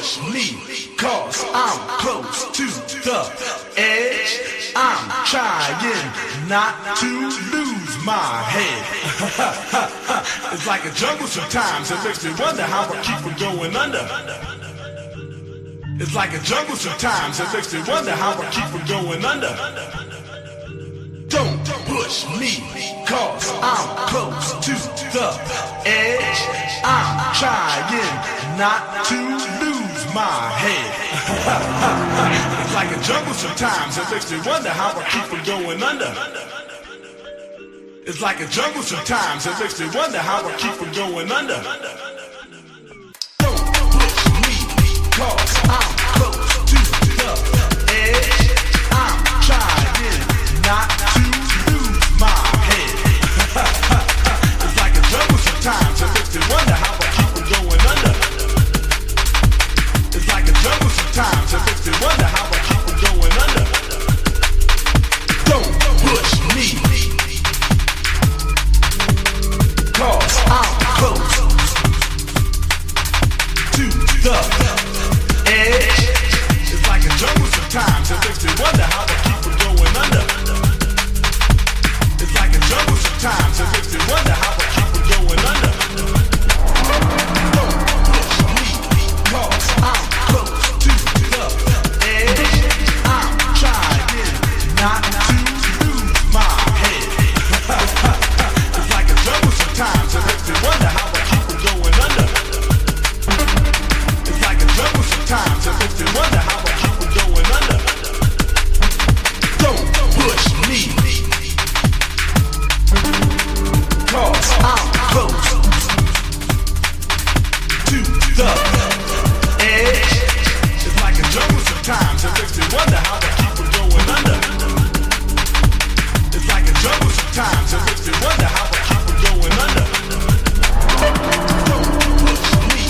push me, cause I'm close to the edge. I'm trying not to lose my head. It's like a jungle sometimes, it makes me wonder how I keep from going under. It's like a jungle sometimes, it makes me wonder how I keep from going under. Don't push push me, cause I'm close to the edge. I'm trying not to lose my head. It's like a jungle sometimes, it makes me wonder how I keep from going under. It's like a jungle sometimes, it makes me wonder how I keep from going under. Don't push me, cause I'm close to the edge. I'm trying not to lose my head. It's like a jungle sometimes, it makes me wonder how I keep from going under. It's like a jungle sometimes, it makes me wonder how I keep from going under. Don't push me, cause I'm close to the edge. It's like a jungle sometimes, it makes me wonder how I keep from going under. It's like a jungle sometimes, it makes me wonder how I keep from going under. Don't push me, cause I'm close to the edge. I'm trying not to lose my head. It's like a jungle sometimes, it makes me wonder how I keep from going under. It's like a jungle sometimes, it makes me wonder how I keep from going under. Don't push me, cause I'm close to the edge. It's like a jungle sometimes, it makes me wonder how I keep from going under. It's like a jungle sometimes, it makes me wonder how I keep from going under. Don't push me,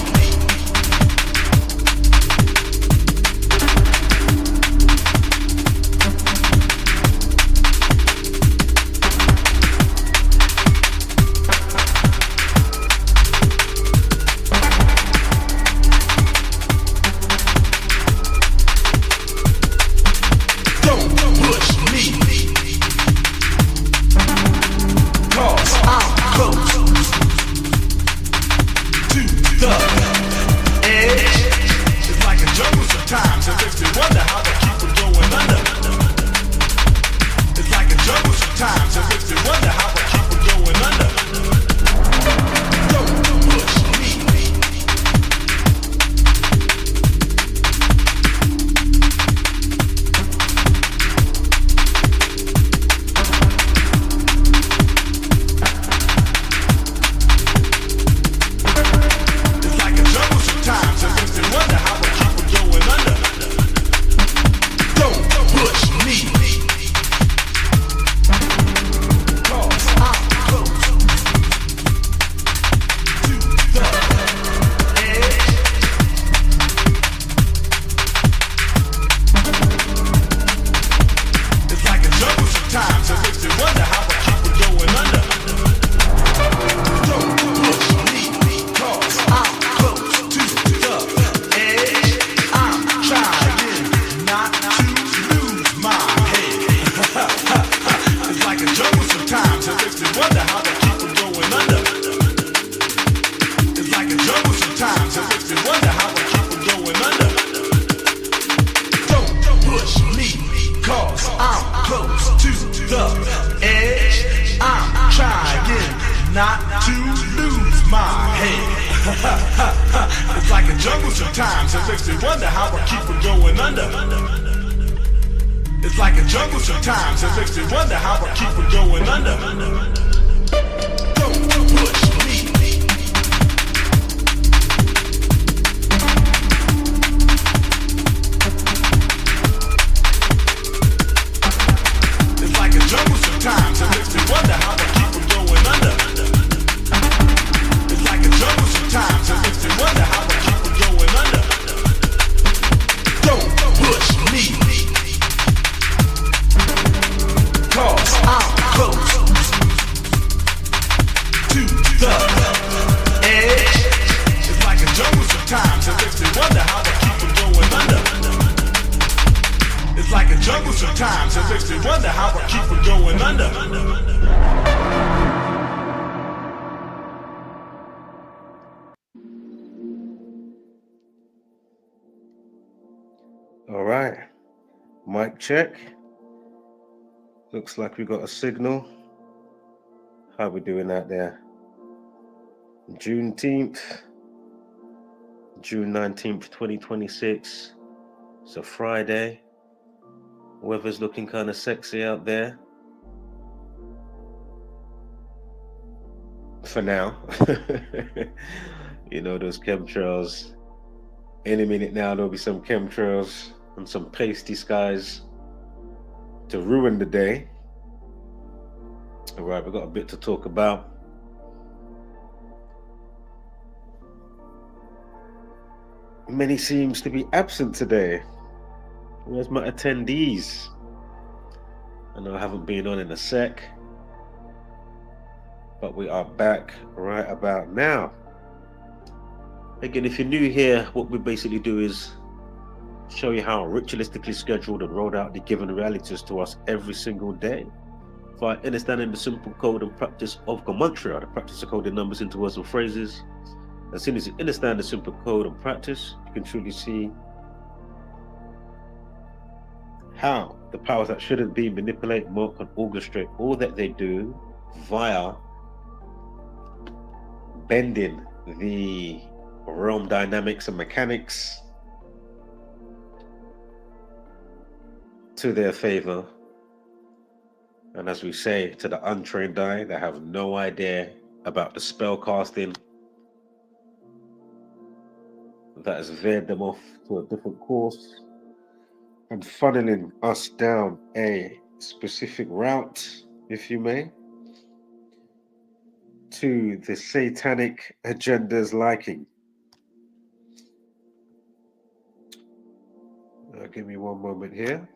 don't push me, cause I'm close to the edge. It's like a jungle sometimes, it makes me wonder how I keep from going under. It's like a jungle sometimes, it makes me wonder how I keep from going under. Don't push me, it's like a jungle sometimes, it makes me wonder how I keep from going under. Don't push me, cause I'm close to the edge. It's like a jungle sometimes, it makes me wonder how I keep from going under. Don't push me, cause I'm close to the edge. I'm trying not to lose my head. It's like a jungle sometimes, it makes me wonder how I keep from going under. It's like a jungle sometimes, it makes me wonder how I keep from going under. Don't push me, cause I'm close to the edge. I'm trying not to lose my head. It's like a jungle sometimes, it makes me wonder how I keep from going under. It's like a jungle sometimes, it makes me wonder how I keep from going under. Don't push me, it's like a jungle sometimes, it makes me wonder how I keep from going under. It's like a jungle sometimes, it makes me wonder how I keep from going under. Don't push me, cause I'm close to the edge. It's like a jungle sometimes, it makes me wonder how I keep from going under. It's like a jungle sometimes, it makes me wonder how I keep from going under. All right, mic check. Looks like we got a signal. How we doing out there? Juneteenth, June 19th, 2026. It's a Friday. Weather's looking kind of sexy out there. For now. You know, those chemtrails. Any minute now, there'll be some chemtrails and some pasty skies to ruin the day. All right, we've got a bit to talk about. Many seems to be absent today. Where's my attendees? I know I haven't been on in a sec, but we are back right about now. Again, if you're new here, what we basically do is show you how ritualistically scheduled and rolled out the given realities to us every single day by understanding the simple code and practice of gematria, the practice of coding numbers into words and phrases. As soon as you understand the simple code and practice, you can truly see how the powers that shouldn't be manipulate, mark, and orchestrate all that they do via bending the realm dynamics and mechanics to their favor. And as we say, to the untrained eye, they have no idea about the spell casting that has veered them off to a different course and funneling us down a specific route, if you may, to the satanic agenda's liking. Give me one moment here.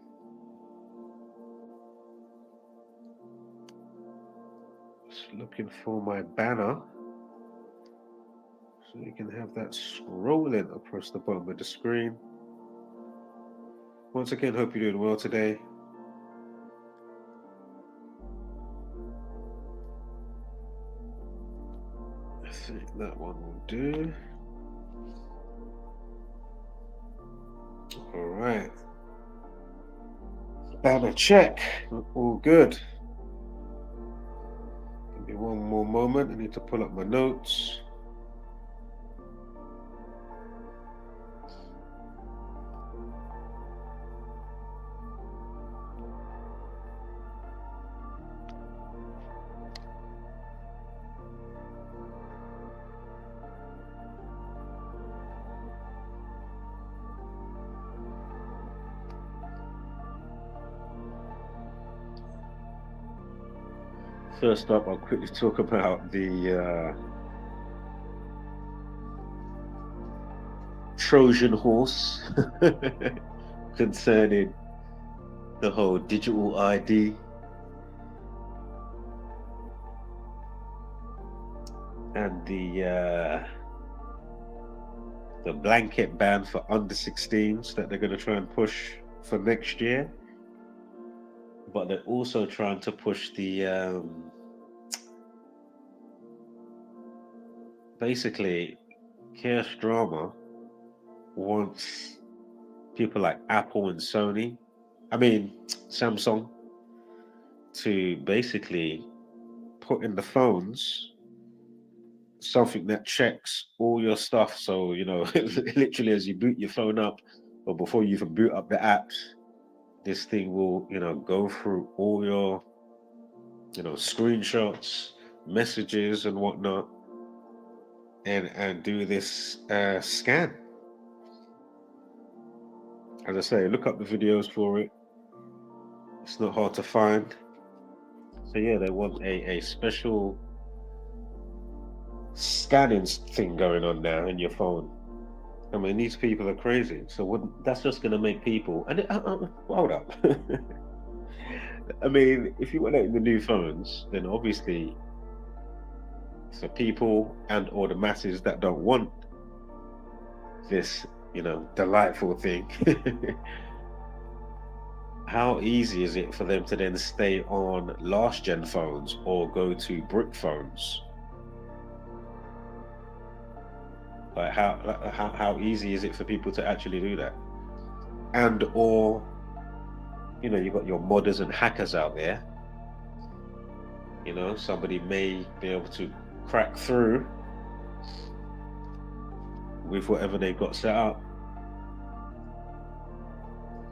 Just looking for my banner so you can have that scrolling across the bottom of the screen. Once again, hope you're doing well today. I think that one will do. All right. Banner check. All good. Give me one more moment. I need to pull up my notes. First up, I'll quickly talk about the Trojan horse concerning the whole digital ID and the blanket ban for under 16s that they're going to try and push for next year. But they're also trying to push the basically Chaos Drama wants people like Apple and Samsung to basically put in the phones something that checks all your stuff. So, you know, literally as you boot your phone up or before you even boot up the apps, this thing will, you know, go through all your, you know, screenshots, messages and whatnot, and do this scan. As I say, look up the videos for it. It's not hard to find. So yeah, they want a special scanning thing going on now in your phone. I mean, these people are crazy. So that's just going to make people. And hold up. I mean, if you want it in the new phones, then obviously for people and or the masses that don't want this, you know, delightful thing, how easy is it for them to then stay on last gen phones or go to brick phones? Like how easy is it for people to actually do that? And or, you know, you've got your modders and hackers out there You know, somebody may be able to crack through with whatever they've got set up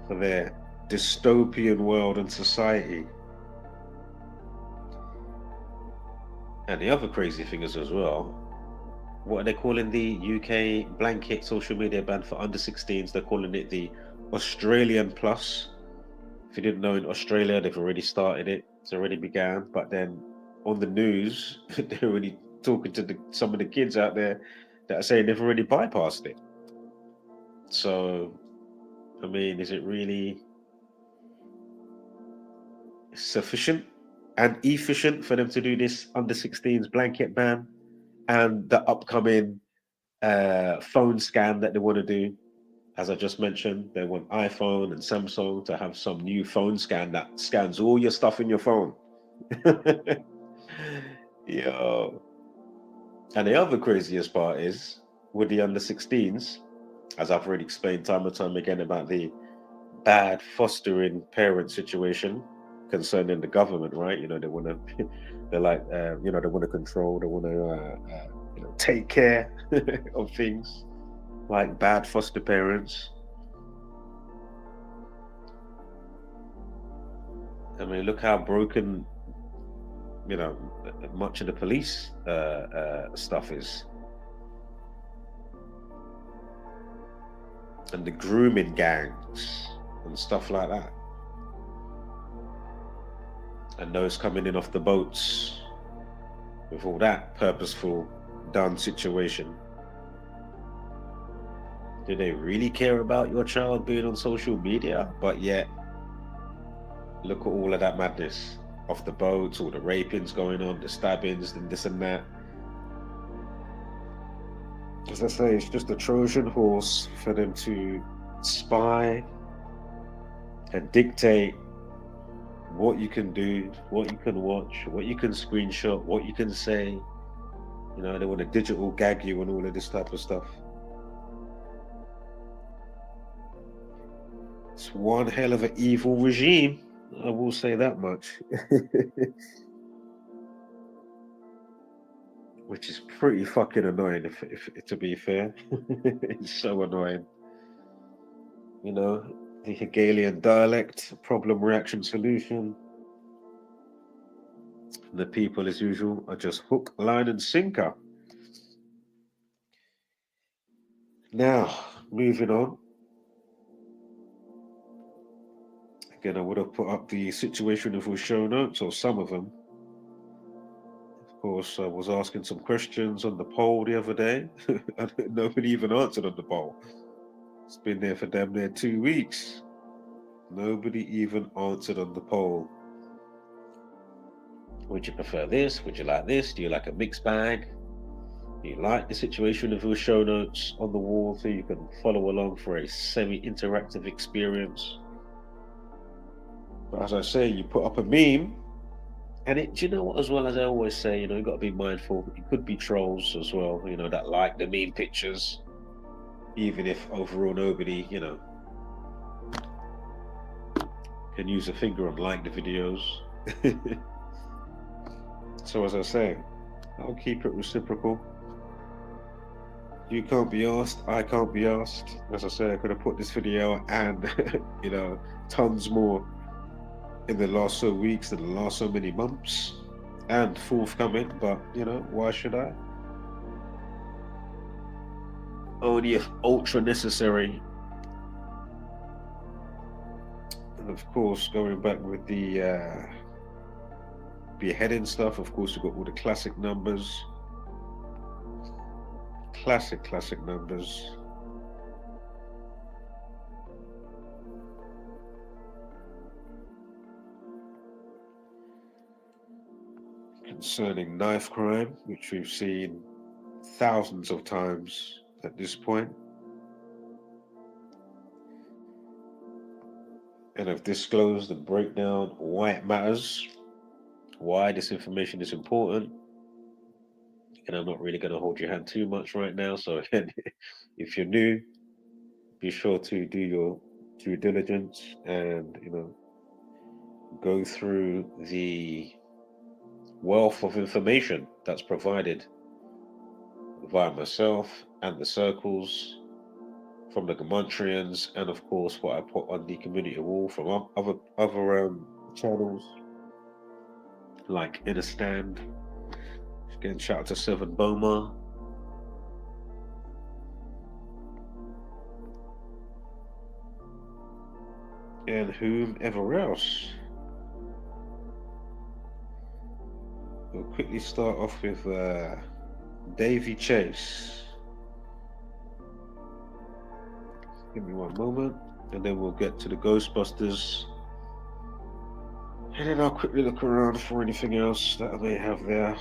for their dystopian world and society. And the other crazy thing is as well, what are they calling the UK blanket social media ban for under 16s? They're calling it the Australian Plus. If you didn't know, in Australia, they've already started it. It's already began. But then on the news, they're already talking to some of the kids out there that are saying they've already bypassed it. So, I mean, is it really sufficient and efficient for them to do this under 16s blanket ban and the upcoming phone scan that they want to do? As I just mentioned, they want iPhone and Samsung to have some new phone scan that scans all your stuff in your phone. Yo. And the other craziest part is with the under 16s, as I've already explained time and time again about the bad fostering parent situation concerning the government, right? You know, they want to, they're like, you know, they want to control, they want to, you know, take care of things like bad foster parents. I mean, look how broken, you know, much of the police stuff is. And the grooming gangs and stuff like that. And those coming in off the boats with all that purposeful, done situation. Do they really care about your child being on social media? But yet, look at all of that madness off the boats, all the rapings going on, the stabbings, and this and that. As I say, it's just a Trojan horse for them to spy and dictate what you can do, what you can watch, what you can screenshot, what you can say. You know, they want to digital gag you and all of this type of stuff. It's one hell of an evil regime. I will say that much. Which is pretty fucking annoying, if to be fair. It's so annoying. You know, the Hegelian dialect, problem, reaction, solution. The people, as usual, are just hook, line, and sinker. Now, moving on. Again, I would have put up the situation of show notes, or some of them. Of course, I was asking some questions on the poll the other day, and nobody even answered on the poll. It's been there for damn near 2 weeks. Nobody even answered on the poll. Would you prefer this? Would you like this? Do you like a mixed bag? Do you like the situation of show notes on the wall so you can follow along for a semi-interactive experience? But as I say, you put up a meme, and it, do you know what, as well, as I always say, you know, you've got to be mindful. It could be trolls as well, you know, that like the meme pictures, even if overall nobody, you know, can use a finger and like the videos. So as I say, I'll keep it reciprocal. You can't be asked, I can't be asked. As I say, I could have put this video and, you know, tons more in the last so weeks, in the last so many months, and forthcoming, but, you know, why should I? Only if ultra necessary. And of course, going back with the beheading stuff, of course, we've got all the classic numbers. Classic numbers. Concerning knife crime, which we've seen thousands of times at this point, and have disclosed and break down why it matters, why this information is important. And I'm not really going to hold your hand too much right now. So again, if you're new, be sure to do your due diligence and, you know, go through the wealth of information that's provided via myself and the circles from the Gemontrians, and of course what I put on the community wall from other channels like Inner Stand. Again, shout out to Seven Boma. And whomever else. We'll quickly start off with Daveigh Chase. Give me one moment, and then we'll get to the Ghostbusters. And then I'll quickly look around for anything else that I may have there.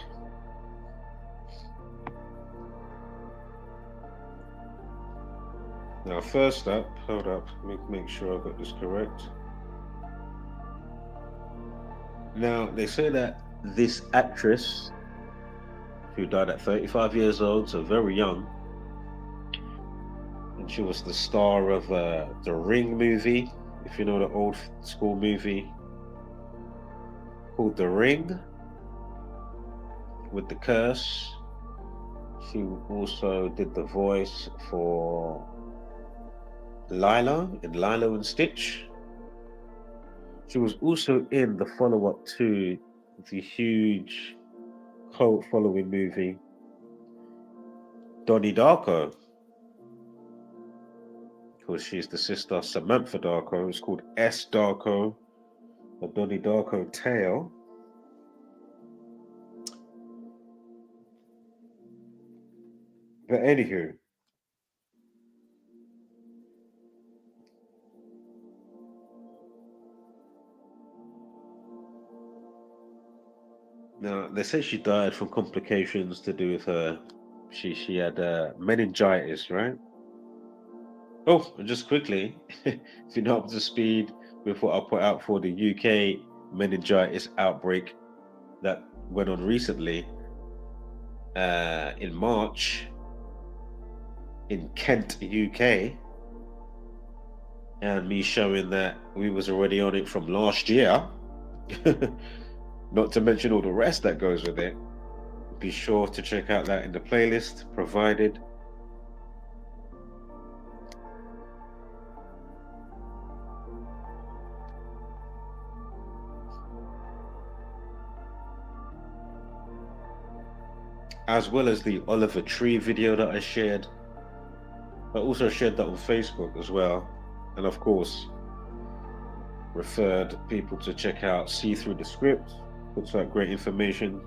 Now, first up, hold up, make sure I got this correct. Now, they say that this actress, who died at 35 years old, so very young, and she was the star of the Ring movie, if you know the old school movie called The Ring with the curse. She also did the voice for Lilo in Lilo and Stitch. She was also in the follow-up to the huge cult following movie Donnie Darko, because she's the sister Samantha Darko. It's called S. Darko, a Donnie Darko tale. But anywho, now they say she died from complications to do with her. She had meningitis, right? Oh, and just quickly, if you're not up to speed with what I put out for the UK meningitis outbreak that went on recently in March in Kent, UK, and me showing that we was already on it from last year, not to mention all the rest that goes with it. Be sure to check out that in the playlist provided. As well as the Oliver Tree video that I shared. I also shared that on Facebook as well. And of course, referred people to check out See Through the Script. Puts out great information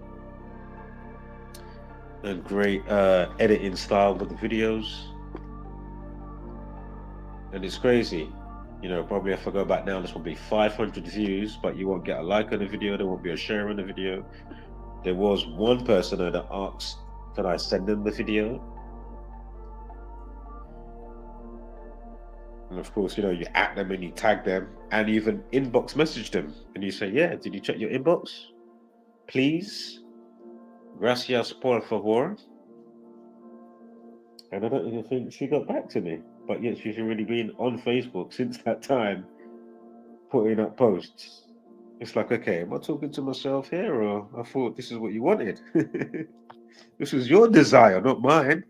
and great editing style with the videos. And it's crazy. You know, probably if I go back now, this will be 500 views, but you won't get a like on the video. There won't be a share on the video. There was one person that asked, can I send them the video? And of course, you know, you at them and you tag them and you even inbox message them. And you say, yeah, did you check your inbox? Please. Gracias por favor. And I don't even think she got back to me. But yet she's already been on Facebook since that time, putting up posts. It's like, okay, am I talking to myself here, or I thought this is what you wanted? This was your desire, not mine.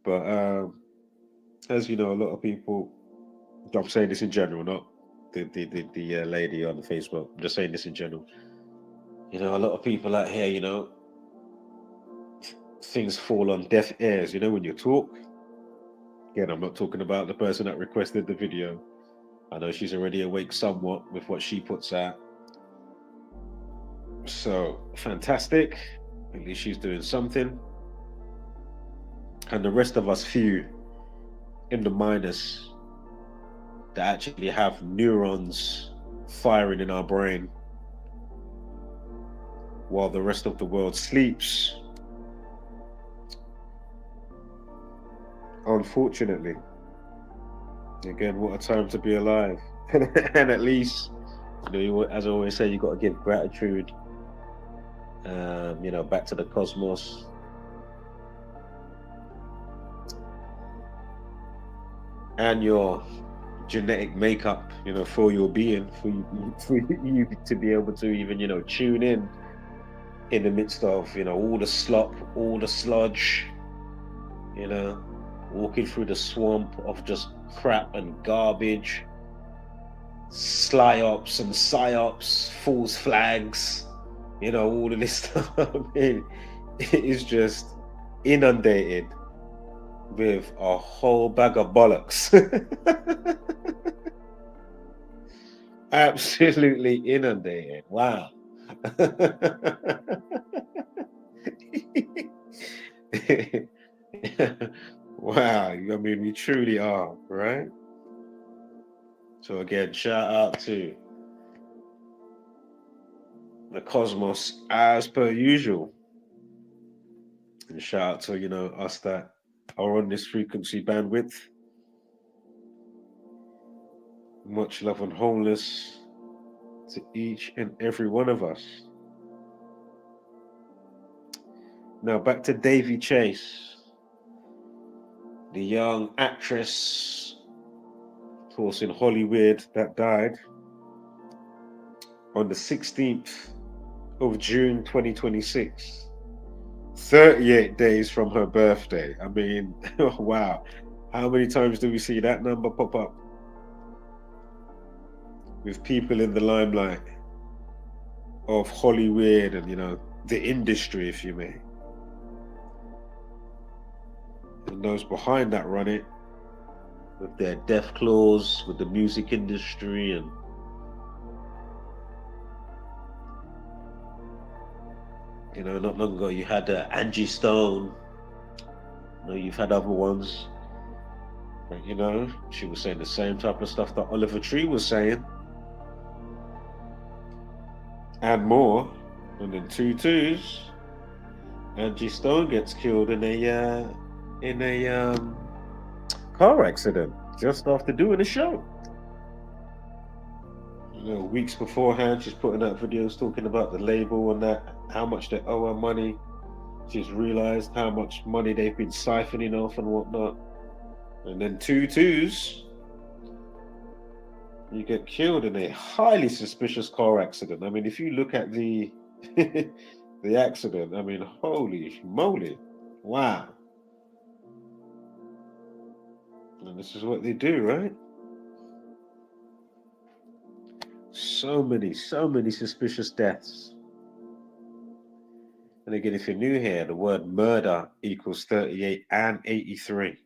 But as you know, a lot of people, I'm saying this in general, not the lady on the Facebook, I'm just saying this in general. You know, a lot of people out here, you know, things fall on deaf ears, you know, when you talk. Again, I'm not talking about the person that requested the video. I know she's already awake somewhat with what she puts out. So, fantastic. At least she's doing something. And the rest of us few in the minus that actually have neurons firing in our brain while the rest of the world sleeps. Unfortunately. Again, what a time to be alive. And at least, you know, as I always say, you got to give gratitude, you know, back to the cosmos. And your genetic makeup, for your being, for you to be able to even, tune in the midst of, all the slop, all the sludge, walking through the swamp of just crap and garbage, sly-ops and psyops, false flags, all of this stuff. I mean, it is just inundated with a whole bag of bollocks. Absolutely inundated. Wow. Wow. I mean, we truly are, right? So again, shout out to the cosmos as per usual. And shout out to, us that are on this frequency bandwidth. Much love and wholeness to each and every one of us. Now back to Daveigh Chase, the young actress, of course, in Hollywood, that died on the 16th of June 2026. 38 days from her birthday. I mean, wow. How many times do we see that number pop up? With people in the limelight of Hollywood and, the industry, if you may. And those behind that run it with their death claws, with the music industry, and not long ago you had Angie Stone. You've had other ones. But, she was saying the same type of stuff that Oliver Tree was saying, and more. And then 2-2s, Angie Stone gets killed in a car accident just after doing a show. Weeks beforehand, she's putting out videos talking about the label and that, how much they owe her money. She's realized how much money they've been siphoning off and whatnot. And then 2-2s, you get killed in a highly suspicious car accident. I mean, if you look at the the accident, I mean, holy moly, wow. And this is what they do, right? So many suspicious deaths. And again, if you're new here, the word murder equals 38 and 83.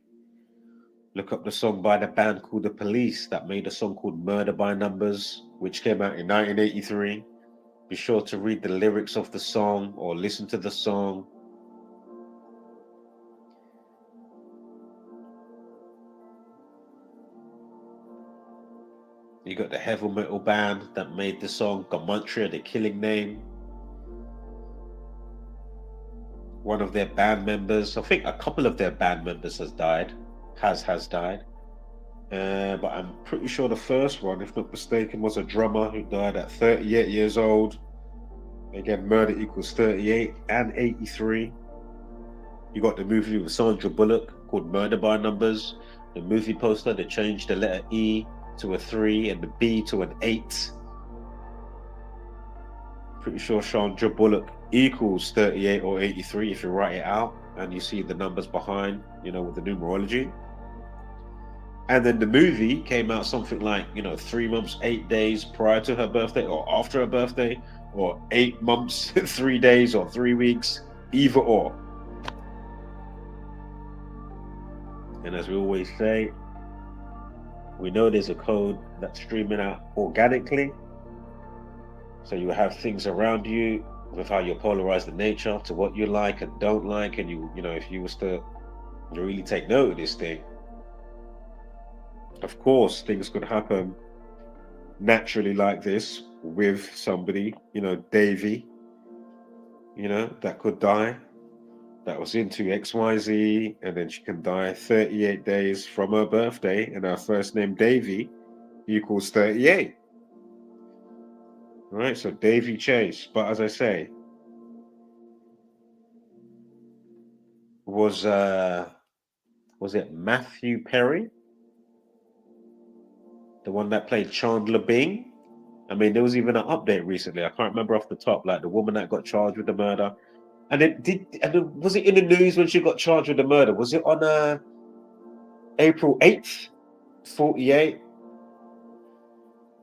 Look up the song by the band called The Police that made a song called Murder by Numbers, which came out in 1983. Be sure to read the lyrics of the song or listen to the song. You got the heavy metal band that made the song Gematria, the Killing Name. One of their band members, I think a couple of their band members has died. But I'm pretty sure the first one, if not mistaken, was a drummer who died at 38 years old. Again, murder equals 38 and 83. You got the movie with Sandra Bullock called Murder by Numbers. The movie poster, they changed the letter E to a 3 and the B to an 8. Pretty sure Sandra Bullock equals 38 or 83 if you write it out and you see the numbers behind, with the numerology. And then the movie came out something like, 3 months, 8 days prior to her birthday or after her birthday, or 8 months, 3 days, or 3 weeks, either or. And as we always say, we know there's a code that's streaming out organically. So you have things around you with how you're polarized in nature to what you like and don't like. And if you was to really take note of this thing, of course, things could happen naturally like this with somebody, Daveigh, that could die, that was into XYZ, and then she can die 38 days from her birthday, and her first name, Daveigh, equals 38. All right, so Daveigh Chase. But as I say, was it Matthew Perry? the one that played Chandler Bing. I mean, there was even an update recently. I can't remember off the top, like the woman that got charged with the murder. And was it in the news when she got charged with the murder? Was it on April 8th, 48?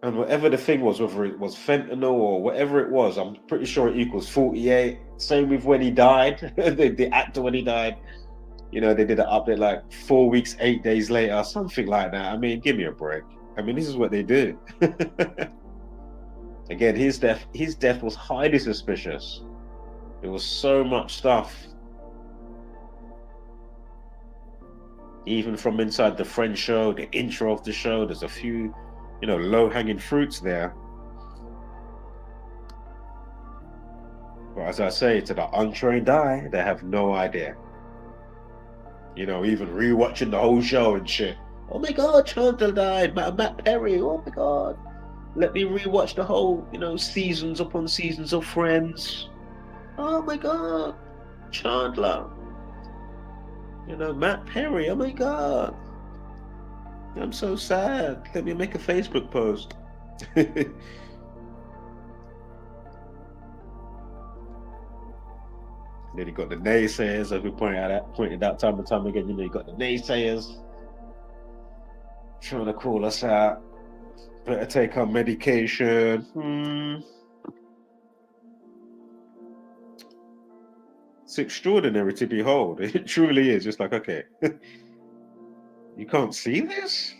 And whatever the thing was, whether it was fentanyl or whatever it was, I'm pretty sure it equals 48. Same with when he died, the actor when he died. You know, they did an update like 4 weeks, 8 days later, something like that. I mean, give me a break. I mean, this is what they do. Again, his death was highly suspicious. There was so much stuff, even from inside the French show, the intro of the show. There's a few, low-hanging fruits there. But as I say, to the untrained eye, they have no idea. Even rewatching the whole show and shit. Oh my God, Chandler died. Matt Perry. Oh my God. Let me rewatch the whole, seasons upon seasons of Friends. Oh my God, Chandler. Matt Perry. Oh my God. I'm so sad. Let me make a Facebook post. Then you got the naysayers, as we pointed out time and time again. You got the naysayers trying to call us out. Better take our medication. It's extraordinary to behold. It truly is. Just like, okay, you can't see this?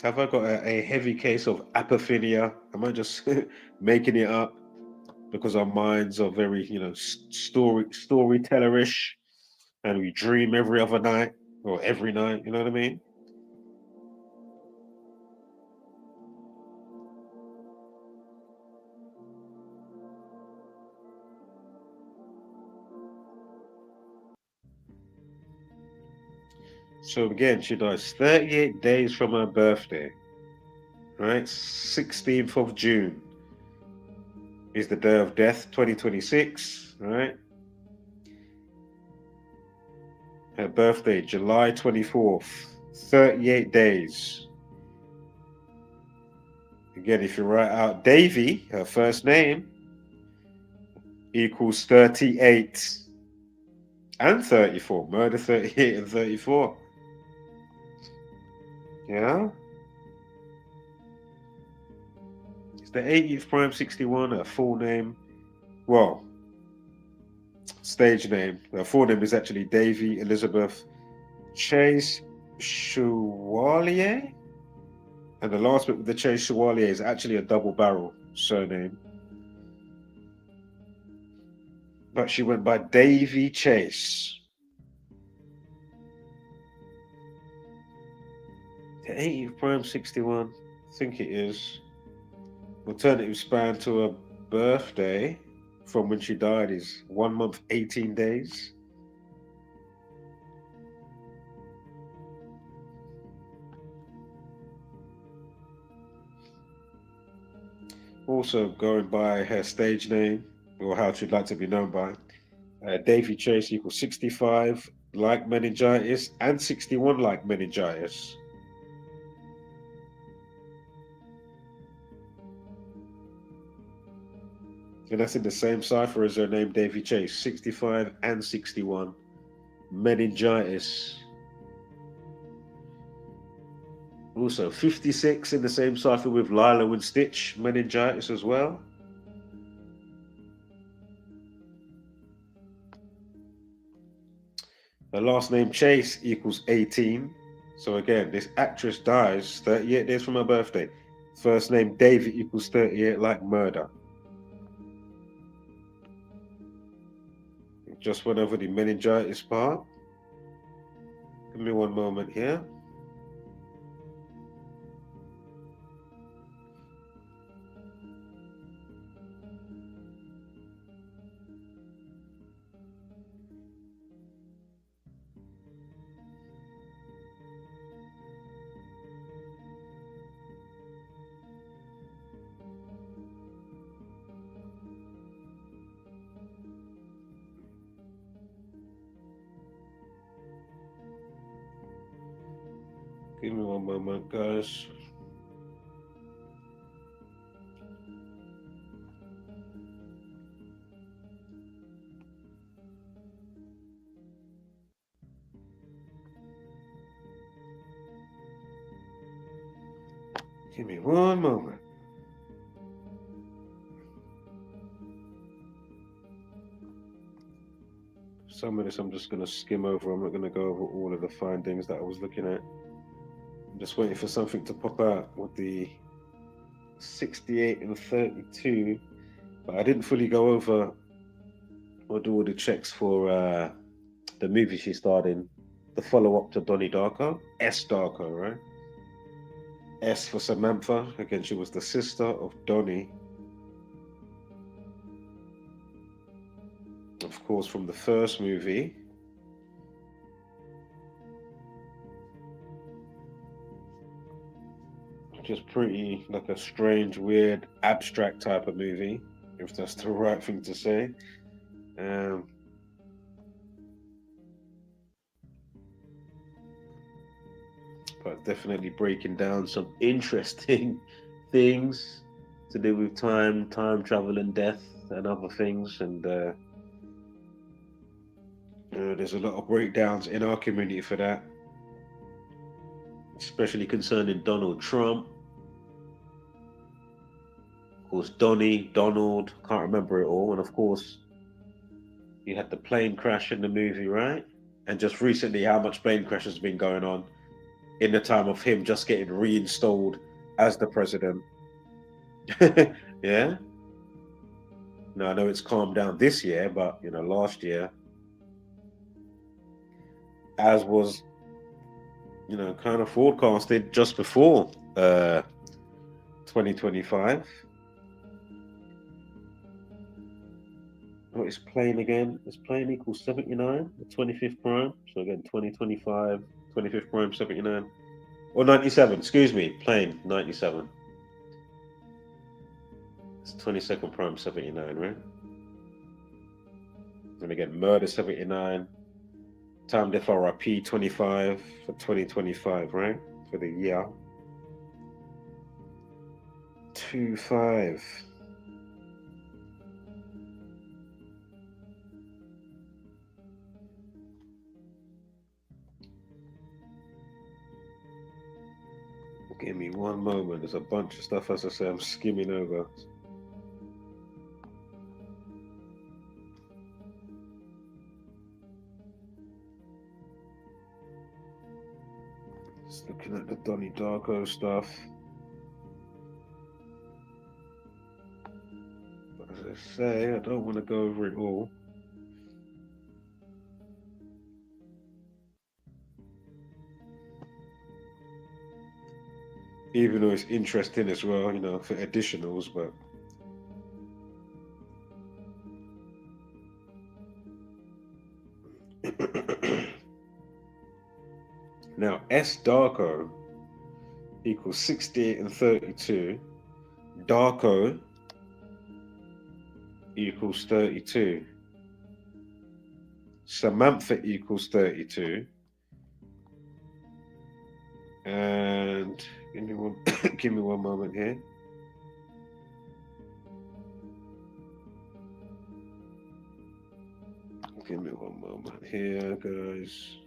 Have I got a heavy case of apophenia? Am I just making it up because our minds are very, storytellerish, and we dream every other night or every night? You know what I mean? So again, she dies 38 days from her birthday, right? 16th of June is the day of death, 2026, right? Her birthday, July 24th, 38 days. Again, if you write out Daveigh, her first name, equals 38 and 34. Murder 38 and 34. Yeah? It's the 80th prime 61, her full name. Well, stage name. Her full name is actually Daveigh Elizabeth Chase Chevalier. And the last bit with the Chase Chevalier is actually a double barrel surname. But she went by Daveigh Chase. The 80th prime 61, I think it is. Alternative span to her birthday from when she died is 1 month, 18 days. Also going by her stage name, or how she'd like to be known by, Daveigh Chase equals 65 like meningitis and 61 like meningitis. And that's in the same cipher as her name, Daveigh Chase, 65 and 61 meningitis. Also 56 in the same cipher with Lilo and Stitch, meningitis as well. Her last name Chase equals 18. So again, this actress dies 38 days from her birthday. First name David equals 38 like murder. Just went over the meningitis part. Give me one moment here. Give me one moment, guys. Give me one moment. Some of this I'm just going to skim over. I'm not going to go over all of the findings that I was looking at. I'm just waiting for something to pop out with the 68 and 32. But I didn't fully go over or do all the checks for the movie she starred in. The follow-up to Donnie Darko. S. Darko, right? S for Samantha. Again, she was the sister of Donnie. Of course, from the first movie. Just pretty like a strange, weird, abstract type of movie, if that's the right thing to say. But definitely breaking down some interesting things to do with time travel and death and other things. And there's a lot of breakdowns in our community for that, especially concerning Donald Trump. Of course, Donnie, Donald, can't remember it all. And of course, you had the plane crash in the movie, right? And just recently, how much plane crash has been going on in the time of him just getting reinstalled as the president. Yeah. Now, I know it's calmed down this year, but, last year, as was, kind of forecasted just before 2025. What is plane again? Is plane equals 79, the 25th prime? So again, 2025, 25th prime, 79. Or 97, excuse me, plane, 97. It's 22nd prime, 79, right? And again, murder, 79. Time death RIP, 25 for 2025, right? For the year. 25. Give me one moment. There's a bunch of stuff, as I say, I'm skimming over. Just looking at the Donnie Darko stuff. But as I say, I don't want to go over it all. Even though it's interesting as well, for additionals, but now S Darko equals 68 and 32. Darko equals 32. Samantha equals 32. And give me one moment here. Give me one moment here, guys.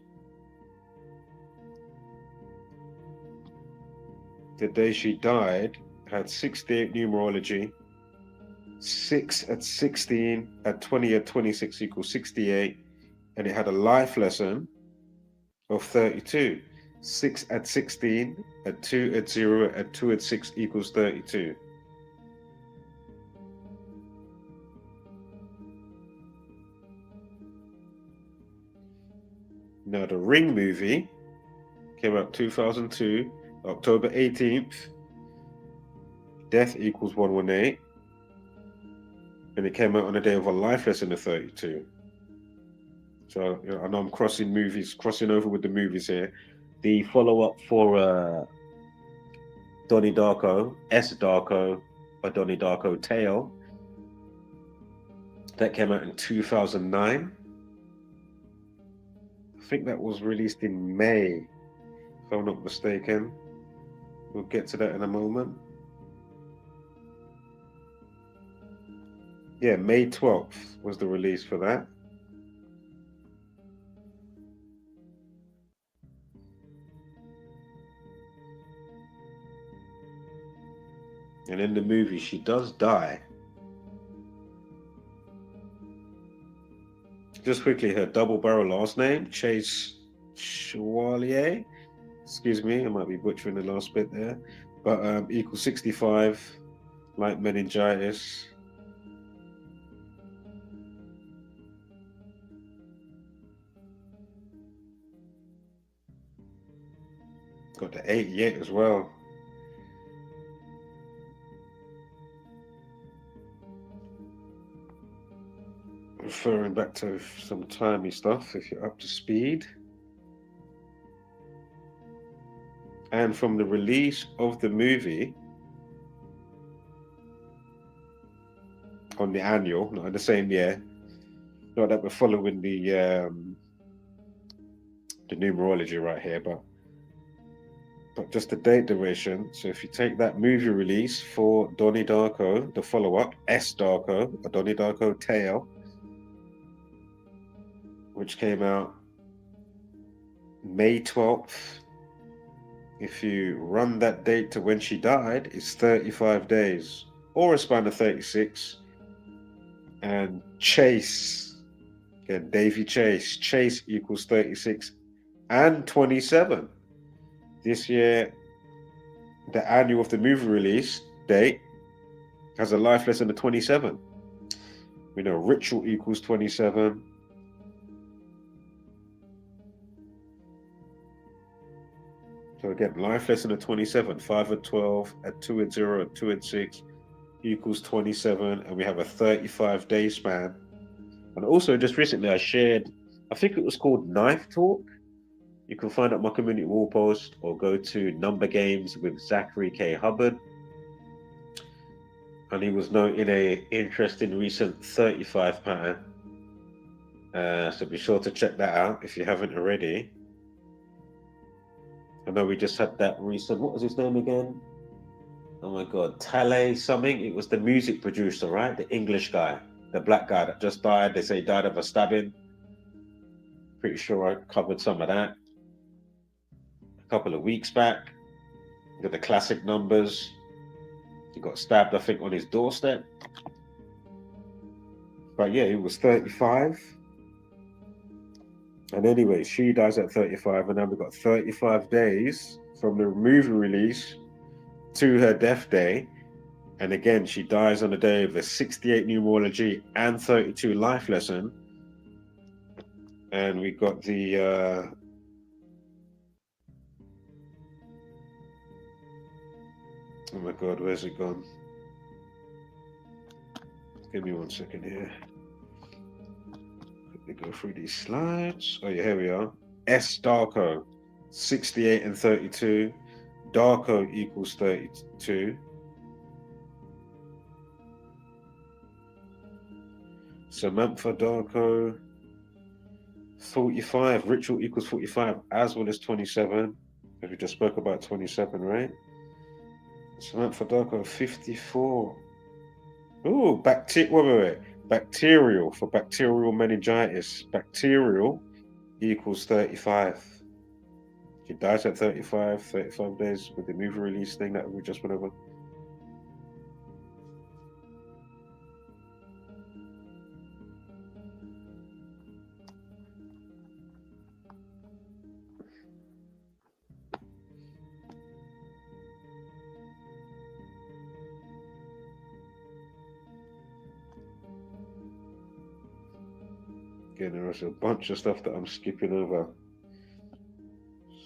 The day she died had 68 numerology, 6 at 16, at 20 at 26 equals 68, and it had a life lesson of 32. 6 at 16, at 2 at 0, at 2 at 6 equals 32. Now, the Ring movie came out 2002, October 18th. Death equals 118. And it came out on the day of a life lesson of 32. So, I know I'm crossing over with the movies here. The follow-up for Donnie Darko, S Darko, or Donnie Darko Tale, that came out in 2009. I think that was released in May, if if I'm not mistaken. We'll get to that in a moment. Yeah, May 12th was the release for that. And in the movie, she does die. Just quickly, her double barrel last name, Chase Chevalier. Excuse me, I might be butchering the last bit there. But equals 65, like meningitis. Got the 88 as well. Referring back to some timey stuff, if you're up to speed. And from the release of the movie on the annual, not in the same year, not that we're following the numerology right here, but just the date duration. So if you take that movie release for Donnie Darko, the follow-up, S Darko, a Donnie Darko Tale, which came out May 12th. If you run that date to when she died, it's 35 days, or a span of 36. And Chase, again, Daveigh Chase equals 36 and 27. This year, the annual of the movie release date has a life lesson of 27. We know ritual equals 27. So again, life lesson of 27, 5 and 12, and 2 and 0, and 2 and 6 equals 27, and we have a 35-day span. And also, just recently, I shared, I think it was called Knife Talk. You can find out my community wall post or go to Number Games with Zachary K. Hubbard. And he was noting a interesting recent 35 pattern. So be sure to check that out if you haven't already. I know we just had that recent, what was his name again? Oh my God, Tale something. It was the music producer, right? The English guy, the black guy that just died. They say he died of a stabbing. Pretty sure I covered some of that a couple of weeks back. You got the classic numbers. He got stabbed, I think, on his doorstep. But yeah, he was 35. And anyway, she dies at 35, and then we've got 35 days from the movie release to her death day. And again, she dies on the day of the 68 numerology and 32 life lesson. And we got the oh my God, where's it gone? Give me 1 second here. Quickly go through these slides. Oh yeah, here we are. S Darko, 68 and 32. Darko equals 32. Samantha Darko, 45. Ritual equals 45, as well as 27. As we just spoke about 27, right? Samantha Darko, 54. Oh, wait. Bacterial for bacterial meningitis. Bacterial equals 35. She dies at 35 days with the movie release thing that we just went over. Again, there's a bunch of stuff that I'm skipping over.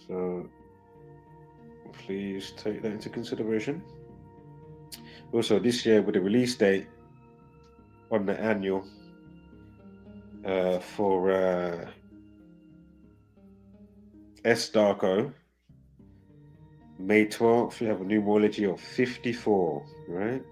So please take that into consideration. Also, this year with the release date on the annual for S Darko, May 12th, you have a numerology of 54, right?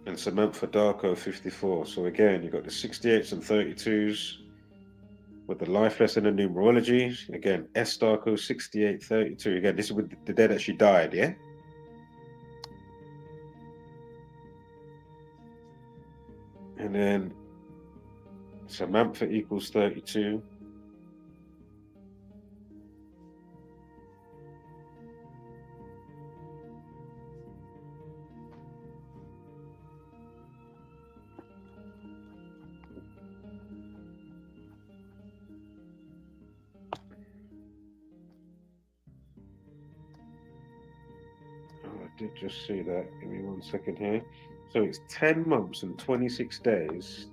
And Samantha Darko 54. So again, you've got the 68s and 32s with the life lesson and numerology. Again, S Darko 6832. Again, this is with the day that she died, yeah? And then Samantha equals 32. I did just see that. Give me 1 second here. So it's 10 months and 26 days.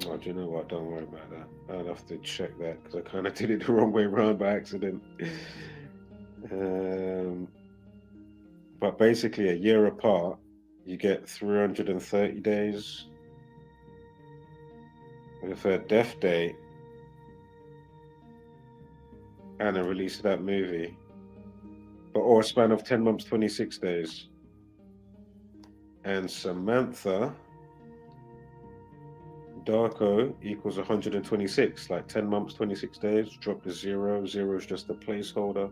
Oh, do you know what? Don't worry about that. I'll have to check that because I kind of did it the wrong way around by accident. But basically, a year apart, you get 330 days. With her death date and a release of that movie, but or a span of 10 months, 26 days. And Samantha Darko equals 126, like 10 months, 26 days. Drop the zero. Zero is just a placeholder.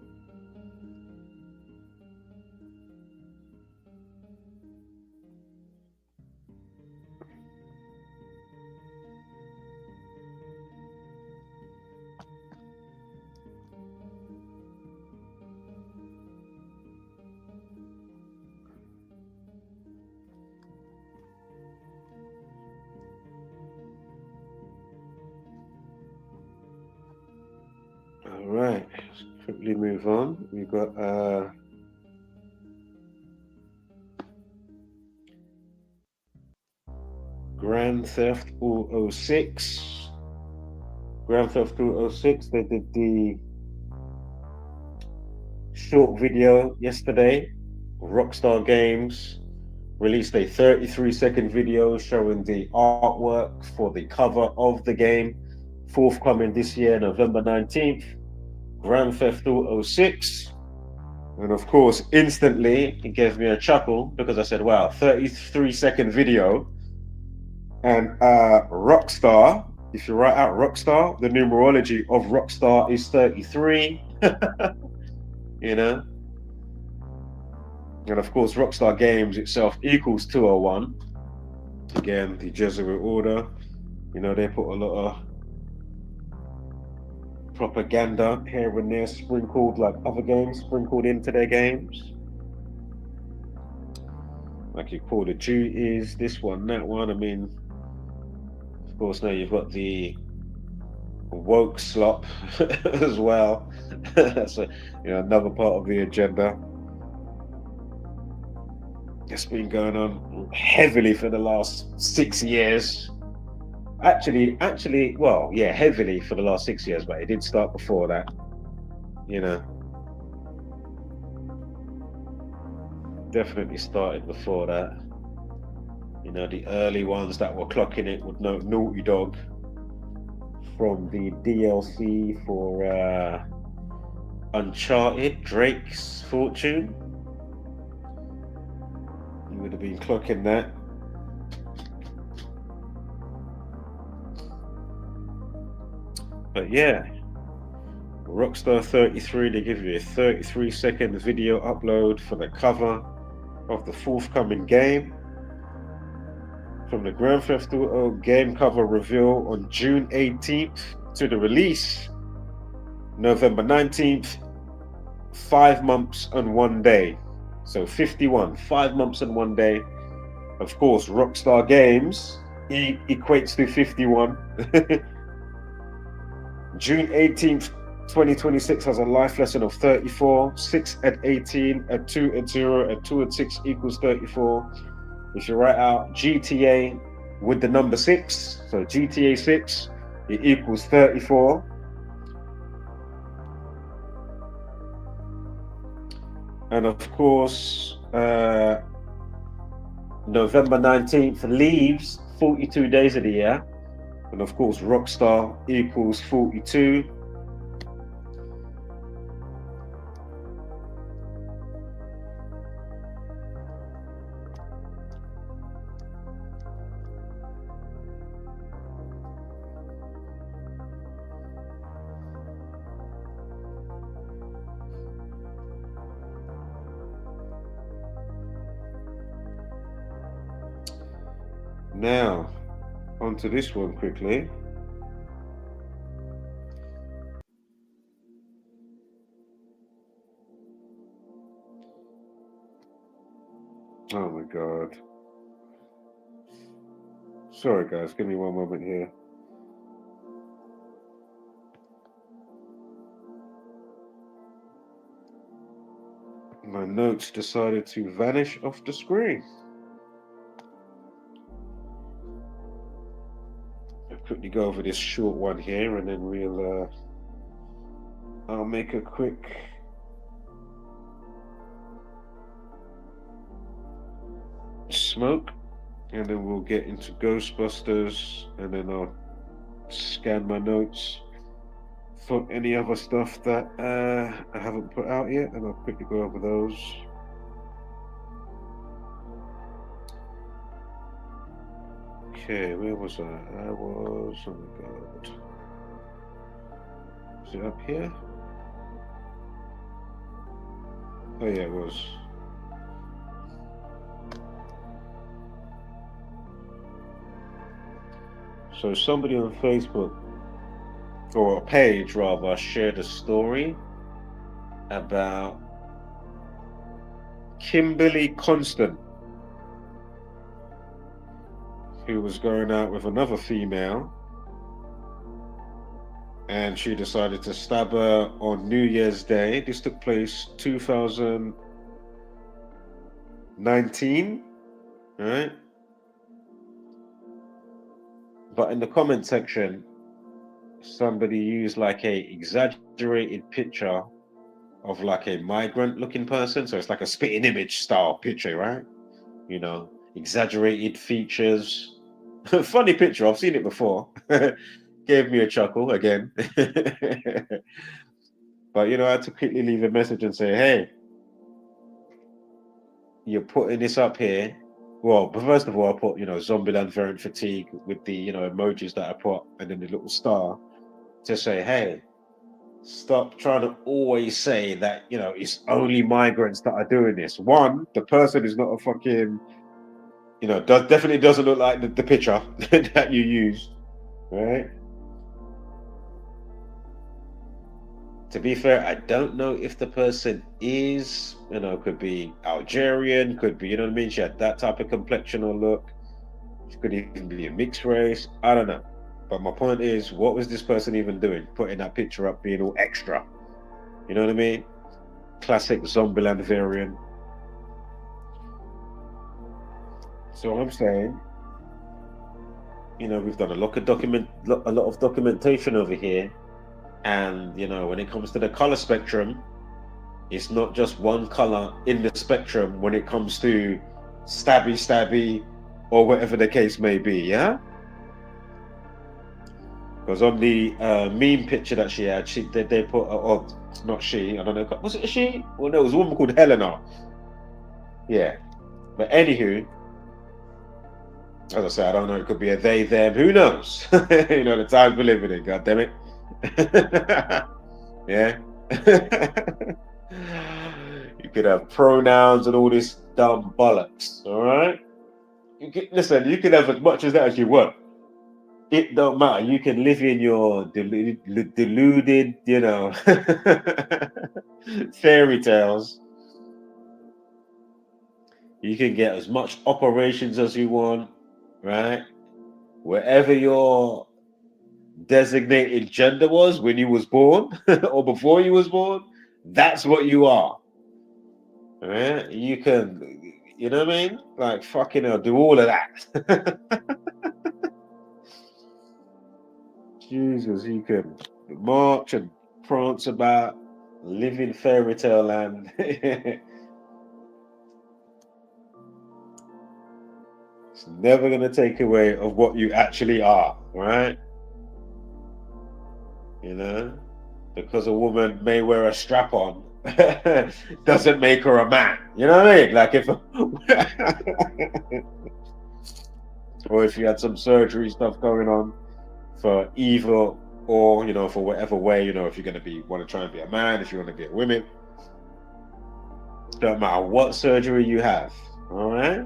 All right, let's quickly move on. We've got Grand Theft Auto 6. Grand Theft Auto 6, they did the short video yesterday. Rockstar Games released a 33-second video showing the artwork for the cover of the game, forthcoming this year, November 19th. Grand Theft Auto 6. And of course, instantly, it gave me a chuckle because I said, wow, 33-second video. And Rockstar, if you write out Rockstar, the numerology of Rockstar is 33. You know? And of course, Rockstar Games itself equals 201. Again, the Jesuit order. You know, they put a lot of propaganda here and there sprinkled, like other games, sprinkled into their games. Like you Call of Duties, this one, that one. I mean, of course, now you've got the woke slop as well. That's another part of the agenda. It's been going on heavily for the last 6 years. Actually, well, yeah, heavily for the last 6 years, but it did start before that, you know. Definitely started before that. You know, the early ones that were clocking it would know Naughty Dog from the DLC for Uncharted, Drake's Fortune. You would have been clocking that. But yeah, Rockstar 33, they give you a 33-second video upload for the cover of the forthcoming game. From the Grand Theft Auto game cover reveal on June 18th to the release, November 19th, 5 months and 1 day. So 51, 5 months and 1 day. Of course, Rockstar Games equates to 51. June 18th, 2026 has a life lesson of 34, 6 at 18, at 2 at 0, at 2 at 6 equals 34. If you write out GTA with the number 6, so GTA 6, it equals 34. And of course, November 19th leaves 42 days of the year. And of course, Rockstar equals 42. Now, onto this one quickly. Oh my God. Sorry guys, give me one moment here. My notes decided to vanish off the screen. I'll quickly go over this short one here and then I'll make a quick smoke and then we'll get into Ghostbusters and then I'll scan my notes for any other stuff that I haven't put out yet and I'll quickly go over those. Okay, where was I? I was, oh my God. Is it up here? Oh yeah, it was. So somebody on Facebook, or a page rather, shared a story about Kimberly Constant, who was going out with another female and she decided to stab her on New Year's Day. This took place 2019, right? But in the comment section, somebody used like a exaggerated picture of like a migrant looking person. So it's like a spitting image style picture, right? You know, exaggerated features. Funny picture, I've seen it before. Gave me a chuckle again. But you know, I had to quickly leave a message and say, hey, you're putting this up here. Well, but first of all, I put, you know, Zombieland Variant fatigue with the, you know, emojis that I put and then the little star to say, hey, stop trying to always say that, you know, it's only migrants that are doing this. One, the person is not a fucking, you know, definitely doesn't look like the picture that you used, right? To be fair, I don't know if the person is, you know, could be Algerian, could be, you know what I mean? She had that type of complexion or look. She could even be a mixed race. I don't know. But my point is, what was this person even doing? Putting that picture up, being all extra. You know what I mean? Classic Zombieland Variant. So I'm saying, you know, we've done a lot of documentation over here. And, you know, when it comes to the color spectrum, it's not just one color in the spectrum when it comes to stabby, or whatever the case may be, yeah? Because on the meme picture that she had, they put, oh, not she, I don't know, was it a she? Well, no, it was a woman called Helena. Yeah. But anywho, as I say, I don't know, it could be a they, them, who knows? You know, the times we're living in, God damn it. Yeah. You could have pronouns and all this dumb bollocks, all right? Listen, you can have as much as that as you want. It don't matter. You can live in your deluded, you know, fairy tales. You can get as much operations as you want, right? Wherever your designated gender was when you was born or before you was born, that's what you are. Right? You can, you know what I mean? Like fucking hell, do all of that. Jesus, you can march and prance about, live in fairy tale land. It's never going to take away of what you actually are, right? You know, because a woman may wear a strap on doesn't make her a man. You know what I mean? Like if, or if you had some surgery stuff going on for evil, or you know, for whatever way, you know, if you're going to be want to try and be a man, if you want to be a woman, don't matter what surgery you have, all right?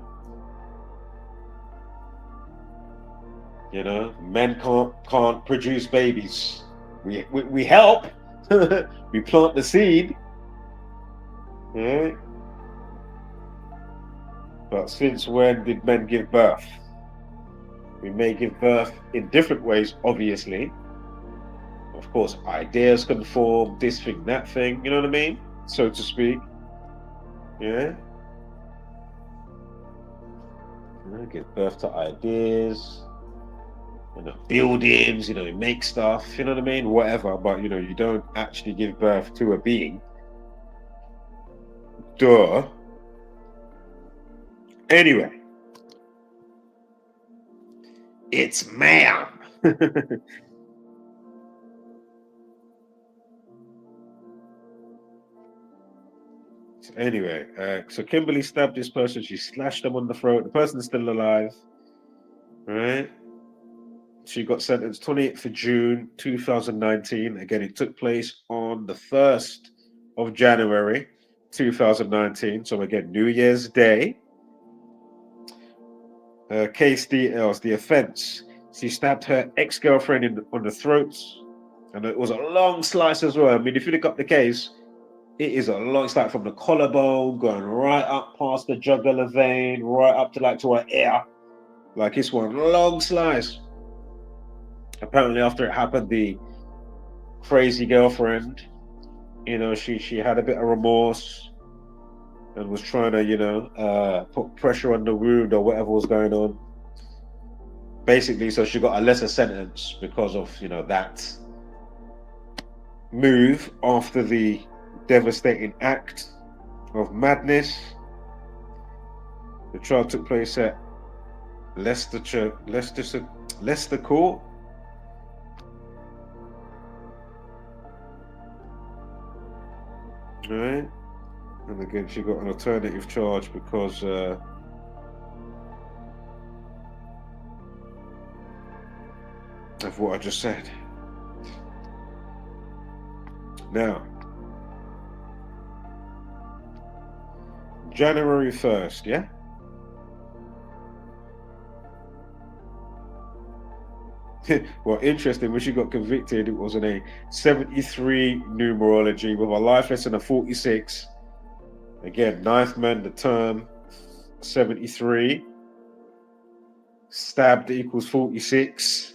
You know, men can't produce babies. We help. We plant the seed. Right? But since when did men give birth? We may give birth in different ways, obviously. Of course, ideas can form, this thing, that thing, you know what I mean? So to speak. Yeah? Give birth to ideas, you know, buildings, you know, make stuff, you know what I mean? Whatever, but you know, you don't actually give birth to a being. Duh. Anyway, it's man. Anyway, so Kimberly stabbed this person. She slashed them on the throat. The person's still alive, right? She got sentenced 28th of June 2019. Again, it took place on the 1st of January 2019. So again, New Year's Day. Case details, the offense. She stabbed her ex-girlfriend on the throat. And it was a long slice as well. I mean, if you look up the case, it is a long slice from the collarbone, going right up past the jugular vein, right up to like to her ear. Like it's one long slice. Apparently, after it happened, the crazy girlfriend, you know, she had a bit of remorse and was trying to, you know, put pressure on the wound or whatever was going on. Basically, so she got a lesser sentence because of, you know, that move after the devastating act of madness. The trial took place at Leicester Court. All right, and again, she got an alternative charge because of what I just said. Now, January 1st, yeah? Well, interesting, when she got convicted, it was in a 73 numerology with a life lesson of 46. Again, ninth man, the term 73. Stabbed equals 46.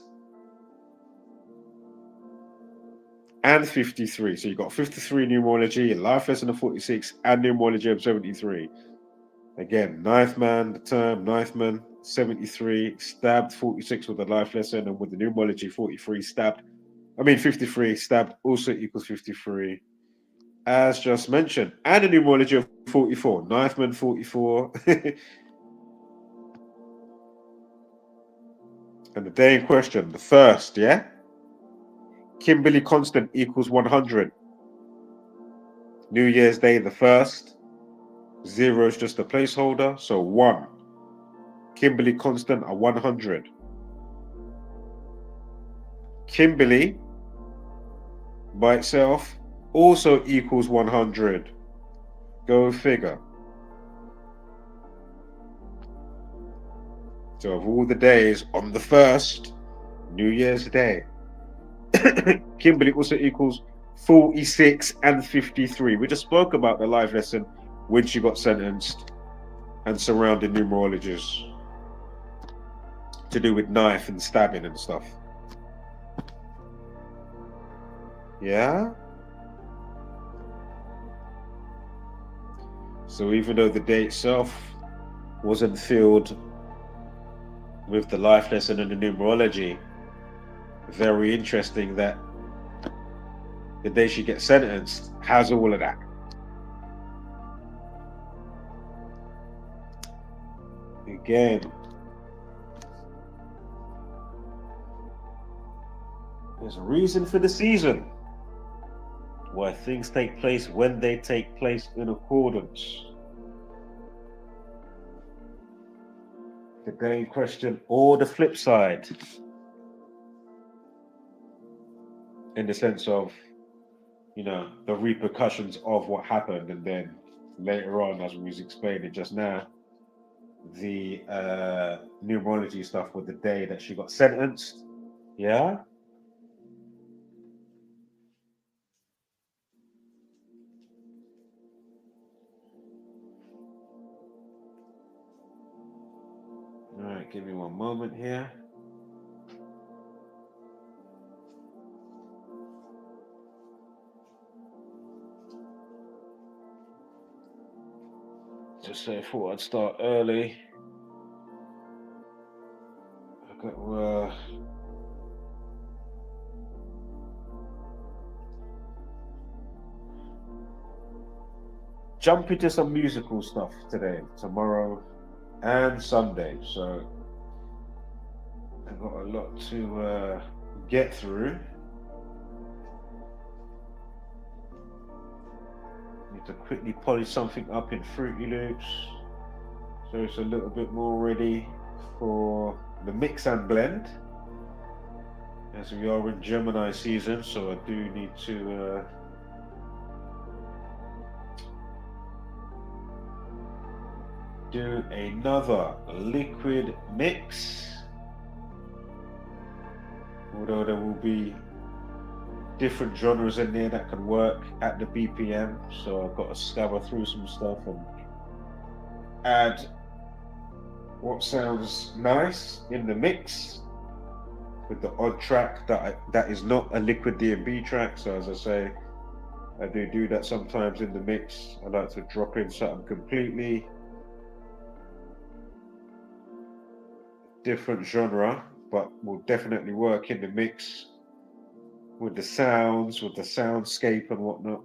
And 53. So you got 53 numerology, a life lesson of 46, and numerology of 73. Again, ninth man, the term, ninth man, 73, stabbed 46 with the life lesson, and with the numerology 43, 53, stabbed also equals 53. As just mentioned, and a numerology of 44, ninth man 44. And the day in question, the first, yeah? Kimberly Constant equals 100. New Year's Day, the first. 0 is just a placeholder, so 1. Kimberly Constant are 100. Kimberly by itself also equals 100. Go figure. So of all the days, on the first, New Year's Day, Kimberly also equals 46 and 53. We just spoke about the life lesson when she got sentenced and surrounding numerologies to do with knife and stabbing and stuff. Yeah? So even though the day itself wasn't filled with the life lesson and the numerology, very interesting that the day she gets sentenced has all of that. Again, There's a reason for the season. Why things take place when they take place in accordance. The day in question or the flip side. In the sense of, you know, the repercussions of what happened, and then later on, as we was explaining just now, the numerology stuff with the day that she got sentenced. Yeah. All right, give me one moment here. Just say I thought I'd start early. I got jump into some musical stuff today, tomorrow, and Sunday. So I've got a lot to get through. Need to quickly polish something up in Fruity Loops, so it's a little bit more ready for the mix and blend, as we are in Gemini season. So I do need to do another liquid mix, although there will be different genres in there that can work at the BPM. So I've got to scour through some stuff and add what sounds nice in the mix with the odd track that is not a liquid D&B track. So as I say, I do that sometimes in the mix. I like to drop in something completely different genre, but will definitely work in the mix with the sounds, with the soundscape and whatnot.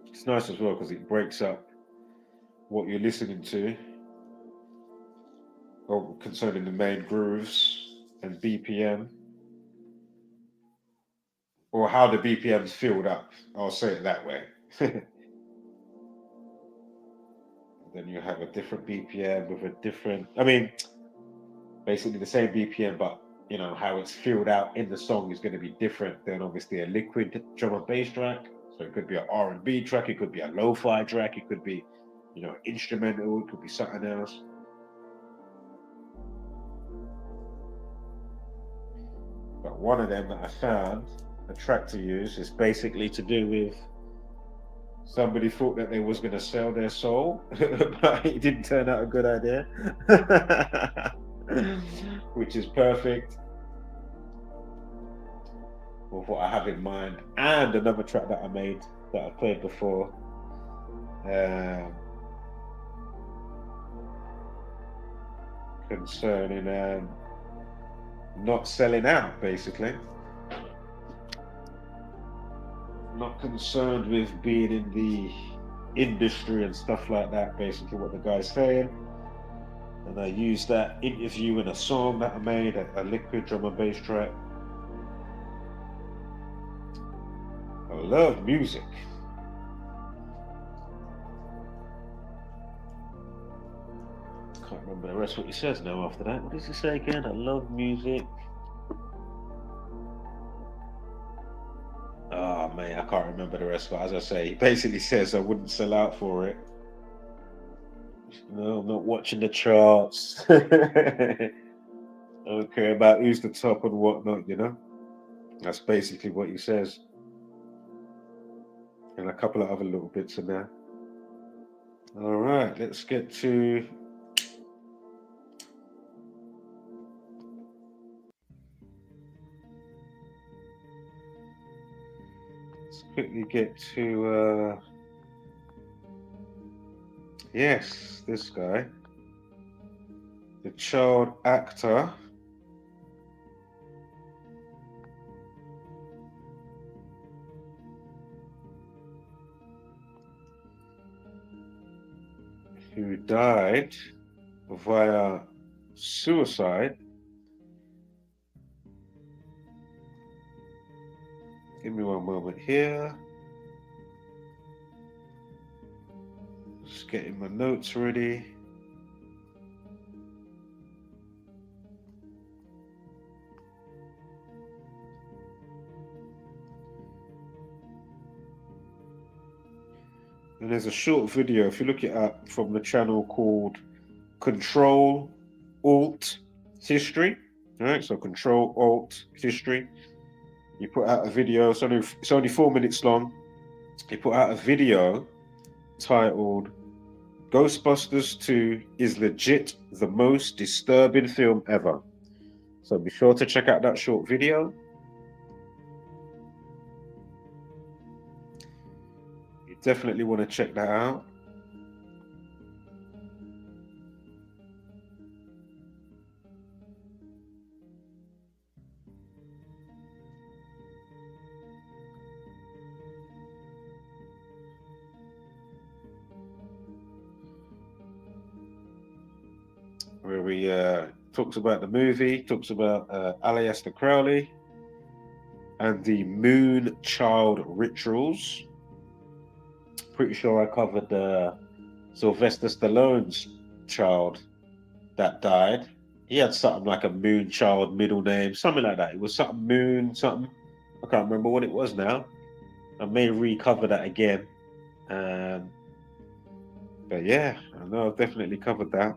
It's nice as well because it breaks up what you're listening to, or concerning the main grooves and BPM, or how the BPM's filled up. I'll say it that way. Then you have a different BPM with a different, I mean, basically the same BPM, but you know how it's filled out in the song is going to be different than obviously a liquid drum and bass track. So it could be an R&B track, it could be a lo-fi track, it could be, you know, instrumental, it could be something else. But one of them that I found, a track to use, is basically to do with somebody thought that they was going to sell their soul, but it didn't turn out a good idea. Which is perfect with what I have in mind. And another track that I made that I played before, concerning not selling out, basically. Not concerned with being in the industry and stuff like that, basically what the guy's saying. And I used that interview in a song that I made, a liquid drum and bass track. I love music. Can't remember the rest of what he says now after that. What does he say again? I love music. Oh man, I can't remember the rest, but as I say, he basically says I wouldn't sell out for it. No, I'm not watching the charts. I don't care about who's the top and whatnot, you know? That's basically what he says. And a couple of other little bits in there. All right, let's get to quickly get to yes, this guy, the child actor who died via suicide Give me one moment here. Just getting my notes ready. And there's a short video, if you look it up, from the channel called Control Alt History. All right, so Control Alt History. You put out a video, it's only 4 minutes long. He put out a video titled Ghostbusters 2 is legit the most disturbing film ever. So be sure to check out that short video. You definitely want to check that out. Where we talks about the movie, talks about Aleister Crowley and the Moon Child rituals. Pretty sure I covered Sylvester Stallone's child that died. He had something like a Moon Child middle name, something like that. It was something Moon, something. I can't remember what it was now. I may recover that again. But yeah, I know I've definitely covered that.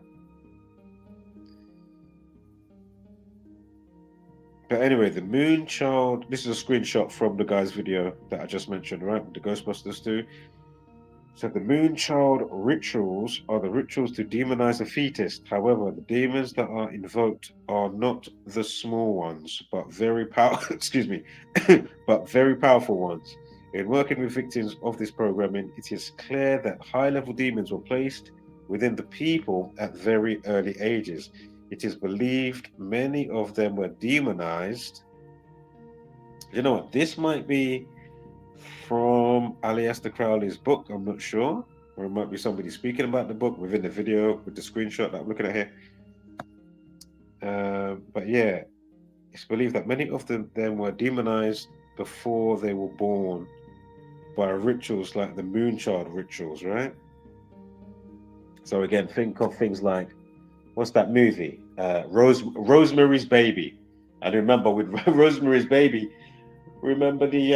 But anyway, the Moon Child, this is a screenshot from the guy's video that I just mentioned, right? The Ghostbusters 2. So the Moon Child rituals are the rituals to demonize a fetus. However, the demons that are invoked are not the small ones, but very powerful, excuse me, but very powerful ones. In working with victims of this programming, it is clear that high-level demons were placed within the people at very early ages. It is believed many of them were demonized. You know what? This might be from Aleister Crowley's book. I'm not sure. Or it might be somebody speaking about the book within the video with the screenshot that I'm looking at here. But yeah, it's believed that many of them were demonized before they were born by rituals like the Moonchild rituals, right? So again, think of things like, what's that movie? Rosemary's Baby. And remember with Rosemary's Baby, remember the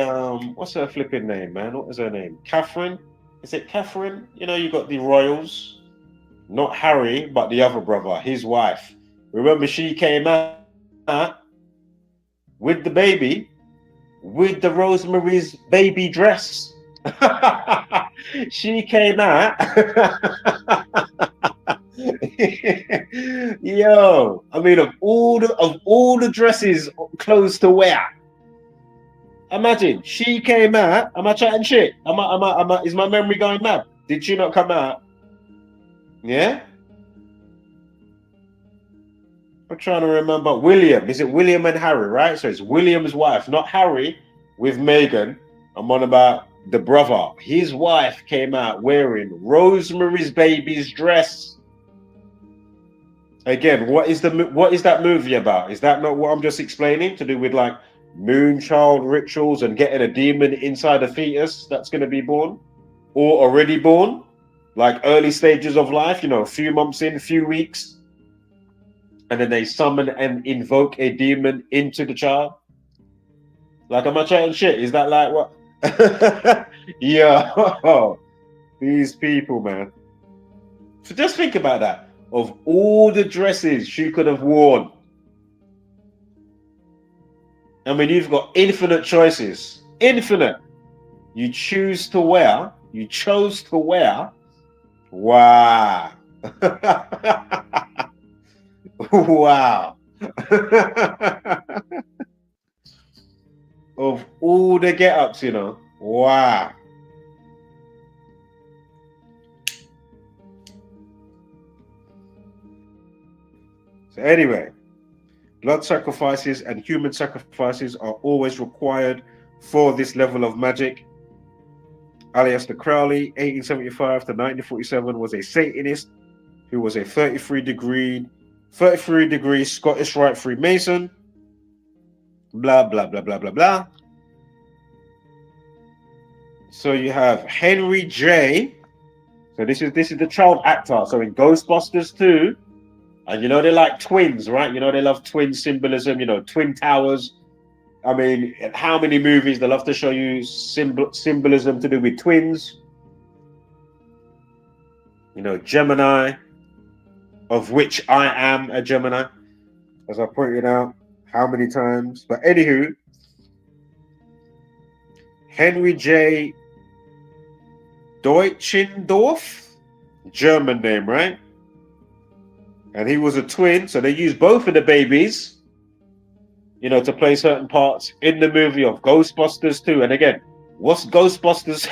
what's her flipping name, man? What is her name? Catherine? Is it Catherine? You know, you got the royals, not Harry, but the other brother, his wife. Remember, she came out with the baby, with the Rosemary's Baby dress. She came out. Yo, I mean, of all the dresses, clothes to wear. Imagine she came out. Am I chatting shit? Is my memory going mad? Did she not come out? Yeah. I'm trying to remember. William. Is it William and Harry? Right. So it's William's wife, not Harry, with Meghan. I'm on about the brother. His wife came out wearing Rosemary's Baby's dress. Again, what is that movie about? Is that not what I'm just explaining? To do with like Moonchild rituals and getting a demon inside a fetus that's going to be born or already born, like early stages of life, you know, a few months in, a few weeks, and then they summon and invoke a demon into the child. Like, am I chatting shit? Is that like what? Yeah, these people, man. So just think about that. Of all the dresses she could have worn, I mean, you've got infinite choices. Infinite. You chose to wear. Wow. Wow. Of all the get-ups, you know. Wow. So anyway, blood sacrifices and human sacrifices are always required for this level of magic. Aleister Crowley, 1875 to 1947, was a Satanist who was a 33-degree Scottish Rite Freemason. Blah, blah, blah, blah, blah, blah. So you have Henry J. So this is the child actor. So in Ghostbusters 2, and you know they're like twins, right? You know they love twin symbolism. You know, twin towers. I mean, how many movies they love to show you symbolism to do with twins? You know, Gemini, of which I am a Gemini, as I pointed out how many times. But anywho, Henry J. Deutschendorf, German name, right? And he was a twin, so they used both of the babies, you know, to play certain parts in the movie of Ghostbusters 2. And again, what's Ghostbusters?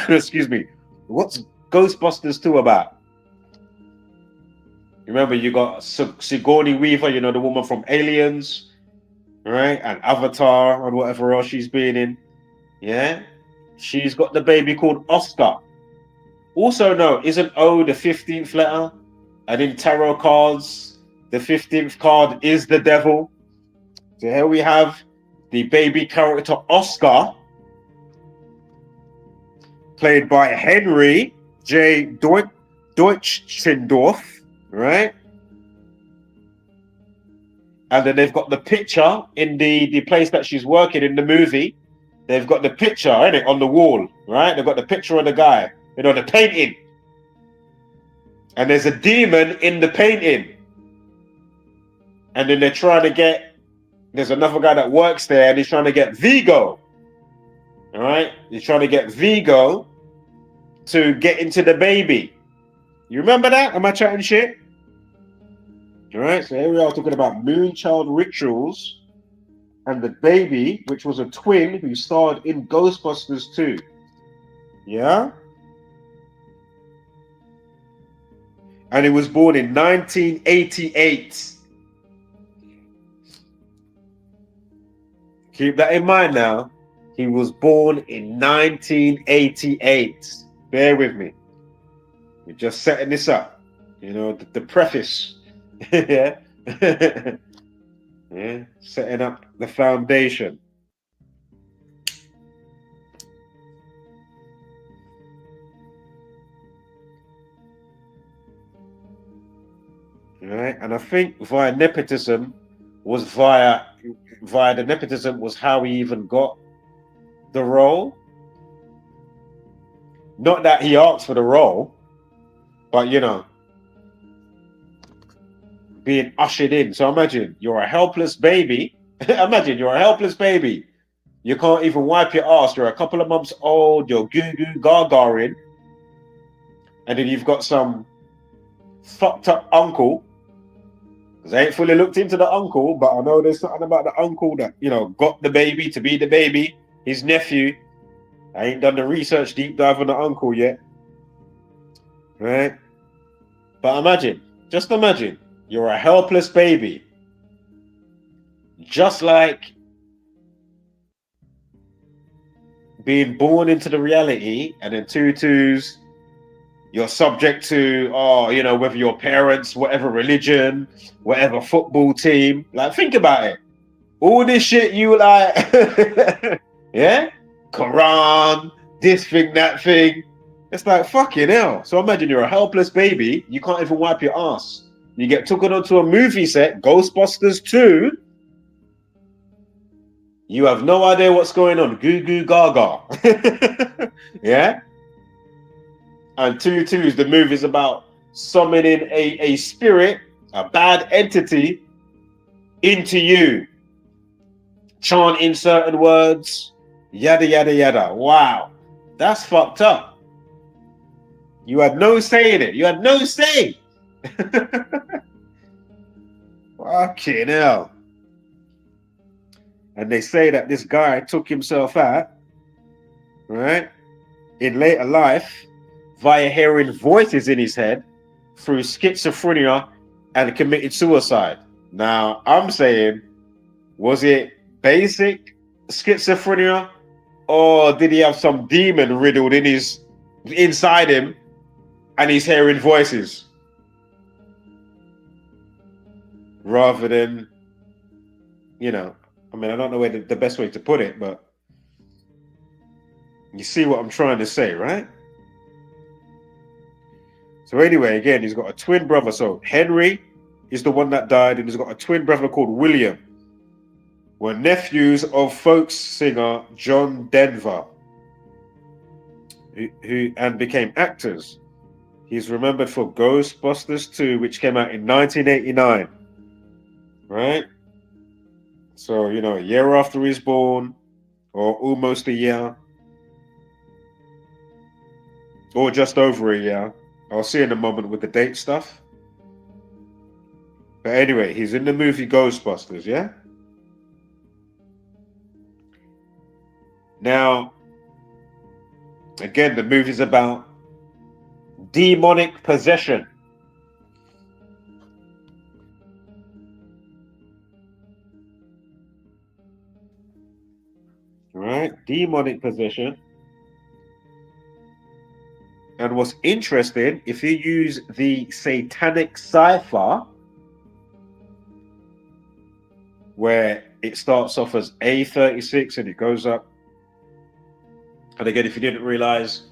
Excuse me. What's Ghostbusters 2 about? Remember, you got Sigourney Weaver, you know, the woman from Aliens, right? And Avatar and whatever else she's been in. Yeah? She's got the baby called Oscar. Also, no, isn't O the 15th letter? And in tarot cards, the 15th card is the devil. So here we have the baby character Oscar, played by Henry J. Deutschendorf, right? And then they've got the picture in the place that she's working in the movie. They've got the picture, innit, on the wall, right? They've got the picture of the guy, you know, the painting. And there's a demon in the painting. And then they're trying to get, there's another guy that works there and he's trying to get Vigo. All right? He's trying to get Vigo to get into the baby. You remember that? Am I chatting shit? All right, so here we are talking about Moonchild rituals and the baby, which was a twin who starred in Ghostbusters 2. Yeah? And he was born in 1988. Keep that in mind now. He was born in 1988. Bear with me. We're just setting this up. You know, the preface. Yeah. Yeah. Setting up the foundation. All right. And I think via nepotism was via the nepotism was how he even got the role. Not that he asked for the role, but you know, being ushered in. So imagine you're a helpless baby. Imagine you're a helpless baby. You can't even wipe your ass. You're a couple of months old. You're goo goo gargaring. And then you've got some fucked up uncle. Because I ain't fully looked into the uncle, but I know there's something about the uncle that, you know, got the baby to be the baby, his nephew. I ain't done the research deep dive on the uncle yet. Right? But imagine, just imagine, you're a helpless baby. Just like being born into the reality, and then tutus, you're subject to, you know, whether your parents, whatever religion, whatever football team. Like, think about it. All this shit you like, yeah? Quran, this thing, that thing. It's like, fucking hell. So imagine you're a helpless baby. You can't even wipe your ass. You get taken onto a movie set, Ghostbusters 2. You have no idea what's going on. Goo goo gaga. Yeah? And tutus, the movie's about summoning a spirit, a bad entity, into you. Chanting certain words, yada, yada, yada. Wow. That's fucked up. You had no say in it. You had no say. Fucking hell. And they say that this guy took himself out, right, in later life via hearing voices in his head through schizophrenia and committed suicide. Now, I'm saying, was it basic schizophrenia, or did he have some demon riddled inside him and he's hearing voices? Rather than, you know, I mean, I don't know where the best way to put it, but You see what I'm trying to say, right? So anyway, again, he's got a twin brother. So Henry is the one that died, and he's got a twin brother called William. Were nephews of folk singer John Denver, who and became actors. He's remembered for Ghostbusters II, which came out in 1989. Right? So, you know, a year after he's born, or almost a year, or just over a year. I'll see in a moment with the date stuff. But anyway, he's in the movie Ghostbusters, yeah? Now, again, the movie's about demonic possession. Right? Demonic possession. And what's interesting, if you use the satanic cipher, where it starts off as A36 and it goes up. And again, if you didn't realize,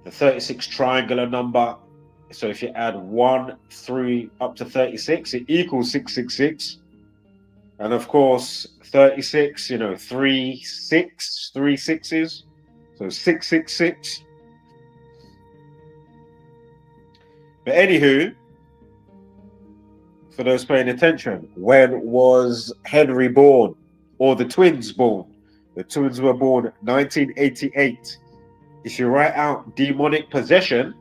the 36 triangular number, so if you add 1 through up to 36, it equals 666. And of course, 36, you know, 3 sixes, so 666. But anywho, for those paying attention, when was Henry born? Or the twins born? The twins were born 1988. If you write out demonic possession,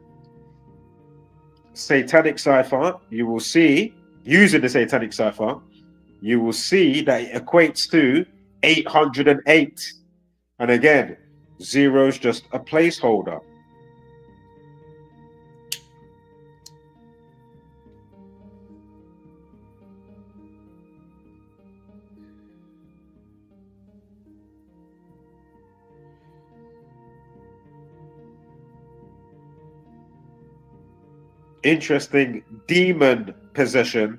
satanic cipher, you will see, using the satanic cipher, you will see that it equates to 808. And again, zero is just a placeholder. Interesting, demon possession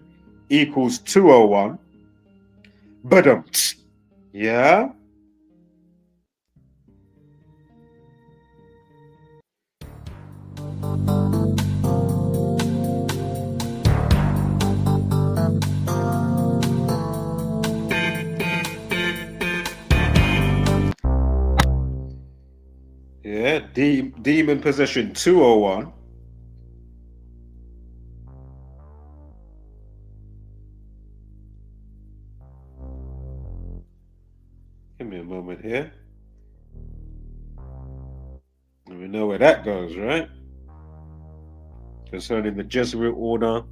equals 201. But yeah. Yeah, demon possession 201. Give me a moment here. And we know where that goes, right? Concerning the Jesuit order,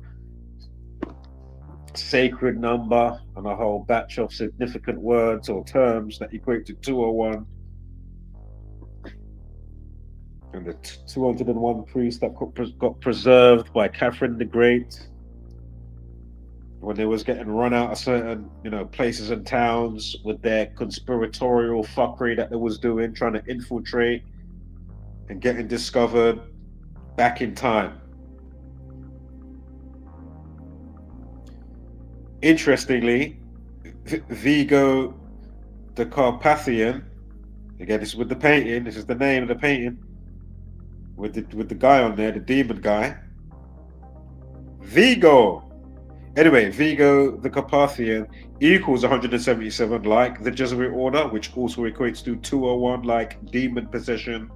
sacred number, and a whole batch of significant words or terms that equate to 201. And the 201 priests that got preserved by Catherine the Great when they was getting run out of certain, you know, places and towns with their conspiratorial fuckery that they was doing, trying to infiltrate and getting discovered back in time. Interestingly, Vigo the Carpathian, again, this is with the painting, this is the name of the painting, with the guy on there, the demon guy. Vigo. Anyway, Vigo the Carpathian equals 177 like the Jesuit order, which also equates to 201 like demon possession.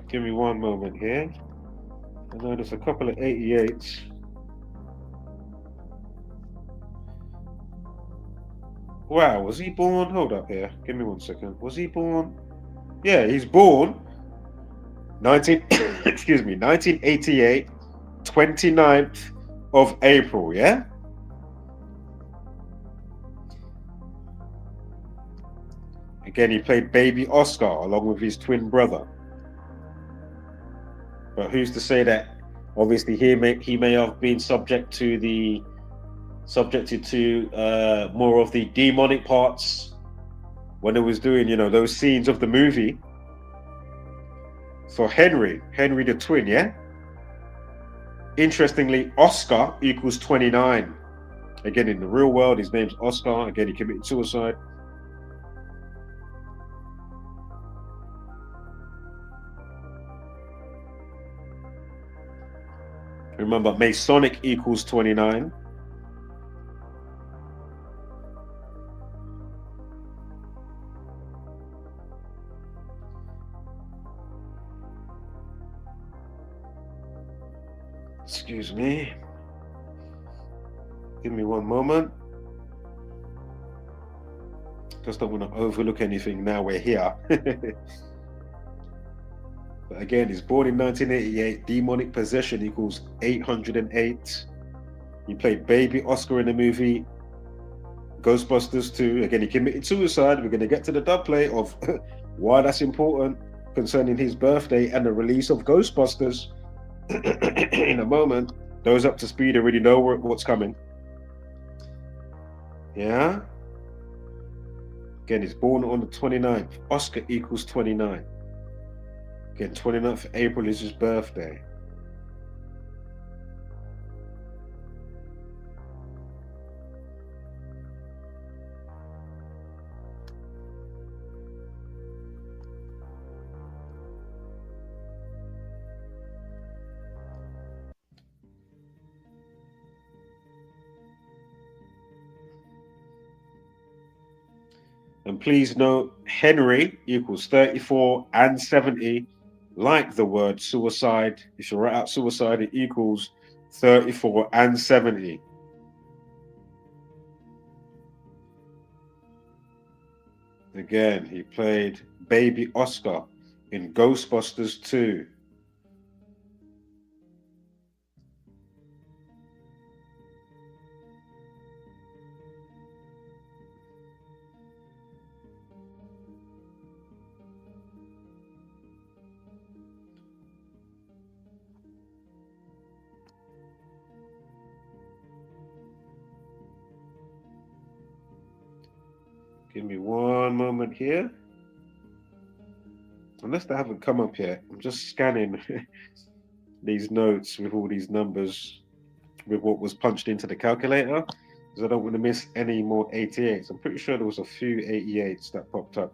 Give me one moment here. I know there's a couple of 88s. Wow, was he born? Hold up here. Give me 1 second. Was he born? Yeah, he's born 1988, 29th of April, yeah? Again, he played baby Oscar along with his twin brother. But who's to say that obviously he may have been subjected to more of the demonic parts when it was doing, you know, those scenes of the movie. So Henry the twin, yeah? Interestingly, Oscar equals 29. Again, in the real world, his name's Oscar. Again, he committed suicide. Remember, Masonic equals 29. Excuse me. Give me one moment. Just don't want to overlook anything now we're here. But again, he's born in 1988. Demonic possession equals 808. He played baby Oscar in the movie Ghostbusters 2. Again, he committed suicide. We're going to get to the dubplay of why that's important concerning his birthday and the release of Ghostbusters in a moment. Those up to speed already know what's coming. Yeah. Again, he's born on the 29th. Oscar equals 29. Again, 29th of April is his birthday. And please note, Henry equals 34 and 70. Like the word suicide, if you write out suicide, it equals 34 and 70. Again, he played baby Oscar in Ghostbusters 2. Give me one moment here. Unless they haven't come up yet, I'm just scanning these notes with all these numbers with what was punched into the calculator, because I don't want to miss any more 88s. I'm pretty sure there was a few 88s that popped up,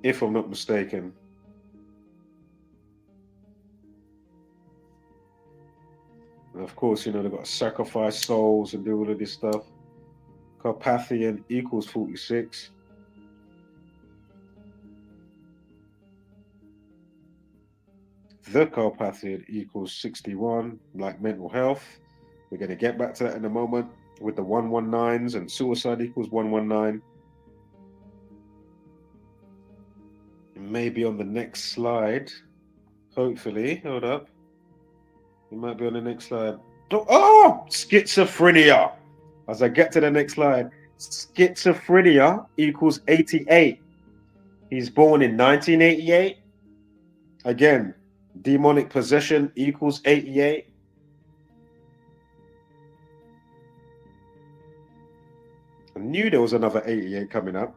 if I'm not mistaken. And of course, you know, they've got to sacrifice souls and do all of this stuff. Carpathian equals 46. The Carpathian equals 61, like mental health. We're going to get back to that in a moment with the 119s, and suicide equals 119. Maybe on the next slide, hopefully. Hold up. It might be on the next slide. Oh, schizophrenia. As I get to the next slide, schizophrenia equals 88. He's born in 1988. Again, demonic possession equals 88. I knew there was another 88 coming up.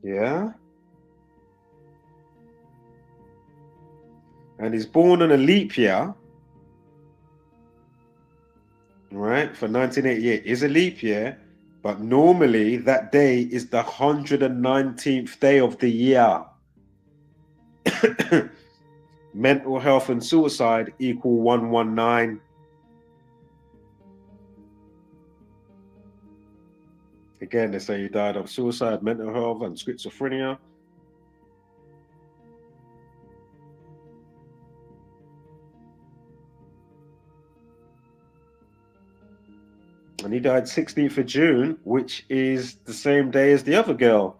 Yeah. And he's born on a leap year. Right, for 1988 is a leap year, but normally that day is the 119th day of the year. Mental health and suicide equal 119. Again, they say he died of suicide, mental health, and schizophrenia. And he died 16th of June, which is the same day as the other girl,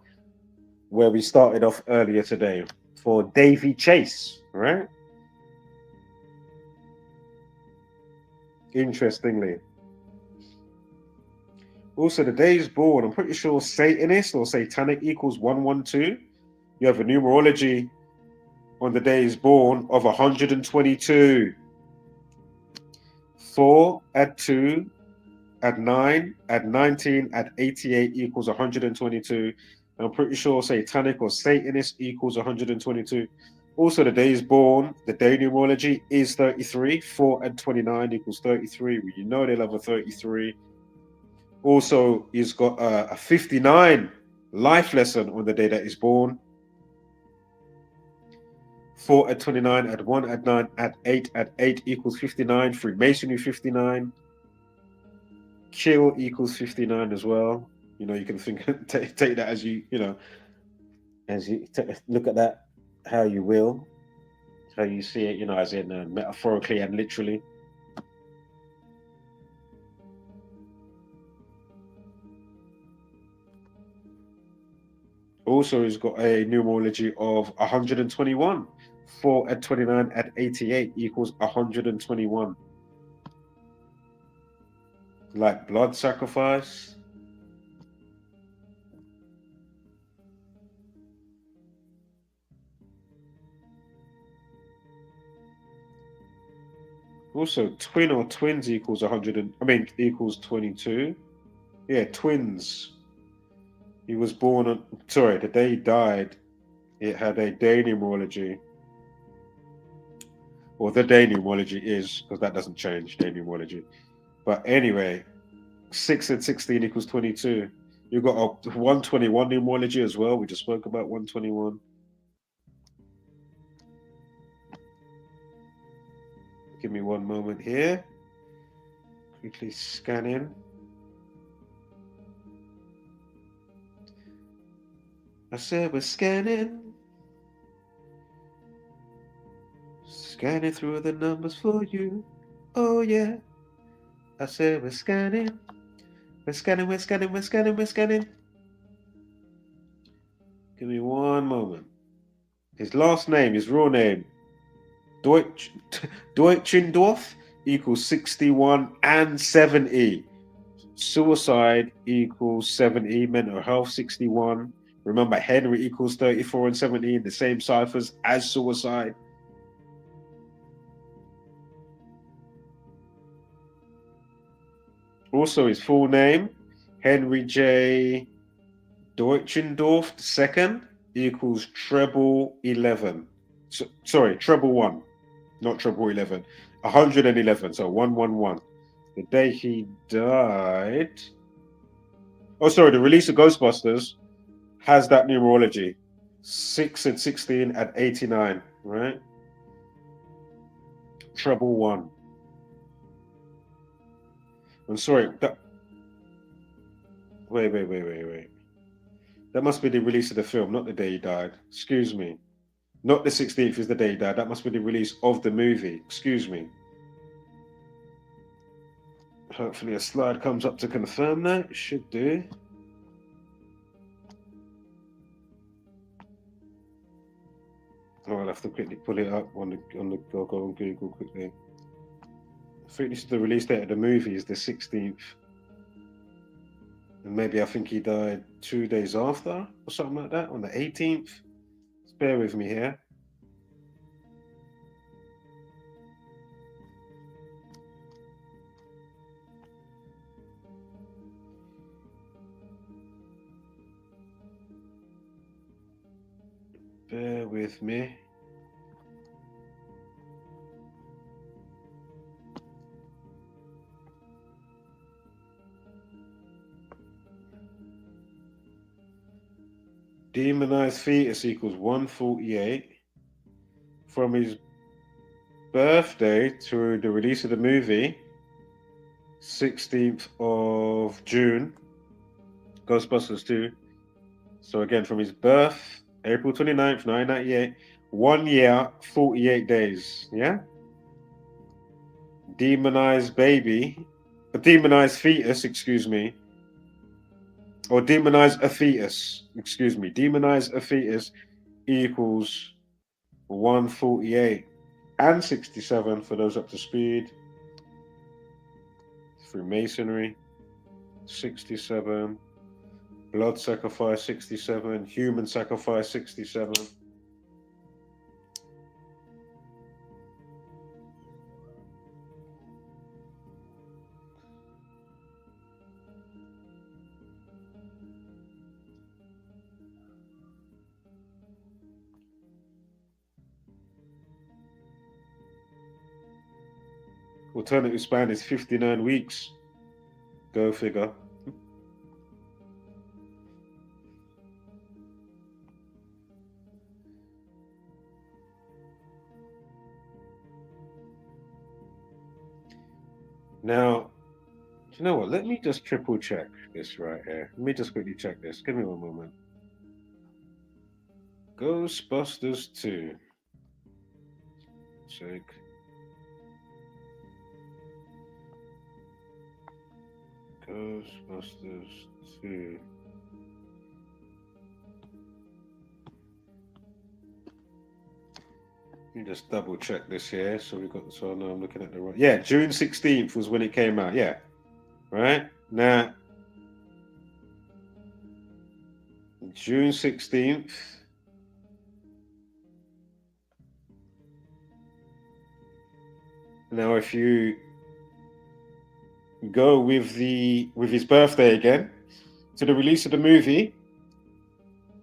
where we started off earlier today, for Daveigh Chase, right? Interestingly. Also, the day he's born, I'm pretty sure Satanist or Satanic equals 112. You have a numerology on the day he's born of 122. 4 add 2 add 9 add 19 add 88 equals 122. I'm pretty sure satanic or Satanist equals 122. Also, the day he's born, the day numerology is 33. 4 and 29 equals 33. Well, you know they love a 33. Also, he's got a 59 life lesson on the day that he's born. 4 at 29, at 1 at 9, at 8 equals 59. Freemasonry 59. Kill equals 59 as well. You know, you can think take that as you know, as you look at that how you will, how you see it, you know, as in metaphorically and literally. Also, he's got a numerology of 121. 4 at 29 at 88 equals 121. Like blood sacrifice. Also, twin or twins equals 100. Equals 22. Yeah, twins. He was born on. Sorry, the day he died, it had a day numerology. Or the day numerology is, because that doesn't change, day numerology. But anyway, 6 and 16 equals 22. You've got a 121 numerology as well. We just spoke about 121. Give me one moment here. Quickly scanning. I said we're scanning. Scanning through the numbers for you. Oh yeah. I said we're scanning. We're scanning, we're scanning, we're scanning, we're scanning. Give me one moment. His last name, his real name, Deutschendorf equals 61 and 70. Suicide equals 70. Mental health 61. Remember, Henry equals 34 and 17, the same ciphers as suicide. Also, his full name, Henry J. Deutschendorf II equals treble 11. Sorry, treble 1, not treble 11. 111, so 111. The day he died. Oh, sorry, the release of Ghostbusters has that numerology. 6 and 16 at 89, right? Treble 1. I'm sorry. Wait. That must be the release of the film, not the day he died. Excuse me. Not the 16th is the day he died. That must be the release of the movie. Excuse me. Hopefully a slide comes up to confirm that. It should do. Oh, I'll have to quickly pull it up on the go on Google quickly. I think this is the release date of the movie is the 16th. And maybe I think he died 2 days after or something like that on the 18th. Just bear with me here. Bear with me. Demonized fetus equals 148. From his birthday to the release of the movie, 16th of June, Ghostbusters 2. So again, from his birth, April 29th, 1998, 1 year, 48 days. Yeah? Demonized fetus, excuse me. Or demonize a fetus, excuse me. Demonize a fetus equals 148 and 67 for those up to speed. Freemasonry, 67. Blood sacrifice, 67. Human sacrifice, 67. Alternative span is 59 weeks. Go figure. Now, do you know what? Let me just triple check this right here. Let me just quickly check this. Give me one moment. Ghostbusters 2. Check. Ghostbusters 2. Let me just double check this here. So we got, so I know I'm looking at the right. Yeah, June 16th was when it came out. Yeah. Right? Now, June 16th. Now, if you go with his birthday again to the release of the movie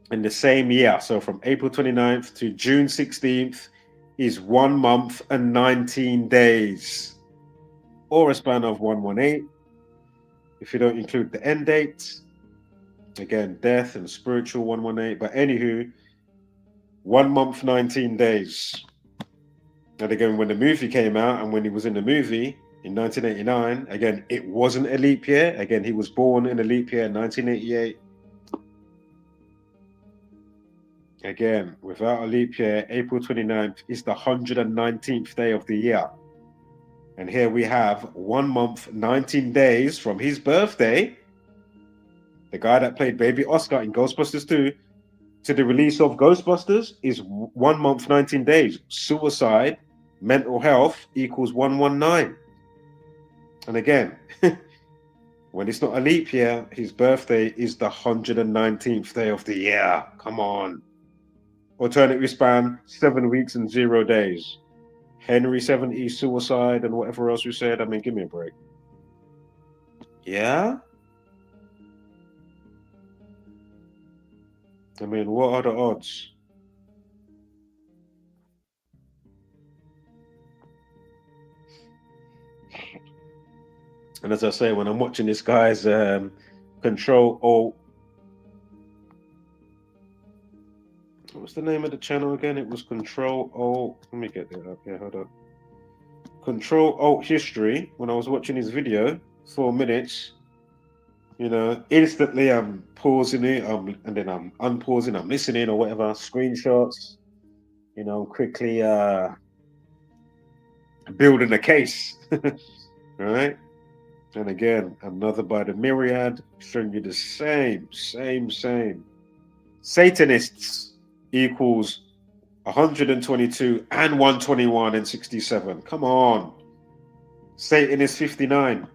in the same year, so from April 29th to June 16th is 1 month and 19 days, or a span of 118 if you don't include the end date. Again, death and spiritual 118, but anywho, 1 month 19 days. And again, when the movie came out and when he was in the movie in 1989, again, it wasn't a leap year. Again, he was born in a leap year in 1988. Again, without a leap year, April 29th is the 119th day of the year. And here we have 1 month, 19 days from his birthday, the guy that played Baby Oscar in Ghostbusters 2, to the release of Ghostbusters is 1 month, 19 days. Suicide, mental health equals 119. And again, when it's not a leap year, his birthday is the 119th day of the year. Come on. Alternative span, 7 weeks and 0 days. Henry 70, suicide, and whatever else we said. I mean, give me a break. Yeah? I mean, what are the odds? And as I say, when I'm watching this guy's Control Alt, what's the name of the channel again? It was Control Alt. Let me get that up here. Hold up. Control Alt History. When I was watching his video, 4 minutes, you know, instantly I'm pausing it, and then I'm unpausing, I'm listening or whatever, screenshots, you know, quickly building a case, right? And again, another by the myriad, showing you the same. Satanists equals 122 and 121 and 67. Come on. Satan is 59.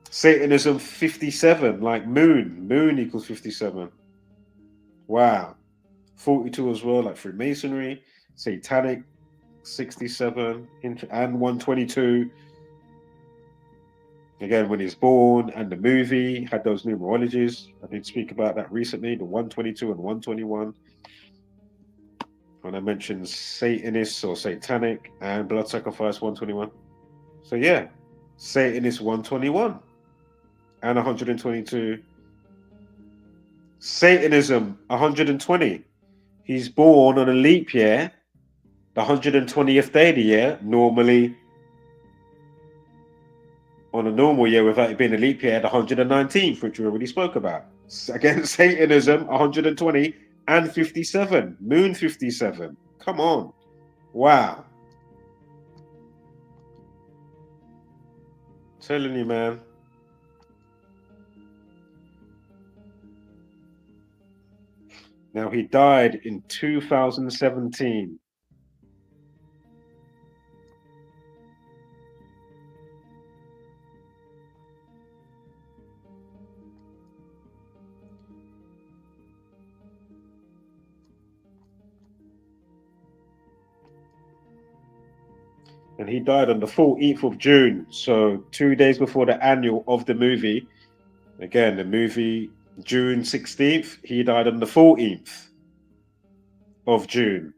Satanism 57, like moon. Moon equals 57. Wow. 42 as well, like Freemasonry. Satanic 67 and 122. Again, when he's born, and the movie had those numerologies. I did speak about that recently, the 122 and 121. When I mentioned Satanists or Satanic and blood sacrifice 121. So yeah, Satanist 121 and 122. Satanism 120. He's born on a leap year, the 120th day of the year, normally on a normal year without it being a leap year, the 119th, which we already spoke about. Again, Satanism 120 and 57. Moon 57. Come on. Wow. Telling you, man. Now, he died in 2017. And he died on the 14th of June. So 2 days before the annual of the movie. Again, the movie, June 16th. He died on the 14th of June.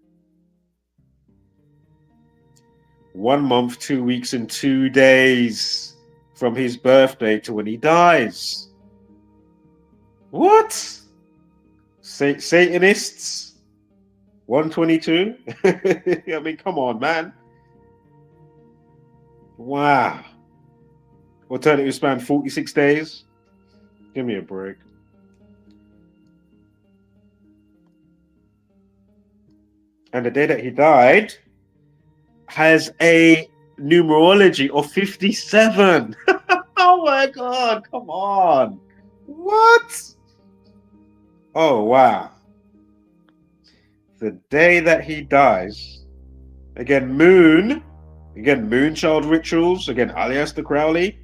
1 month, 2 weeks, and 2 days from his birthday to when he dies. What? Satanists? 122? I mean, come on, man. Wow. Alternative span 46 days. Give me a break. And the day that he died has a numerology of 57. Oh my God, come on. What? Oh, wow. The day that he dies, again, moon child rituals, again, Aleister Crowley.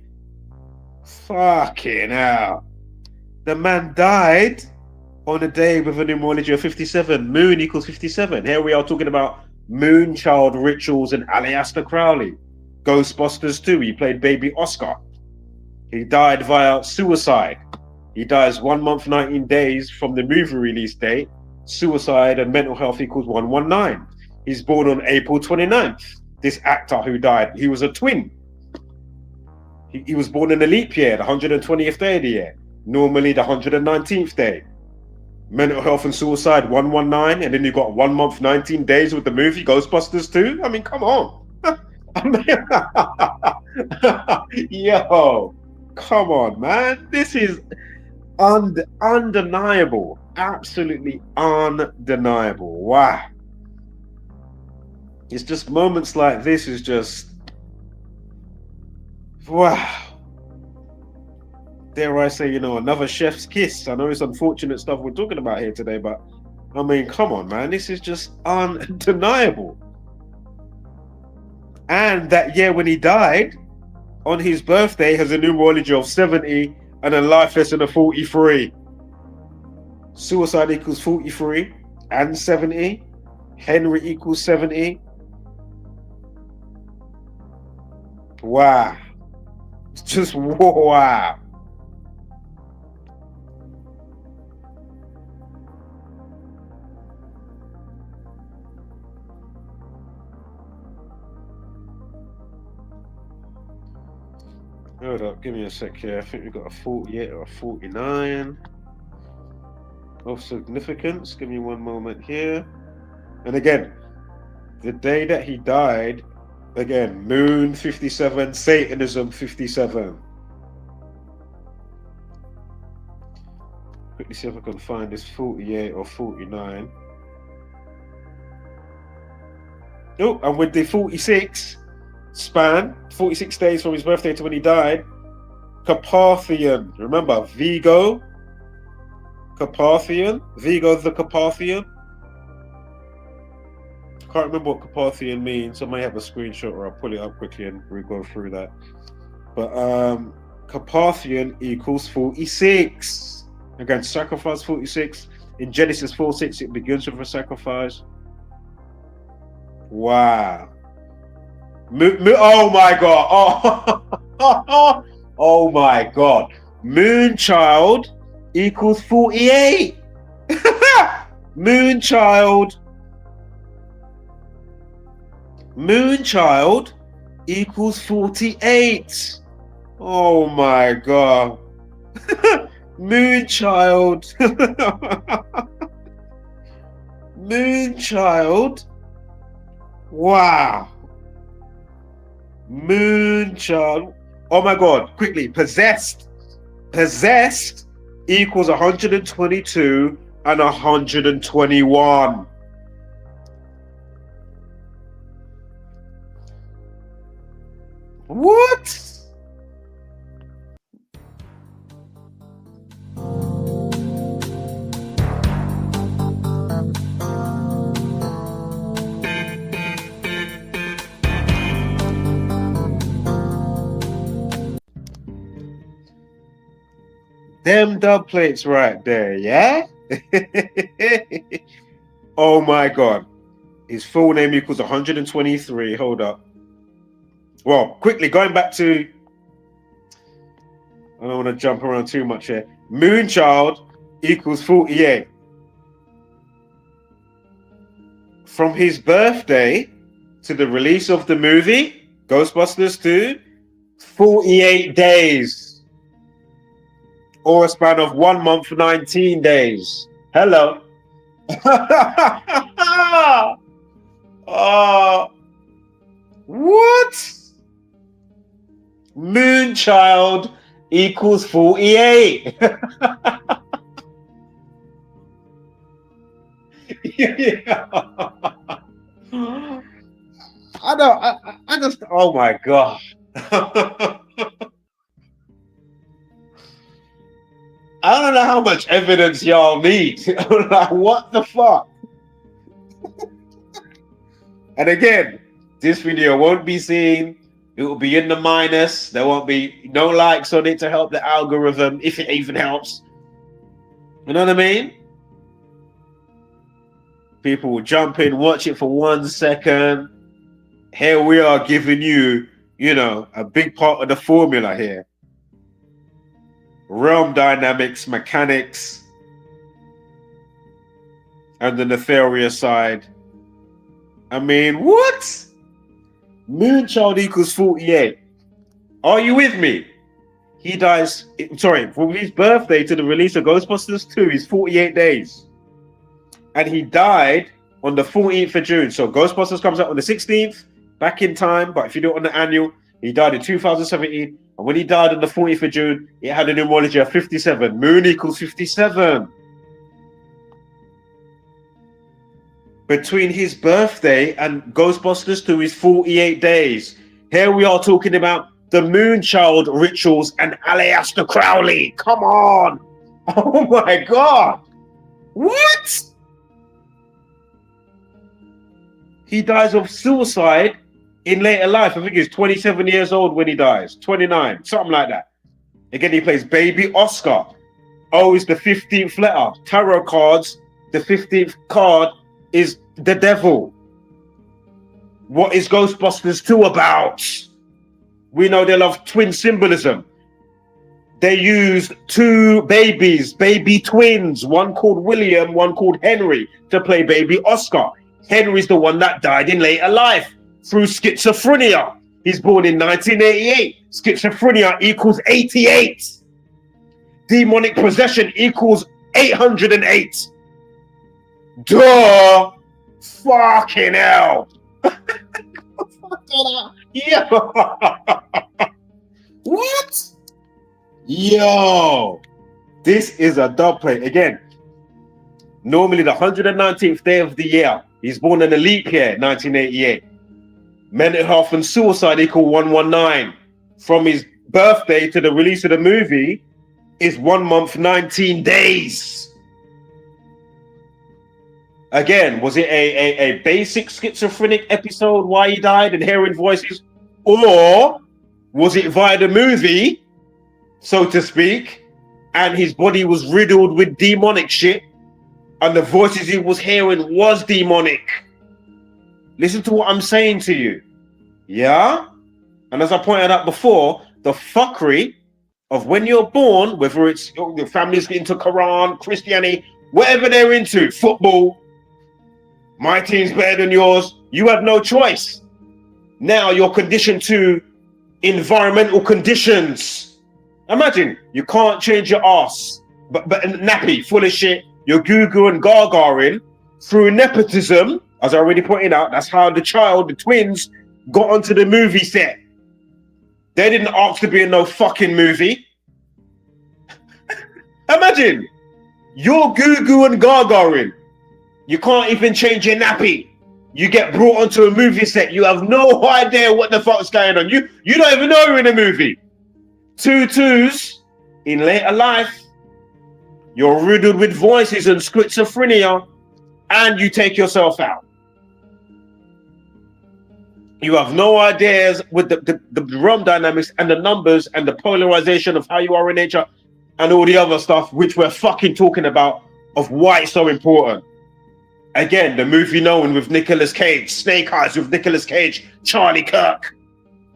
Fucking hell. The man died on a day with a numerology of 57. Moon equals 57. Here we are talking about moon child rituals and Aleister Crowley. Ghostbusters 2, he played baby Oscar. He died via suicide. He dies 1 month, 19 days from the movie release date. Suicide and mental health equals 119. He's born on April 29th. This actor who died, he was a twin. He was born in a leap year, the 120th day of the year. Normally the 119th day. Mental health and suicide, 119. And then you got 1 month, 19 days with the movie Ghostbusters 2. I mean, come on. Yo, come on, man. This is undeniable. Absolutely undeniable. Wow. It's just moments like this is just, wow. Dare I say, another chef's kiss. I know it's unfortunate stuff we're talking about here today, but I mean, come on, man. This is just undeniable. And that year when he died, on his birthday, has a numerology of 70 and a life lesson of 43. Suicide equals 43 and 70. Henry equals 70. Wow. It's just wow. Hold up, give me a sec here. I think we've got a 48 or a 49 of significance. Give me one moment here. And again, the day that he died, again, moon 57, Satanism 57. Quickly see if I can find this 48 or 49. Oh, and with the 46 span, 46 days from his birthday to when he died, Carpathian. Remember, Vigo Carpathian? Vigo the Carpathian? Can't remember what Carpathian means. I may have a screenshot or I'll pull it up quickly and we'll go through that. But Carpathian equals 46. Again, sacrifice 46. In Genesis 4:6, it begins with a sacrifice. Wow. Oh my God. Oh, oh my God. Moonchild equals 48. Moonchild equals 48. Oh my God. Moonchild. Moonchild. Wow. Moonchild. Oh my God. Quickly. Possessed. Possessed equals 122 and 121. What? Them dub plates right there, yeah? Oh my God. His full name equals 123. Hold up. Well, quickly, going back to, I don't want to jump around too much here. Moonchild equals 48. From his birthday to the release of the movie, Ghostbusters 2, 48 days. Or a span of 1 month, 19 days. Hello. What? Moonchild equals 48. Yeah. I just, oh my gosh. I don't know how much evidence y'all need. Like, what the fuck? And again, this video won't be seen. It will be in the minus. There won't be no likes on it to help the algorithm, if it even helps. You know what I mean? People will jump in, watch it for 1 second. Here we are giving you, you know, a big part of the formula here. Realm dynamics, mechanics, and the nefarious side. I mean, what? Moonchild equals 48. Are you with me? He dies, sorry, from his birthday to the release of Ghostbusters 2 is 48 days. And he died on the 14th of June. So Ghostbusters comes out on the 16th, back in time. But if you do it on the annual, he died in 2017. And when he died on the 14th of June, it had a numerology of 57. Moon equals 57. Between his birthday and Ghostbusters 2 is 48 days. Here we are talking about the Moonchild rituals and Aleister Crowley. Come on. Oh my God. What? He dies of suicide in later life. I think he's 27 years old when he dies. 29, something like that. Again, he plays Baby Oscar. O is the 15th letter. Tarot cards, the 15th card is the devil. What is Ghostbusters 2 about? We know they love twin symbolism. They used 2 babies, baby twins, one called William, one called Henry, to play Baby Oscar. Henry's the one that died in later life through schizophrenia. He's born in 1988. Schizophrenia equals 88. Demonic possession equals 808. Duh! Fucking hell! Yeah. What? Yo! This is a dub play. Again, normally the 119th day of the year. He's born in a leap year, 1988. Mental health and suicide equal 119. From his birthday to the release of the movie is 1 month, 19 days. Again, was it a basic schizophrenic episode why he died and hearing voices? Or was it via the movie, so to speak, and his body was riddled with demonic shit and the voices he was hearing was demonic? Listen to what I'm saying to you. Yeah? And as I pointed out before, the fuckery of when you're born, whether it's your family's into Quran, Christianity, whatever they're into, football, my team's better than yours, you have no choice. Now you're conditioned to environmental conditions. Imagine, you can't change your ass, but nappy, full of shit, you're goo-goo and gargaring through nepotism, as I already pointed out. That's how the twins, got onto the movie set. They didn't ask to be in no fucking movie. Imagine, you're goo-goo and gargaring. You can't even change your nappy. You get brought onto a movie set. You have no idea what the fuck's going on. You don't even know you're in a movie. 2 twos in later life. You're riddled with voices and schizophrenia, and you take yourself out. You have no ideas with the realm dynamics and the numbers and the polarization of how you are in nature and all the other stuff which we're fucking talking about of why it's so important. Again, the movie known with Nicolas Cage, Snake Eyes with Nicolas Cage, Charlie Kirk.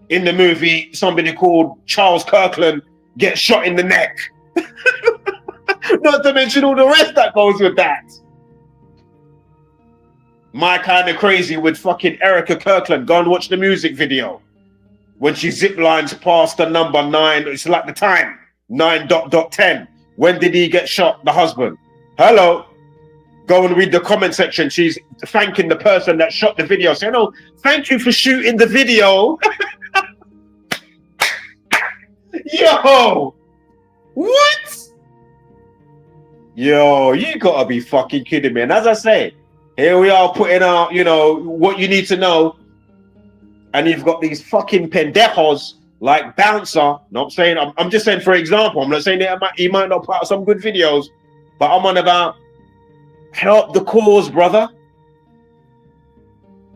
In the movie, somebody called Charles Kirkland gets shot in the neck. Not to mention all the rest that goes with that. My Kind of Crazy with fucking Erica Kirkland. Go and watch the music video. When she zip lines past the number 9, it's like the time 9.10. When did he get shot? The husband. Hello. Go and read the comment section. She's thanking the person that shot the video, saying, "Oh, thank you for shooting the video." Yo, what? Yo, you gotta be fucking kidding me. And as I say, here we are putting out, you know, what you need to know. And you've got these fucking pendejos like Bouncer. No, I'm saying, I'm just saying, for example, I'm not saying that he might not put out some good videos, but I'm on about help the cause, brother.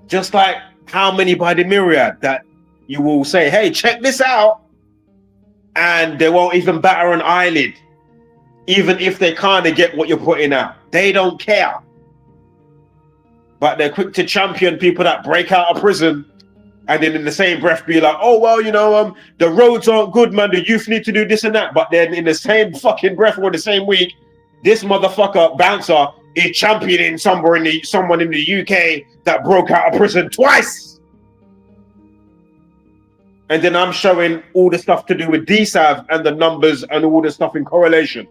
Just like how many by the myriad that you will say, hey, check this out. And they won't even batter an eyelid. Even if they kind of get what you're putting out. They don't care. But they're quick to champion people that break out of prison. And then in the same breath be like, oh, well, you know, the roads aren't good, man. The youth need to do this and that. But then in the same fucking breath or the same week, this motherfucker, Bouncer, is championing someone in the UK that broke out of prison twice. And then I'm showing all the stuff to do with DSAV and the numbers and all the stuff in correlation.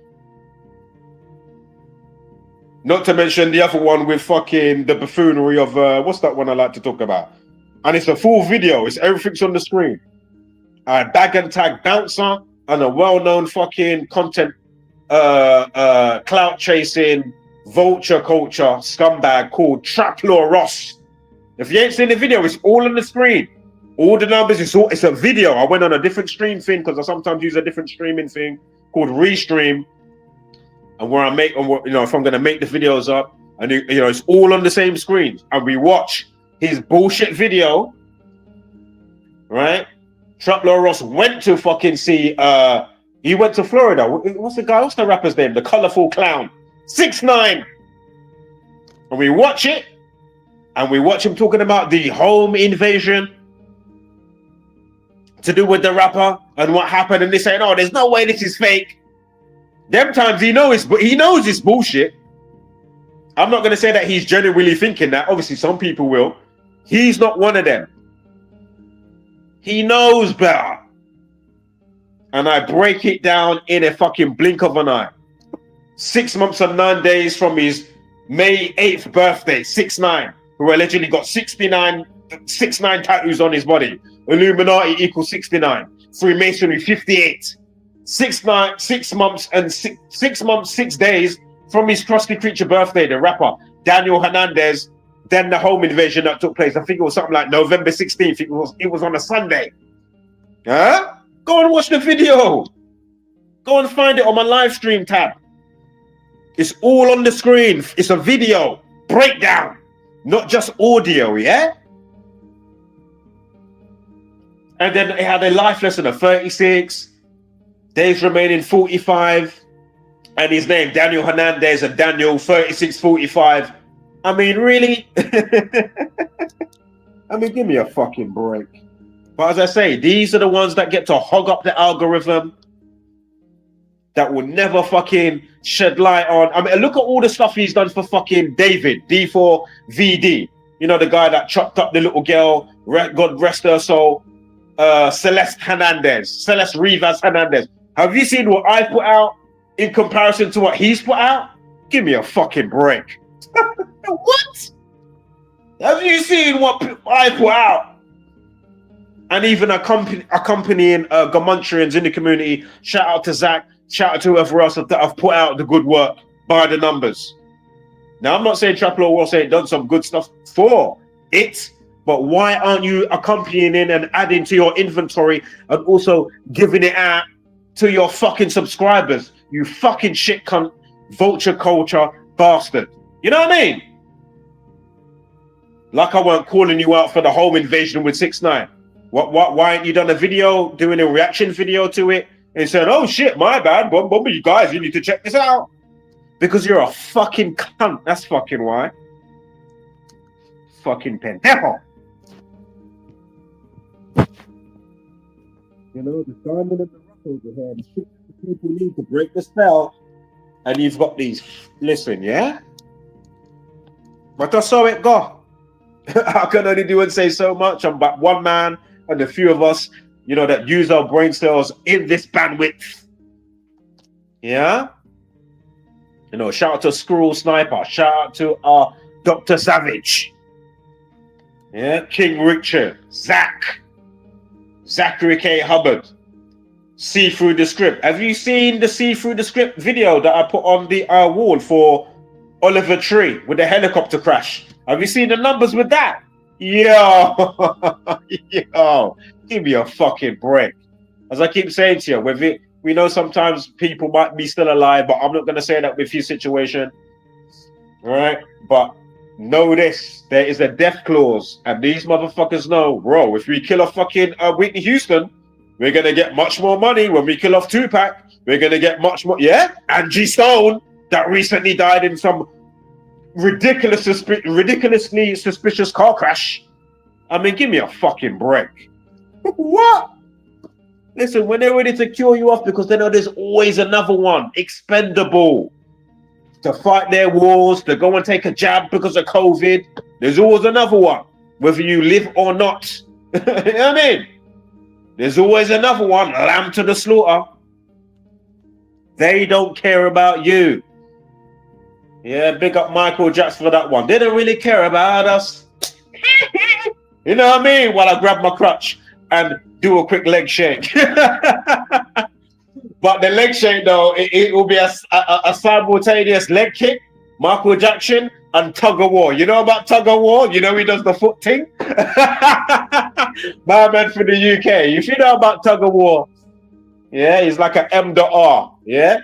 Not to mention the other one with fucking the buffoonery of, what's that one I like to talk about? And it's a full video. It's everything's on the screen. Bag and tag Bouncer and a well-known fucking content, clout chasing, vulture culture scumbag called Traplaw Ross. If you ain't seen the video, it's all on the screen. All the numbers, it's a video. I went on a different stream thing because I sometimes use a different streaming thing called Restream. And where I make, you know, if I'm going to make the videos up, and you know, it's all on the same screen. And we watch his bullshit video, right? Traplaw Ross went to fucking see, he went to Florida. What's the rapper's name? The Colorful Clown. 6ix9ine. And we watch it, and we watch him talking about the home invasion to do with the rapper and what happened. And they say, no, there's no way this is fake. Them times he knows it's bullshit. I'm not going to say that he's genuinely thinking that. Obviously, some people will. He's not one of them. He knows better. And I break it down in a fucking blink of an eye. 6 months and 9 days from his May 8th birthday, 6ix9ine, who allegedly got 69 tattoos on his body. Illuminati equals 69. Freemasonry 58. 6 months and 6 days from his Crusty Creature birthday, the rapper Daniel Hernandez. Then the home invasion that took place. I think it was something like November 16th. It was on a Sunday. Huh? Go and watch the video. Go and find it on my live stream tab. It's all on the screen. It's a video breakdown, not just audio, yeah? And then it had a life lesson of 36, days remaining 45, and his name, Daniel Hernandez, and Daniel 3645. I mean, really? I mean, give me a fucking break. But as I say, these are the ones that get to hog up the algorithm, that will never fucking shed light on. I mean, look at all the stuff he's done for fucking Daveigh, D4VD. You know, the guy that chopped up the little girl, God rest her soul, Celeste Rivas Hernandez. Have you seen what I put out in comparison to what he's put out? Give me a fucking break. What? Have you seen what I put out? And even accompanying Gamuntrians in the community. Shout out to Zach. Shout out to whoever else that have put out the good work by the numbers. Now, I'm not saying Traplaw Ross ain't done some good stuff for it, but why aren't you accompanying and adding to your inventory and also giving it out to your fucking subscribers? You fucking shit cunt, vulture culture bastard. You know what I mean? Like I weren't calling you out for the home invasion with 6ix9ine. Why ain't you done a video, doing a reaction video to it? And said, oh shit, my bad, but you guys, you need to check this out. Because you're a fucking cunt. That's fucking why. Fucking pendejo. You know, the diamond and the rough over here, the shit that people need to break the spell. And you've got these, listen, yeah? But that's how it go. I can only do and say so much. I'm but one man and a few of us, you know, that use our brain cells in this bandwidth. Yeah? You know, shout out to Squirrel Sniper. Shout out to Dr. Savage. Yeah? King Richard. Zachary K. Hubbard. See Through the Script. Have you seen the See Through the Script video that I put on the wall for Oliver Tree with the helicopter crash? Have you seen the numbers with that? Yo, yo, give me a fucking break. As I keep saying to you, with it, we know sometimes people might be still alive, but I'm not going to say that with your situation, right? But know this, there is a death clause, and these motherfuckers know, bro, if we kill a fucking Whitney Houston, we're going to get much more money. When we kill off Tupac, we're going to get much more. Yeah? Angie Stone, that recently died in some ridiculously suspicious car crash. I mean, give me a fucking break. What? Listen, when they're ready to kill you off because they know there's always another one, expendable, to fight their wars, to go and take a jab because of COVID, there's always another one, whether you live or not. You know what I mean? There's always another one, lamb to the slaughter. They don't care about you. Yeah, big up Michael Jackson for that one. They don't really care about us. You know what I mean? While I grab my crutch and do a quick leg shake. But the leg shake, though, it will be a simultaneous leg kick, Michael Jackson, and tug of war. You know about tug of war? You know he does the foot thing? My man from the UK. If you know about tug of war, yeah, he's like an M.R. Yeah?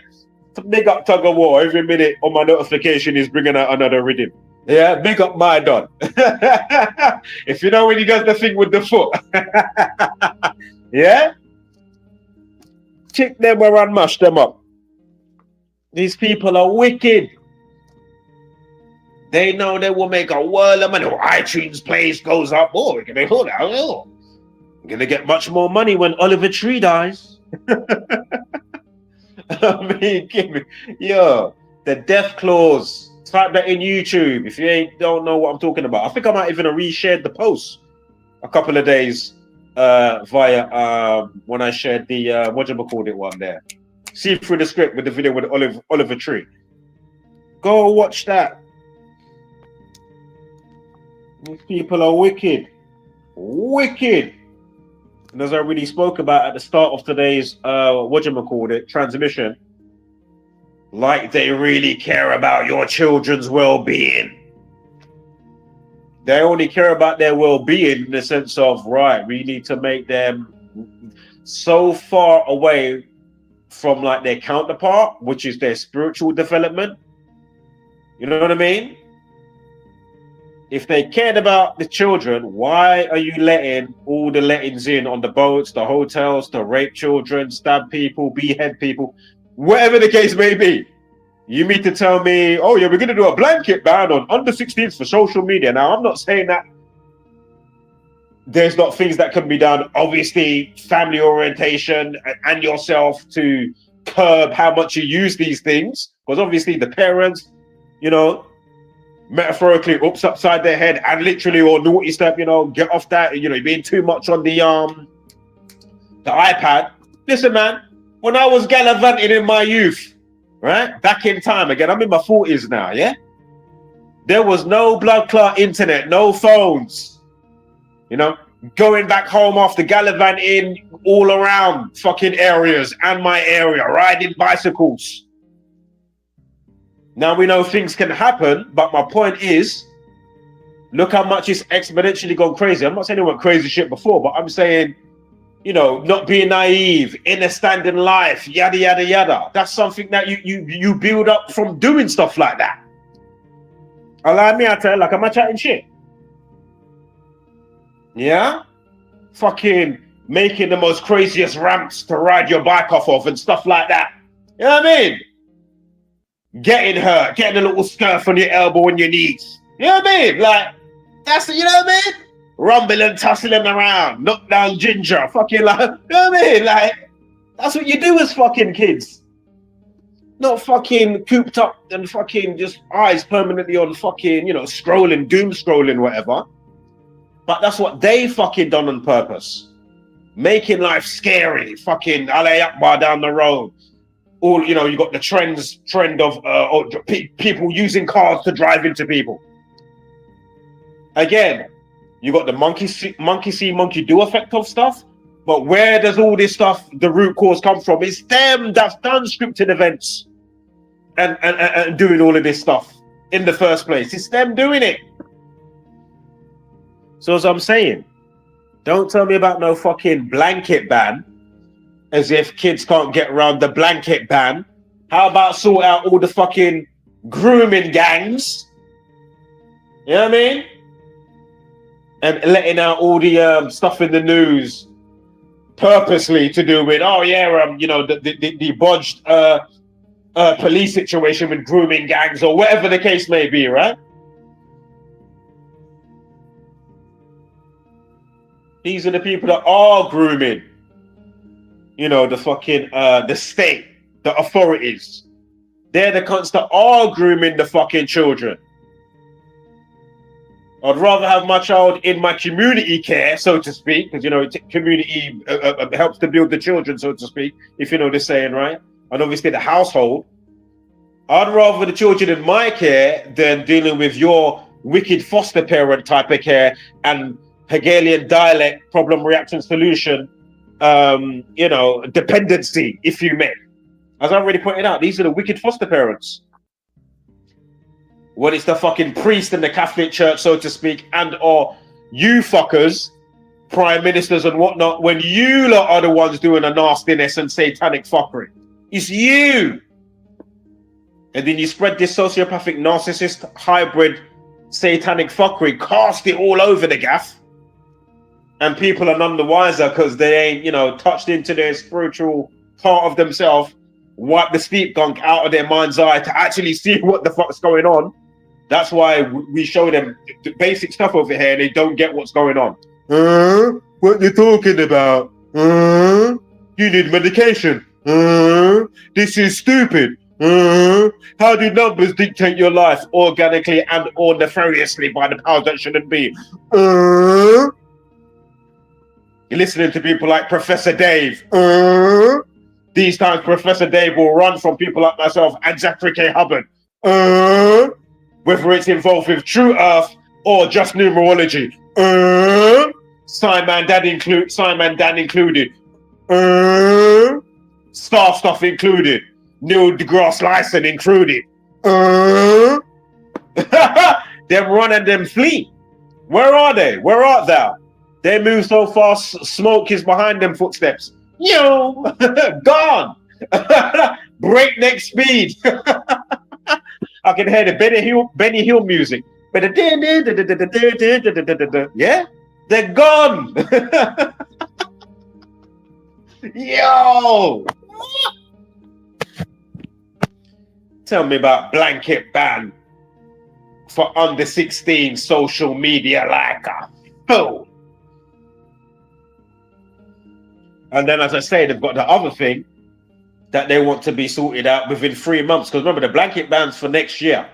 Big up tug of war. Every minute on my notification is bringing out another rhythm. Yeah, big up my don. If you know when he does the thing with the foot. Yeah? Kick them around, mash them up. These people are wicked. They know they will make a world of money. iTunes plays goes up. Oh, we're gonna hold out. Oh, we're gonna get much more money when Oliver Tree dies. I mean, give me, yo, the death clause. Type that in YouTube if you don't know what I'm talking about. I think I might even have reshared the post a couple of days via when I shared the whatchamacallit one there. See Through the Script with the video with Oliver Tree. Go watch that. These people are wicked. Wicked. And as I already spoke about at the start of today's transmission, like they really care about your children's well-being. They only care about their well-being in the sense of, right, we need to make them so far away from like their counterpart, which is their spiritual development. You know what I mean? If they cared about the children, why are you letting all the lettings in on the boats, the hotels, to rape children, stab people, behead people, whatever the case may be? You mean to tell me, oh yeah, we're going to do a blanket ban on under 16s for social media. Now, I'm not saying that there's not things that can be done. Obviously, family orientation and yourself to curb how much you use these things. Because obviously the parents, you know, metaphorically oops upside their head and literally or naughty step, you know, get off that, you know, you're being too much on the iPad. Listen, man, when I was gallivanting in my youth, right, back in time, again, I'm in my 40s now, yeah? There was no blood clot internet, no phones, you know, going back home after gallivanting all around fucking areas and my area, riding bicycles. Now we know things can happen, but my point is, look how much it's exponentially gone crazy. I'm not saying it went crazy shit before, but I'm saying, you know, not being naive, understanding life, yada, yada, yada. That's something that you build up from doing stuff like that. Allow me to tell you, like, am I chatting shit? Yeah? Fucking making the most craziest ramps to ride your bike off of and stuff like that. You know what I mean? Getting hurt, getting a little scurf on your elbow and your knees. You know what I mean? Like, that's, you know what I mean? Rumbling, tussling around, knock down ginger, fucking like, you know what I mean? Like, that's what you do as fucking kids. Not fucking cooped up and fucking just eyes permanently on fucking, you know, scrolling, doom scrolling, whatever. But that's what they fucking done on purpose. Making life scary, fucking Allah Akbar down the road. All, you know, you got the trend of people using cars to drive into people. Again, you got the monkey see, monkey do effect of stuff. But where does all this stuff, the root cause, come from? It's them that's done scripted events and doing all of this stuff in the first place. It's them doing it. So as I'm saying, don't tell me about no fucking blanket ban, as if kids can't get around the blanket ban. How about sort out all the fucking grooming gangs? You know what I mean? And letting out all the stuff in the news purposely to do with, oh yeah, you know, the bodged police situation with grooming gangs or whatever the case may be, right? These are the people that are grooming, you know, the fucking, the state, the authorities. They're the cunts that are grooming the fucking children. I'd rather have my child in my community care, so to speak, because, you know, community helps to build the children, so to speak, if you know the saying, right? And obviously the household. I'd rather the children in my care than dealing with your wicked foster parent type of care and Hegelian dialect problem reaction solution, you know, dependency, if you may. As I already pointed out, these are the wicked foster parents. When it's the fucking priest in the Catholic Church, so to speak, and or you fuckers, prime ministers and whatnot, when you lot are the ones doing the nastiness and satanic fuckery. It's you. And then you spread this sociopathic, narcissist, hybrid, satanic fuckery, cast it all over the gaff. And people are none the wiser because they ain't, you know, touched into their spiritual part of themselves, wipe the sleep gunk out of their mind's eye to actually see what the fuck's going on. That's why we show them the basic stuff over here and they don't get what's going on. What you talking about? You need medication. This is stupid. How do numbers dictate your life organically and or nefariously by the powers that shouldn't be? You're listening to people like Professor Dave. These times Professor Dave will run from people like myself and Zachary K. Hubbard. Whether it's involved with True Earth or just numerology. Simon Dan included. Star stuff included. Neil deGrasse Tyson included. Them run and them flee. Where are they? Where art thou? They move so fast, smoke is behind them footsteps. Yo, gone. Breakneck speed. I can hear the Benny Hill music. Yeah, they're gone. Yo. Tell me about blanket ban for under 16 social media like a fool. And then, as I say, they've got the other thing that they want to be sorted out within 3 months. Because remember, the blanket bans for next year.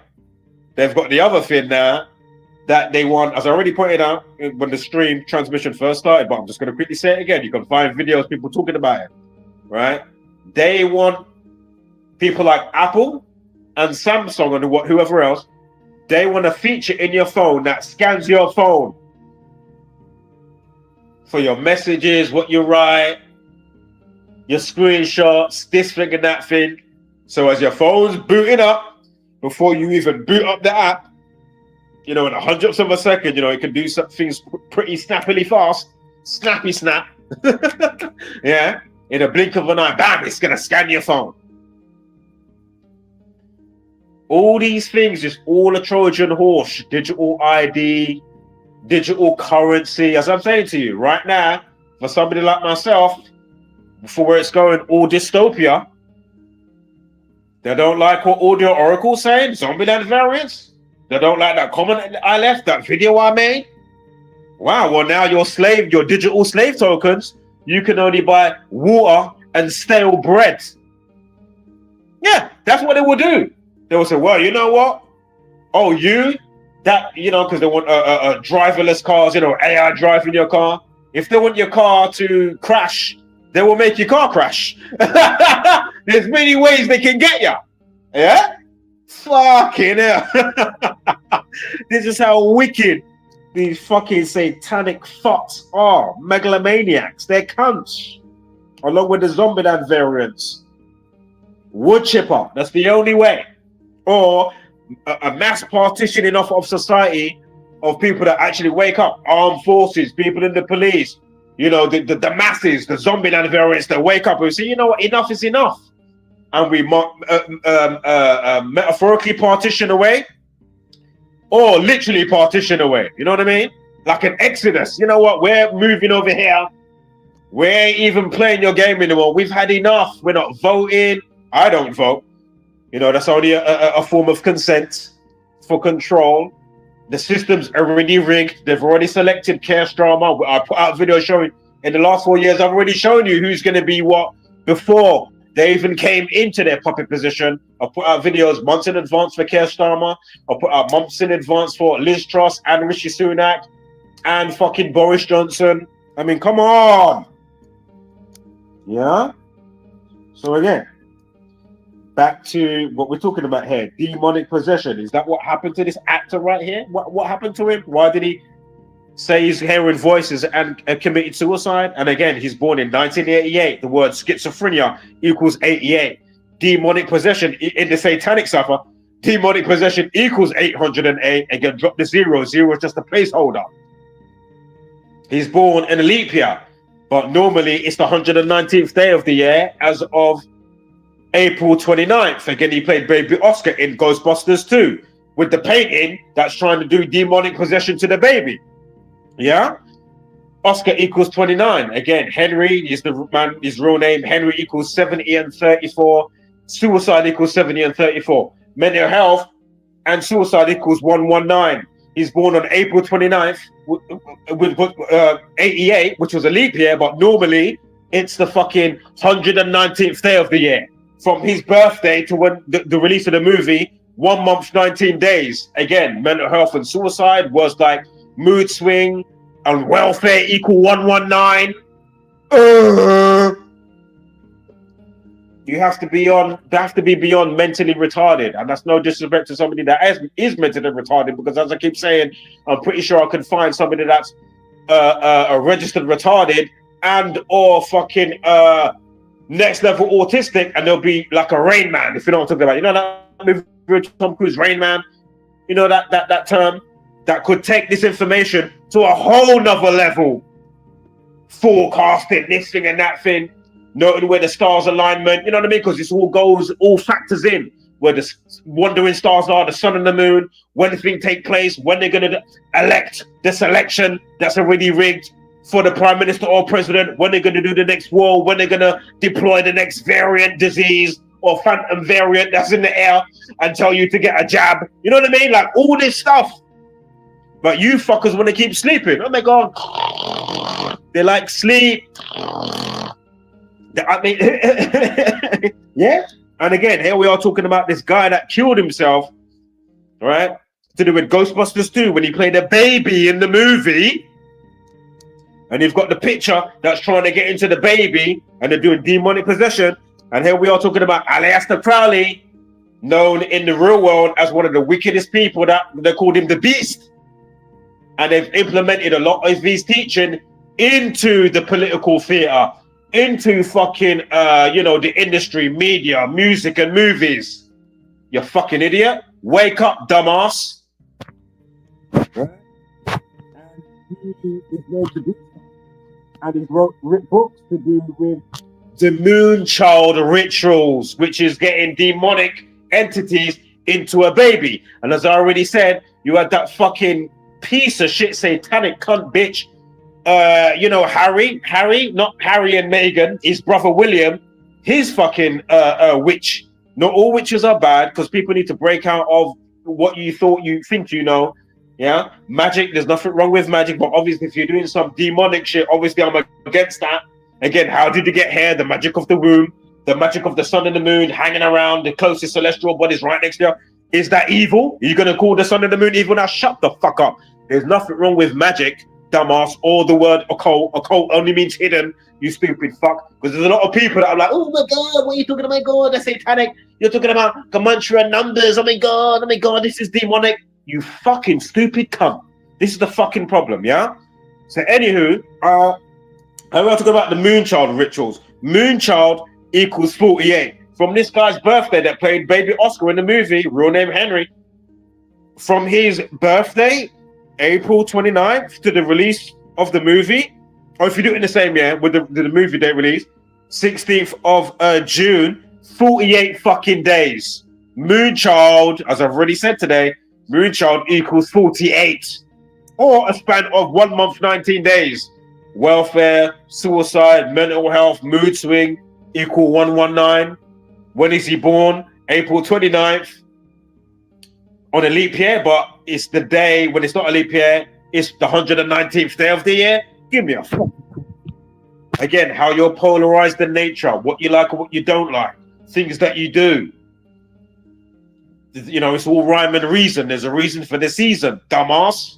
They've got the other thing now that they want, as I already pointed out when the stream transmission first started, but I'm just going to quickly say it again. You can find videos, people talking about it, right? They want people like Apple and Samsung and whoever else, they want a feature in your phone that scans your phone for your messages, what you write, your screenshots, this thing and that thing. So as your phone's booting up, before you even boot up the app, you know, in a hundredths of a second, you know, it can do some things pretty snappily fast. Snappy snap. Yeah. In a blink of an eye, bam, it's going to scan your phone. All these things, just all a Trojan horse, digital ID, digital currency. As I'm saying to you right now, for somebody like myself, for where it's going, all dystopia. They don't like what Audio Oracle's saying, Zombieland Variants. They don't like that comment I left, that video I made. Wow, well now your digital slave tokens, you can only buy water and stale bread. Yeah, that's what they will do. They will say, well, you know what? Oh, you that, you know, because they want driverless cars, you know, AI driving your car. If they want your car to crash, they will make your car crash. There's many ways they can get you. Yeah? Fucking hell. This is how wicked these fucking satanic fucks are. Megalomaniacs. They're cunts. Along with the Zombieland variants. Wood chipper. That's the only way. Or a mass partitioning off of society of people that actually wake up. Armed forces, people in the police. You know, the masses, the Zombieland variants that wake up and say, you know what, enough is enough. And we metaphorically partition away, or literally partition away. You know what I mean? Like an exodus. You know what? We're moving over here. We ain't even playing your game anymore. We've had enough. We're not voting. I don't vote. You know, that's only a form of consent for control. The system's already rigged. They've already selected Keir Starmer. I put out a video showing in the last 4 years, I've already shown you who's going to be what before they even came into their puppet position. I put out videos months in advance for Keir Starmer. I put out months in advance for Liz Truss and Rishi Sunak and fucking Boris Johnson. I mean, come on. Yeah? So again, back to what we're talking about here. Demonic possession. Is that what happened to this actor right here? What happened to him? Why did he say he's hearing voices and committed suicide? And again, he's born in 1988. The word schizophrenia equals 88. Demonic possession in the satanic cipher. Demonic possession equals 808. Again, drop the zero. Zero is just a placeholder. He's born in a leap year, but normally it's the 119th day of the year as of April 29th. Again, he played Baby Oscar in Ghostbusters 2 with the painting that's trying to do demonic possession to the baby. Yeah? Oscar equals 29. Again, Henry is the man, his real name. Henry equals 70 and 34. Suicide equals 70 and 34. Mental health and suicide equals 119. He's born on April 29th with 88, which was a leap year, but normally it's the fucking 119th day of the year. From his birthday to when the release of the movie, 1 month, 19 days. Again, mental health and suicide was like mood swing and welfare equal 119. You have to be beyond mentally retarded, and that's no disrespect to somebody that is mentally retarded, because as I keep saying, I'm pretty sure I can find somebody that's a registered retarded and or fucking next level autistic, and they'll be like a Rain Man, if you know what I'm talking about. You know that movie, Tom Cruise, Rain Man? You know that term? That could take this information to a whole nother level. Forecasting this thing and that thing, noting where the stars alignment, you know what I mean? Because this all factors in where the wandering stars are, the sun and the moon, when the thing take place, when they're going to elect the selection that's already rigged for the prime minister or president, when they're going to do the next war, when they're going to deploy the next variant disease or phantom variant that's in the air and tell you to get a jab. You know what I mean? Like all this stuff. But you fuckers want to keep sleeping. Oh my God. They like sleep. I mean, yeah. And again, here we are talking about this guy that killed himself, right? To do with Ghostbusters 2 when he played a baby in the movie. And you've got the picture that's trying to get into the baby and they're doing demonic possession. And here we are talking about Aleister Crowley, known in the real world as one of the wickedest people that they called him the Beast. And they've implemented a lot of his teaching into the political theater, into fucking, the industry, media, music, and movies. You fucking idiot. Wake up, dumbass. Right? And he is known to do stuff. And he's wrote books to do with the Moonchild rituals, which is getting demonic entities into a baby. And as I already said, you had that fucking piece of shit satanic cunt bitch, Harry, not Harry and Meghan, his brother William, his fucking witch. Not all witches are bad, because people need to break out of what you think you know. Yeah, magic, there's nothing wrong with magic, but obviously if you're doing some demonic shit, obviously I'm against that. Again, how did you get here? The magic of the womb, the magic of the sun and the moon hanging around, the closest celestial bodies right next to you. Is that evil? Are you going to call the sun and the moon evil? Now shut the fuck up. There's nothing wrong with magic, dumbass, or the word occult. Occult only means hidden, you stupid fuck. Because there's a lot of people that are like, oh my God, what are you talking about? Oh my God, that's satanic. You're talking about gematria numbers. Oh my God, this is demonic. You fucking stupid cunt. This is the fucking problem, yeah? So anywho, I want to talk about the Moonchild rituals. Moonchild equals 48. From this guy's birthday that played Baby Oscar in the movie, real name Henry, from his birthday, April 29th, to the release of the movie, or if you do it in the same year with the movie date release, 16th of June, 48 fucking days. Moonchild, as I've already said today, Moonchild equals 48, or a span of 1 month, 19 days. Welfare, suicide, mental health, mood swing equal 119. When is he born? April 29th on a leap year, but it's the day when it's not a leap year, it's the 119th day of the year. Give me a fuck. Again, how you're polarized in nature, what you like and what you don't like, things that you do. You know, it's all rhyme and reason. There's a reason for the season, dumbass.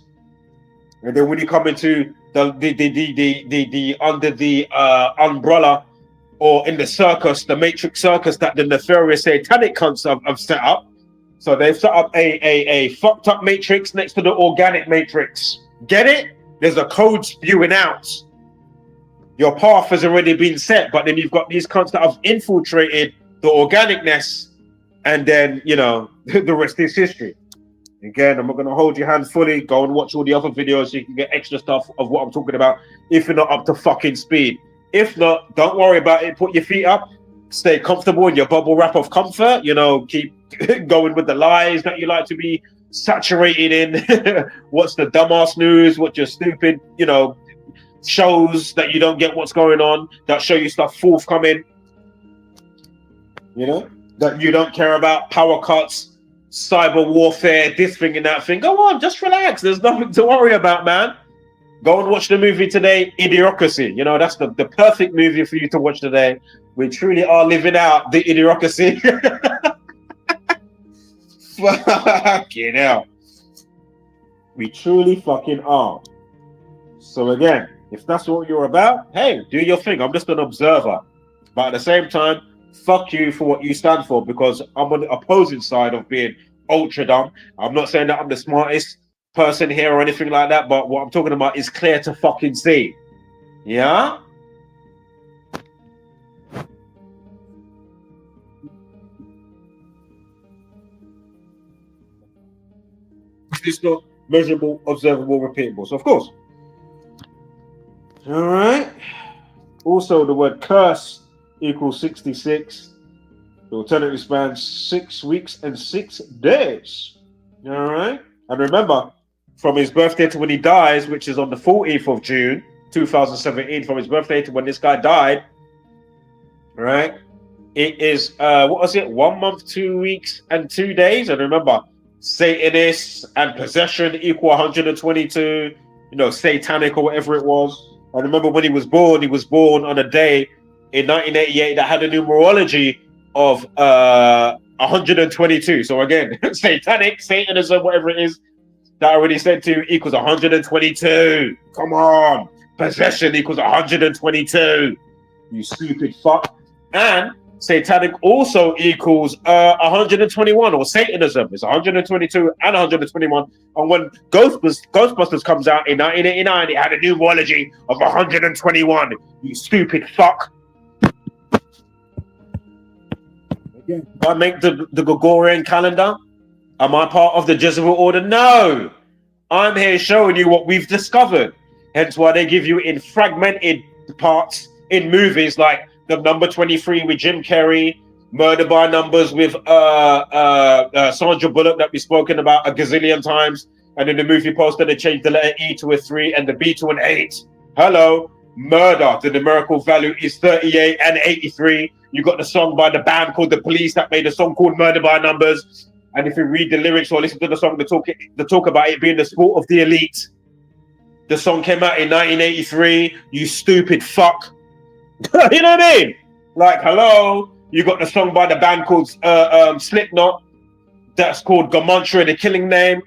And then when you come into the under the umbrella, or in the circus, the matrix circus that the nefarious satanic cunts have set up. So they've set up a fucked up matrix next to the organic matrix. Get it? There's a code spewing out. Your path has already been set, but then you've got these cunts that have infiltrated the organicness, and then, you know, the rest is history. Again, I'm not going to hold your hand fully. Go and watch all the other videos so you can get extra stuff of what I'm talking about if you're not up to fucking speed. If not, don't worry about it. Put your feet up. Stay comfortable in your bubble wrap of comfort. You know, keep going with the lies that you like to be saturated in. What's the dumbass news? What's your stupid, you know, shows that you don't get what's going on, that show you stuff forthcoming. You know, that you don't care about, power cuts, cyber warfare, this thing and that thing. Go on, just relax. There's nothing to worry about, man. Go and watch the movie today, Idiocracy. You know, that's the perfect movie for you to watch today. We truly are living out the Idiocracy. Fucking hell. We truly fucking are. So again, if that's what you're about, hey, do your thing. I'm just an observer. But at the same time, fuck you for what you stand for, because I'm on the opposing side of being ultra dumb. I'm not saying that I'm the smartest person here or anything like that, but what I'm talking about is clear to fucking see. Yeah? It's not measurable, observable, repeatable. So of course. All right. Also, the word curse equals 66. The alternative spans 6 weeks and 6 days. All right. And remember, from his birthday to when he dies, which is on the 14th of June, 2017, from his birthday to when this guy died, right? It is, what was it? 1 month, 2 weeks, and 2 days. And remember, Satanists and possession equal 122, you know, satanic or whatever it was. I remember when he was born on a day in 1988 that had a numerology of 122. So again, satanic, Satanism, whatever it is, that I already said to equals 122. Come on. Possession equals 122. You stupid fuck. And satanic also equals 121, or Satanism is 122 and 121. And when Ghostbusters comes out in 1989, it had a numerology of 121. You stupid fuck. Again, I make the Gregorian calendar. Am I part of the Jesuit order? No. I'm here showing you what we've discovered. Hence why they give you in fragmented parts in movies like the number 23 with Jim Carrey, Murder by Numbers with Sandra Bullock that we've spoken about a gazillion times. And in the movie poster, they changed the letter E to a 3 and the B to an 8. Hello. Murder, the numerical value is 38 and 83. You got the song by the band called The Police that made a song called Murder by Numbers. And if you read the lyrics or listen to the song, they talk about it being the sport of the elite. The song came out in 1983. You stupid fuck. You know what I mean? Like, hello. You got the song by the band called Slipknot that's called Gamantra, the killing name.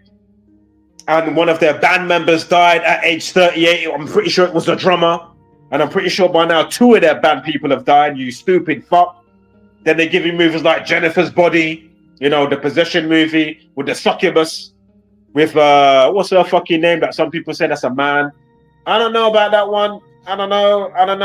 And one of their band members died at age 38. I'm pretty sure it was the drummer. And I'm pretty sure by now 2 of their band people have died, you stupid fuck. Then they give you movies like Jennifer's Body, you know, the Possession movie with the succubus, with, what's her fucking name that some people say that's a man. I don't know about that one. I don't know. I don't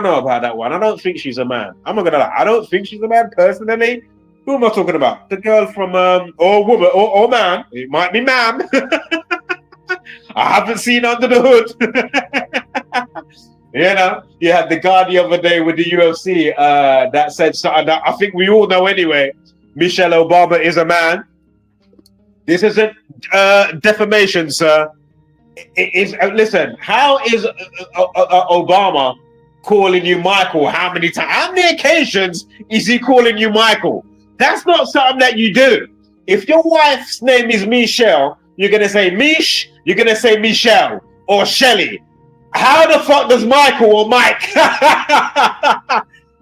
know about that one. I don't think she's a man. I'm not gonna lie. I don't think she's a man personally. Who am I talking about? The girl from or woman or man. It might be man. I haven't seen Under the Hood. You know, you had the guy the other day with the UFC that said something that I think we all know anyway. Michelle Obama is a man. This isn't defamation, sir. It is. Listen, how is Obama calling you Michael? How many times? How many occasions is he calling you Michael? That's not something that you do. If your wife's name is Michelle, you're gonna say Mish. You're gonna say Michelle or Shelly. How the fuck does Michael or Mike?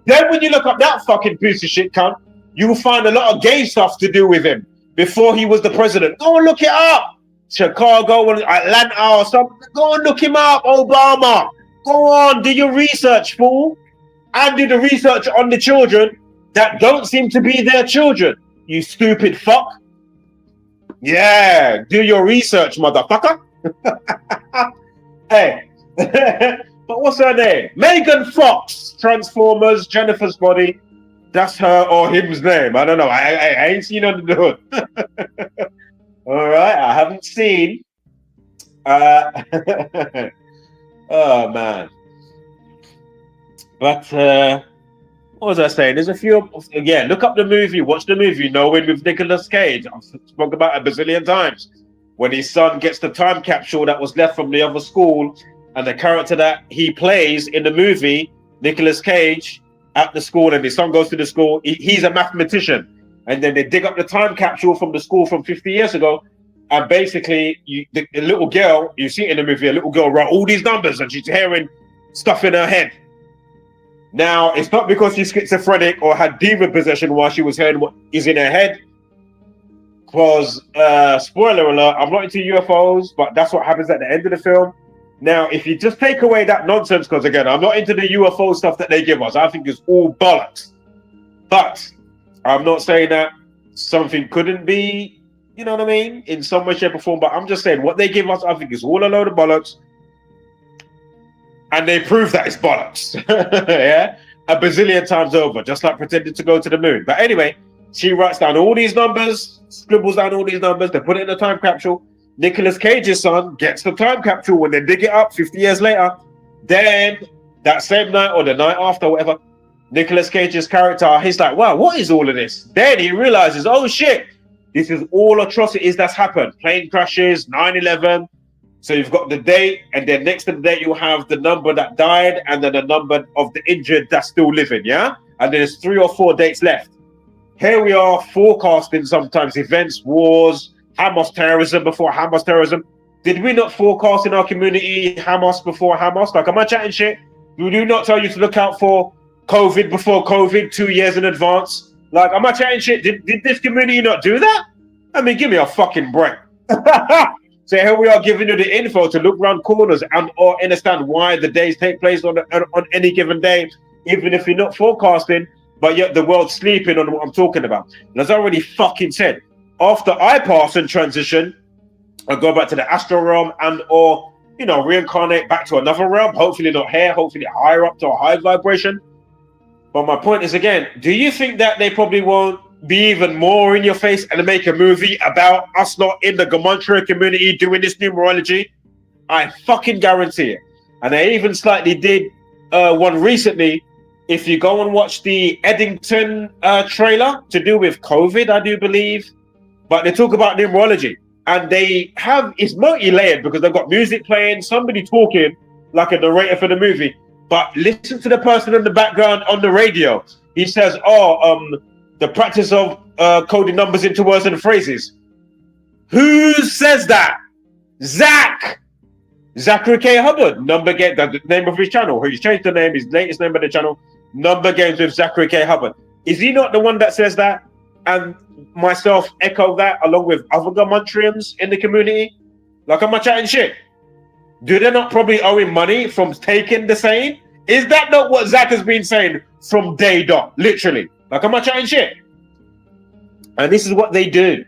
Then when you look up that fucking piece of shit cunt, you will find a lot of gay stuff to do with him before he was the president. Go and look it up. Chicago or Atlanta or something. Go and look him up, Obama. Go on, do your research, fool. And do the research on the children that don't seem to be their children. You stupid fuck. Yeah, do your research, motherfucker. Hey. But what's her name? Megan Fox, Transformers, Jennifer's Body. That's her or him's name. I don't know. I ain't seen Under the Hood. All right, I haven't seen. Oh man. But what was I saying? There's a few. Again, look up the movie. Watch the movie. Knowing with Nicolas Cage. I've spoken about it a bazillion times. When his son gets the time capsule that was left from the other school. And the character that he plays in the movie, Nicolas Cage, at the school, and his son goes to the school, he's a mathematician. And then they dig up the time capsule from the school from 50 years ago. And basically, the little girl, you see it in the movie, a little girl wrote all these numbers and she's hearing stuff in her head. Now, it's not because she's schizophrenic or had demon possession while she was hearing what is in her head. Because, spoiler alert, I'm not into UFOs, but that's what happens at the end of the film. Now, if you just take away that nonsense, because again, I'm not into the UFO stuff that they give us. I think it's all bollocks. But I'm not saying that something couldn't be, you know what I mean, in some way, shape, or form. But I'm just saying what they give us, I think is all a load of bollocks. And they prove that it's bollocks. Yeah? A bazillion times over, just like pretending to go to the moon. But anyway, she writes down all these numbers, scribbles down all these numbers, they put it in a time capsule. Nicolas Cage's son gets the time capsule when they dig it up 50 years later. Then that same night or the night after, whatever, Nicolas Cage's character, he's like, wow, what is all of this? Then he realizes, oh shit, this is all atrocities that's happened. Plane crashes, 9/11. So you've got the date, and then next to the date, you'll have the number that died and then the number of the injured that's still living, yeah? And there's 3 or 4 dates left. Here we are forecasting sometimes events, wars, Hamas terrorism before Hamas terrorism. Did we not forecast in our community Hamas before Hamas? Like, am I chatting shit? Do we not tell you to look out for COVID before COVID 2 years in advance? Like, am I chatting shit? Did this community not do that? I mean, give me a fucking break. So here we are giving you the info to look around corners and or understand why the days take place on any given day, even if you're not forecasting, but yet the world's sleeping on what I'm talking about. And as I already fucking said, after I pass and transition, I go back to the astral realm and or, you know, reincarnate back to another realm, hopefully not here, hopefully higher up to a high vibration. But my point is, again, do you think that they probably won't be even more in your face and make a movie about us not in the Gematria community doing this numerology? I fucking guarantee it. And I even slightly did one recently. If you go and watch the Eddington trailer to do with COVID, I do believe, but they talk about numerology and they have, it's multi-layered because they've got music playing, somebody talking like a narrator for the movie, but listen to the person in the background on the radio. He says, the practice of coding numbers into words and phrases. Who says that? Zachary K. Hubbard, Number Game, the name of his channel. He's changed the name, his latest name of the channel, Number Games with Zachary K. Hubbard. Is he not the one that says that? and myself echo that along with other Gamuntrians in the community? Like, am I chatting shit? Do they not probably owing money from taking the same? Is that not what Zach has been saying from day dot? Literally. Like, am I chatting shit? And this is what they do.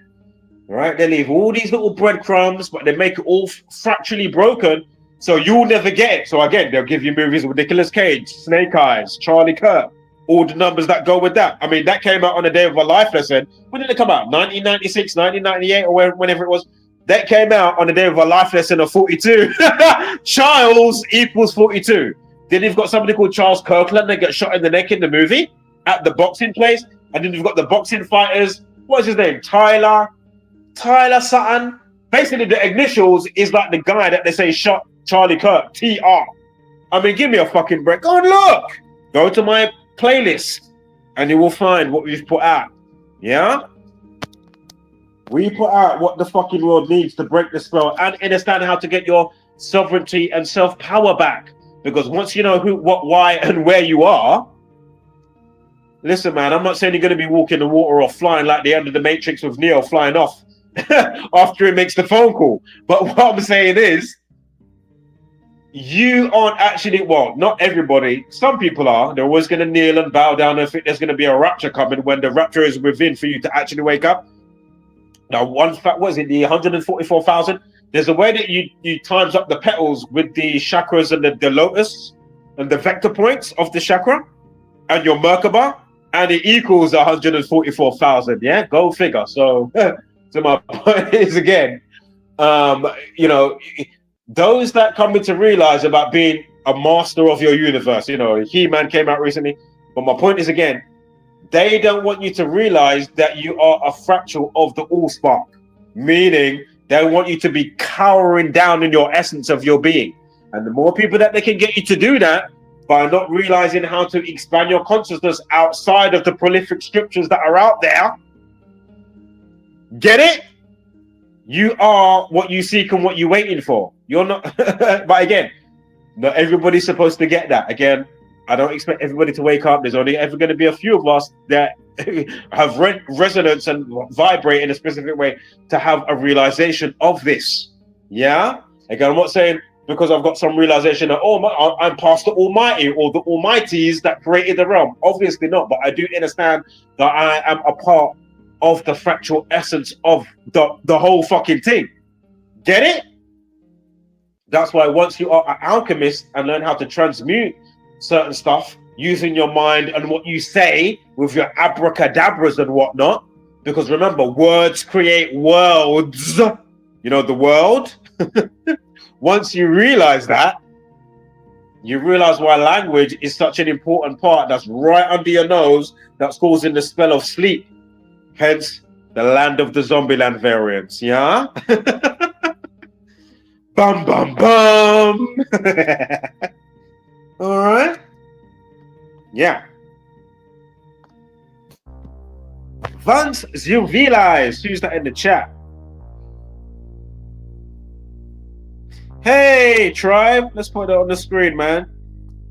Right? They leave all these little breadcrumbs, but they make it all fracturally broken, so you'll never get it. So again, they'll give you movies with Nicolas Cage, Snake Eyes, Charlie Kirk, all the numbers that go with that. I mean, that came out on the day of a life lesson. When did it come out? 1996, 1998, or whenever it was. That came out on the day of a life lesson of 42. Charles equals 42. Then you've got somebody called Charles Kirkland that gets shot in the neck in the movie at the boxing place. And then you've got the boxing fighters. What is his name? Tyler Sutton. Basically, the initials is like the guy that they say shot Charlie Kirk, TR. I mean, give me a fucking break. Go and look. Go to my playlist and you will find what we've put out. Yeah? We put out what the fucking world needs to break the spell and understand how to get your sovereignty and self-power back. Because once you know who, what, why, and where you are, listen, man, I'm not saying you're going to be walking the water or flying like the end of the Matrix with Neo flying off after he makes the phone call. But what I'm saying is, you aren't actually, well, not everybody, some people are. They're always going to kneel and bow down and think there's going to be a rapture coming when the rapture is within for you to actually wake up. Now, one fact, what is it, the 144,000? There's a way that you times up the petals with the chakras and the lotus and the vector points of the chakra and your Merkaba, and it equals 144,000. Yeah, go figure. So, so my point is again, you know, those that come to realize about being a master of your universe, you know, He-Man came out recently, but my point is again, they don't want you to realize that you are a fractal of the All-Spark, meaning they want you to be cowering down in your essence of your being. And the more people that they can get you to do that by not realizing how to expand your consciousness outside of the prolific scriptures that are out there, get it? You are what you seek and what you're waiting for. You're not, but again, not everybody's supposed to get that. Again, I don't expect everybody to wake up. There's only ever going to be a few of us that have resonance and vibrate in a specific way to have a realization of this. Yeah? Again, I'm not saying because I've got some realization that, oh, I'm past the Almighty or the Almighties that created the realm. Obviously not, but I do understand that I am a part of the fractal essence of the whole fucking thing. Get it? That's why once you are an alchemist and learn how to transmute certain stuff using your mind and what you say with your abracadabras and whatnot, because remember, words create worlds. You know, the world. Once you realize that, you realize why language is such an important part that's right under your nose that's causing the spell of sleep. Hence, the land of the Zombieland variants, yeah? Bum, bum, bum. All right? Yeah. Vance Zilvilais, who's that in the chat? Hey, tribe. Let's put it on the screen, man.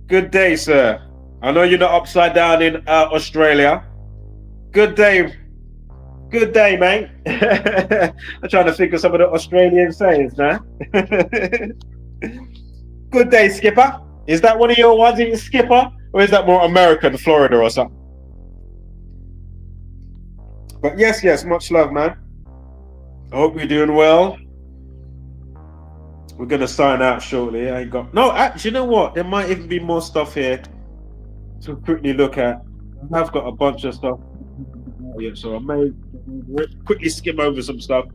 Good day, sir. I know you're not upside down in Australia. Good day. Good day, mate. I'm trying to think of some of the Australian sayings now. Good day, Skipper. Is that one of your ones, Skipper? Or is that more American, Florida or something? But yes, much love, man. I hope you're doing well. We're going to sign out shortly. I ain't got... No, actually, you know what? There might even be more stuff here to quickly look at. I've got a bunch of stuff. Yeah, so I may quickly skim over some stuff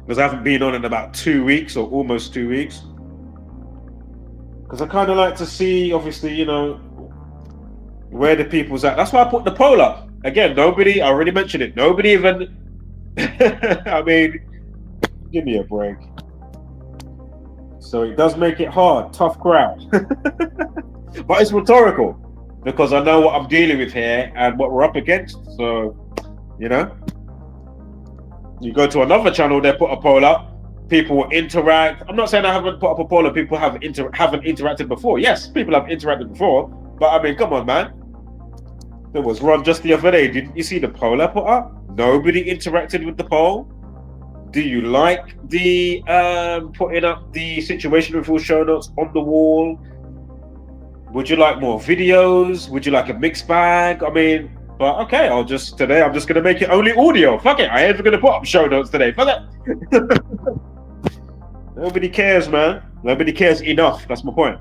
because I haven't been on in about 2 weeks or almost 2 weeks. Because I kind of like to see, obviously, you know, where the people's at. That's why I put the poll up. Again, nobody, I already mentioned it, nobody even, I mean, give me a break. So it does make it hard, tough crowd. But it's rhetorical because I know what I'm dealing with here and what we're up against. So, you know, you go to another channel, they put a poll up. People will interact. I'm not saying I haven't put up a poll and people haven't interacted before. Yes, people have interacted before, but I mean, come on, man. There was one just the other day. Didn't you see the poll I put up? Nobody interacted with the poll. Do you like the putting up the situation reveal show notes on the wall? Would you like more videos? Would you like a mixed bag? I mean, but okay, I'm just gonna make it only audio. Fuck it, I ain't even gonna put up show notes today. Fuck it. Nobody cares, man. Nobody cares enough. That's my point.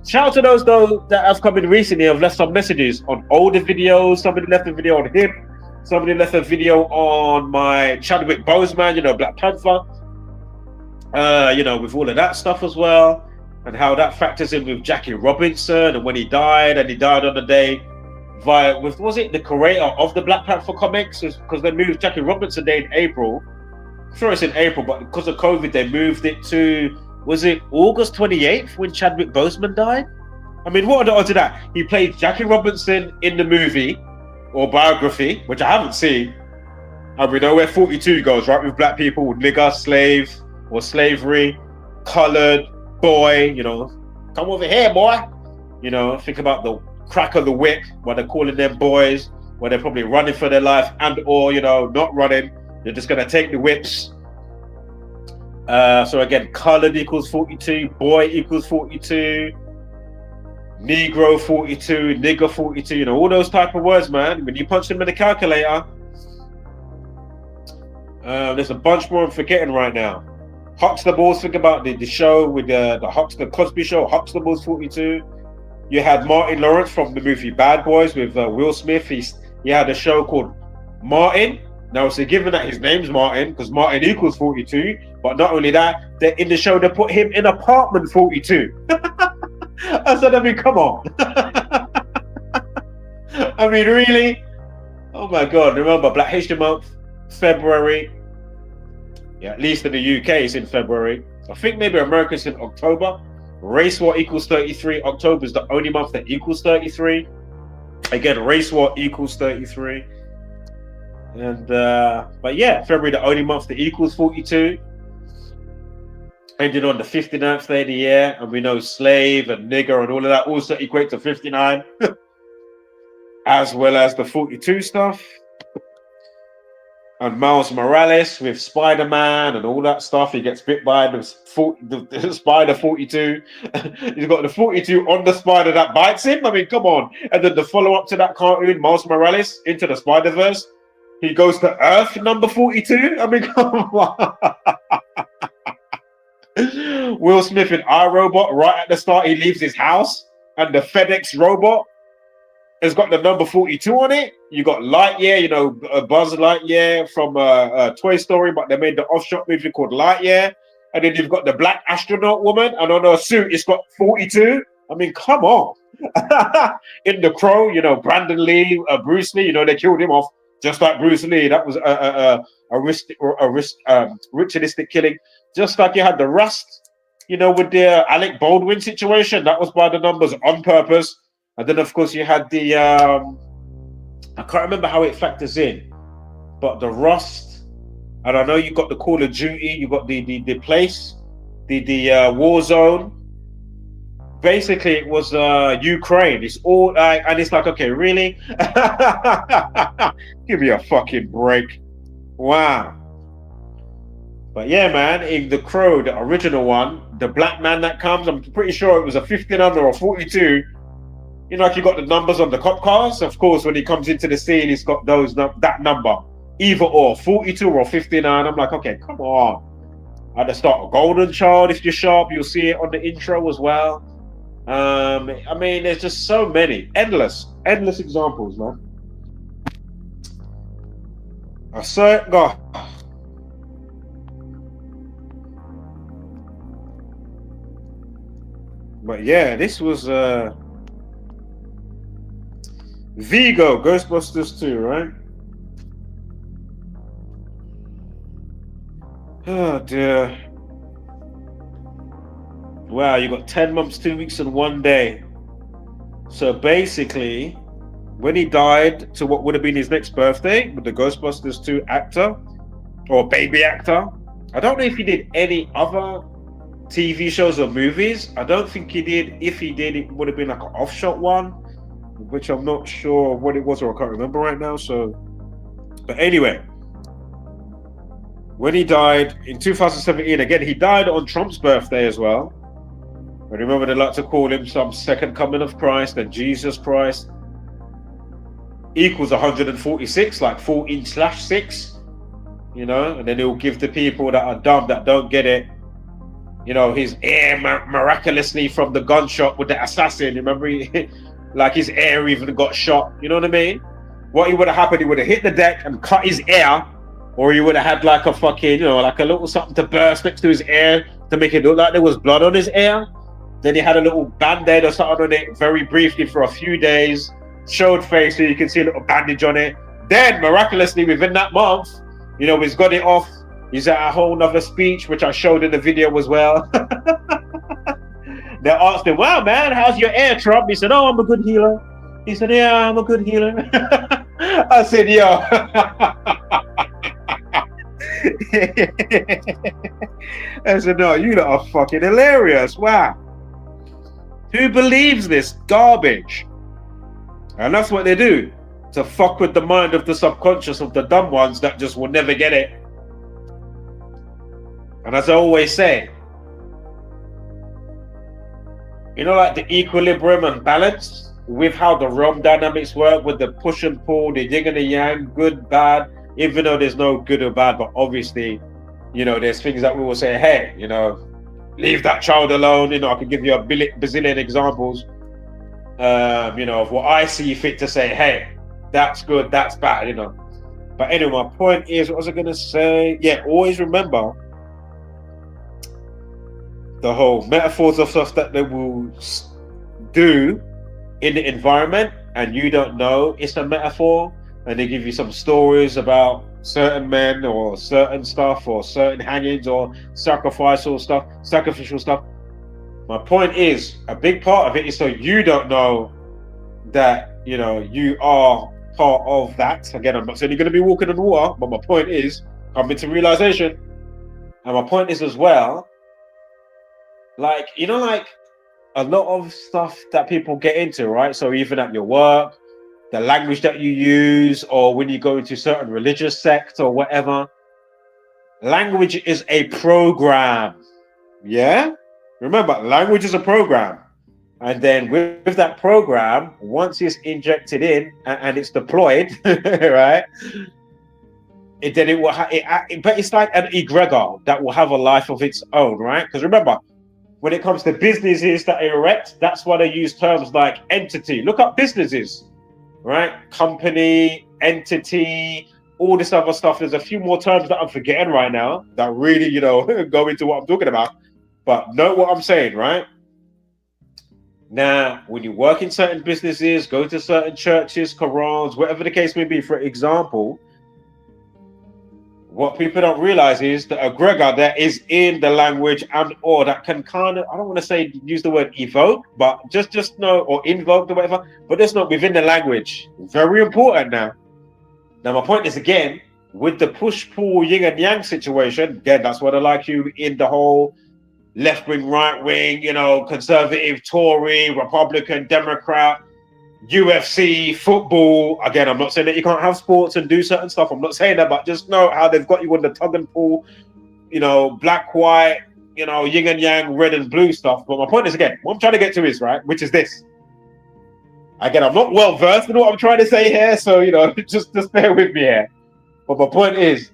Shout out to those though that have come in recently, have left some messages on older videos. Somebody left a video on him. Somebody left a video on my Chadwick Boseman, Black Panther. With all of that stuff as well, and how that factors in with Jackie Robinson and when he died on the day was it the creator of the Black Panther comics? Because they moved Jackie Robinson Day in April. I'm sure it's in April, but because of COVID, they moved it to, was it August 28th when Chadwick Boseman died? I mean, what are the odds of that? He played Jackie Robinson in the movie or biography, which I haven't seen. And we know where 42 goes, right? With black people, nigger, slave, or slavery, colored, boy, come over here, boy. Think about the crack of the whip, where they're calling them boys, where they're probably running for their life and or, not running. They're just going to take the whips. So again, colored equals 42, boy equals 42, Negro 42, nigger 42, all those type of words, man. When you punch them in the calculator, there's a bunch more I'm forgetting right now. Huxtables, think about the show with the Cosby Show, Huxtables 42. You had Martin Lawrence from the movie Bad Boys with Will Smith. He had a show called Martin. Now, so given that his name's Martin, because Martin equals 42, but not only that, in the show they put him in apartment 42. I said, come on. I mean, really? Oh my God, remember Black History Month, February. Yeah, at least in the UK it's in February. I think maybe America's in October. Race war equals 33. October is the only month that equals 33. Again, race war equals 33. And but yeah, February the only month that equals 42. Ending on the 59th day of the year, and we know slave and nigger and all of that also equate to 59, as well as the 42 stuff. And Miles Morales with Spider-Man and all that stuff. He gets bit by the Spider 42. He's got the 42 on the spider that bites him. I mean, come on. And then the follow-up to that cartoon, Miles Morales into the Spider-Verse. He goes to Earth number 42. I mean, come on. Will Smith in iRobot, right at the start, he leaves his house. And the FedEx robot has got the number 42 on it. You got Lightyear, Buzz Lightyear from Toy Story, but they made the offshot movie called Lightyear. And then you've got the black astronaut woman, and on her suit, it's got 42. I mean, come on. In The Crow, Brandon Lee, Bruce Lee, they killed him off just like Bruce Lee. That was a ritualistic killing. Just like you had the Rust, with the Alec Baldwin situation. That was by the numbers on purpose. And then, of course, you had the, I can't remember how it factors in, but the Rust, and I know you got the Call of Duty, you got the place, the war zone. Basically, it was Ukraine. It's all like, and it's like, okay, really? Give me a fucking break. Wow. But yeah, man, in The Crow, the original one, the black man that comes, I'm pretty sure it was a 59 or a 42. Like you got the numbers on the cop cars. Of course, when he comes into the scene, he's got that number, either or 42 or 59. I'm like, okay, come on. At the start, a Golden Child. If you're sharp, you'll see it on the intro as well. I mean, there's just so many, endless examples, man. I saw it, God. But yeah, this was Vigo, Ghostbusters 2, right? Oh dear. Wow, you got 10 months, 2 weeks, and 1 day. So basically, when he died to what would have been his next birthday with the Ghostbusters 2 actor or baby actor, I don't know if he did any other TV shows or movies. I don't think he did. If he did, it would have been like an offshot one. which I'm not sure what it was or I can't remember right now. So, but anyway, when he died in 2017, again, he died on Trump's birthday as well. I remember they like to call him some second coming of Christ, and Jesus Christ equals 146, like 14/6, you know, and then he'll give the people that are dumb, that don't get it, you know, his heir miraculously from the gunshot with the assassin. Remember, like his heir even got shot, you know what I mean? What he would have happened, he would have hit the deck and cut his ear, or he would have had like a fucking, you know, like a little something to burst next to his ear to make it look like there was blood on his ear. Then he had a little band-aid or something on it very briefly for a few days, showed face so you can see a little bandage on it. Then miraculously within that month, you know, he's got it off. He's at a whole nother speech, which I showed in the video as well. They asked him, wow, man, how's your ear, Trump? He said, oh, I'm a good healer. He said, yeah, I'm a good healer. I said, yo. I said, no, you lot are fucking hilarious. Wow. Who believes this garbage? And that's what they do, to fuck with the mind of the subconscious of the dumb ones that just will never get it. And as I always say, you know, like the equilibrium and balance with how the realm dynamics work, with the push and pull, the yin and the yang, good, bad, even though there's no good or bad, but obviously, you know, there's things that we will say, hey, you know, leave that child alone. You know, I could give you a bazillion examples, you know, of what I see fit to say, hey, that's good, that's bad, you know. But anyway, my point is, what was I going to say? Yeah, always remember the whole metaphors of stuff that they will do in the environment, and you don't know it's a metaphor, and they give you some stories about certain men or certain stuff or certain hangings or sacrificial stuff. My point is, a big part of it is so you don't know that, you know, you are part of that. Again, I'm not saying you're going to be walking on water, but my point is coming to realization. And my point is as well, like, you know, like a lot of stuff that people get into, right? So even at your work, the language that you use, or when you go into certain religious sect or whatever, language is a program. Yeah? Remember, language is a program. And then with that program, once it's injected in and it's deployed, right? Then it will but it's like an egregor that will have a life of its own, right? Because remember, when it comes to businesses that are erect, that's why they use terms like entity. Look up businesses, right? Company, entity, all this other stuff. There's a few more terms that I'm forgetting right now that really, you know, go into what I'm talking about. But note what I'm saying, right? Now, when you work in certain businesses, go to certain churches, Qurans, whatever the case may be, for example, what people don't realize is the egregor that is in the language and or that can kind of, I don't want to say use the word evoke, but just know, or invoke or whatever, but it's not within the language. Very important now. Now, my point is, again, with the push-pull yin and yang situation, again, that's what I like you in the whole left-wing, right-wing, you know, conservative, Tory, Republican, Democrat, UFC, football. Again, I'm not saying that you can't have sports and do certain stuff. I'm not saying that, but just know how they've got you on the tug and pull, you know, black, white, you know, yin and yang, red and blue stuff. But my point is, again, what I'm trying to get to is, right, which is this. Again, I'm not well versed in what I'm trying to say here, so, you know, just bear with me here. But my point is,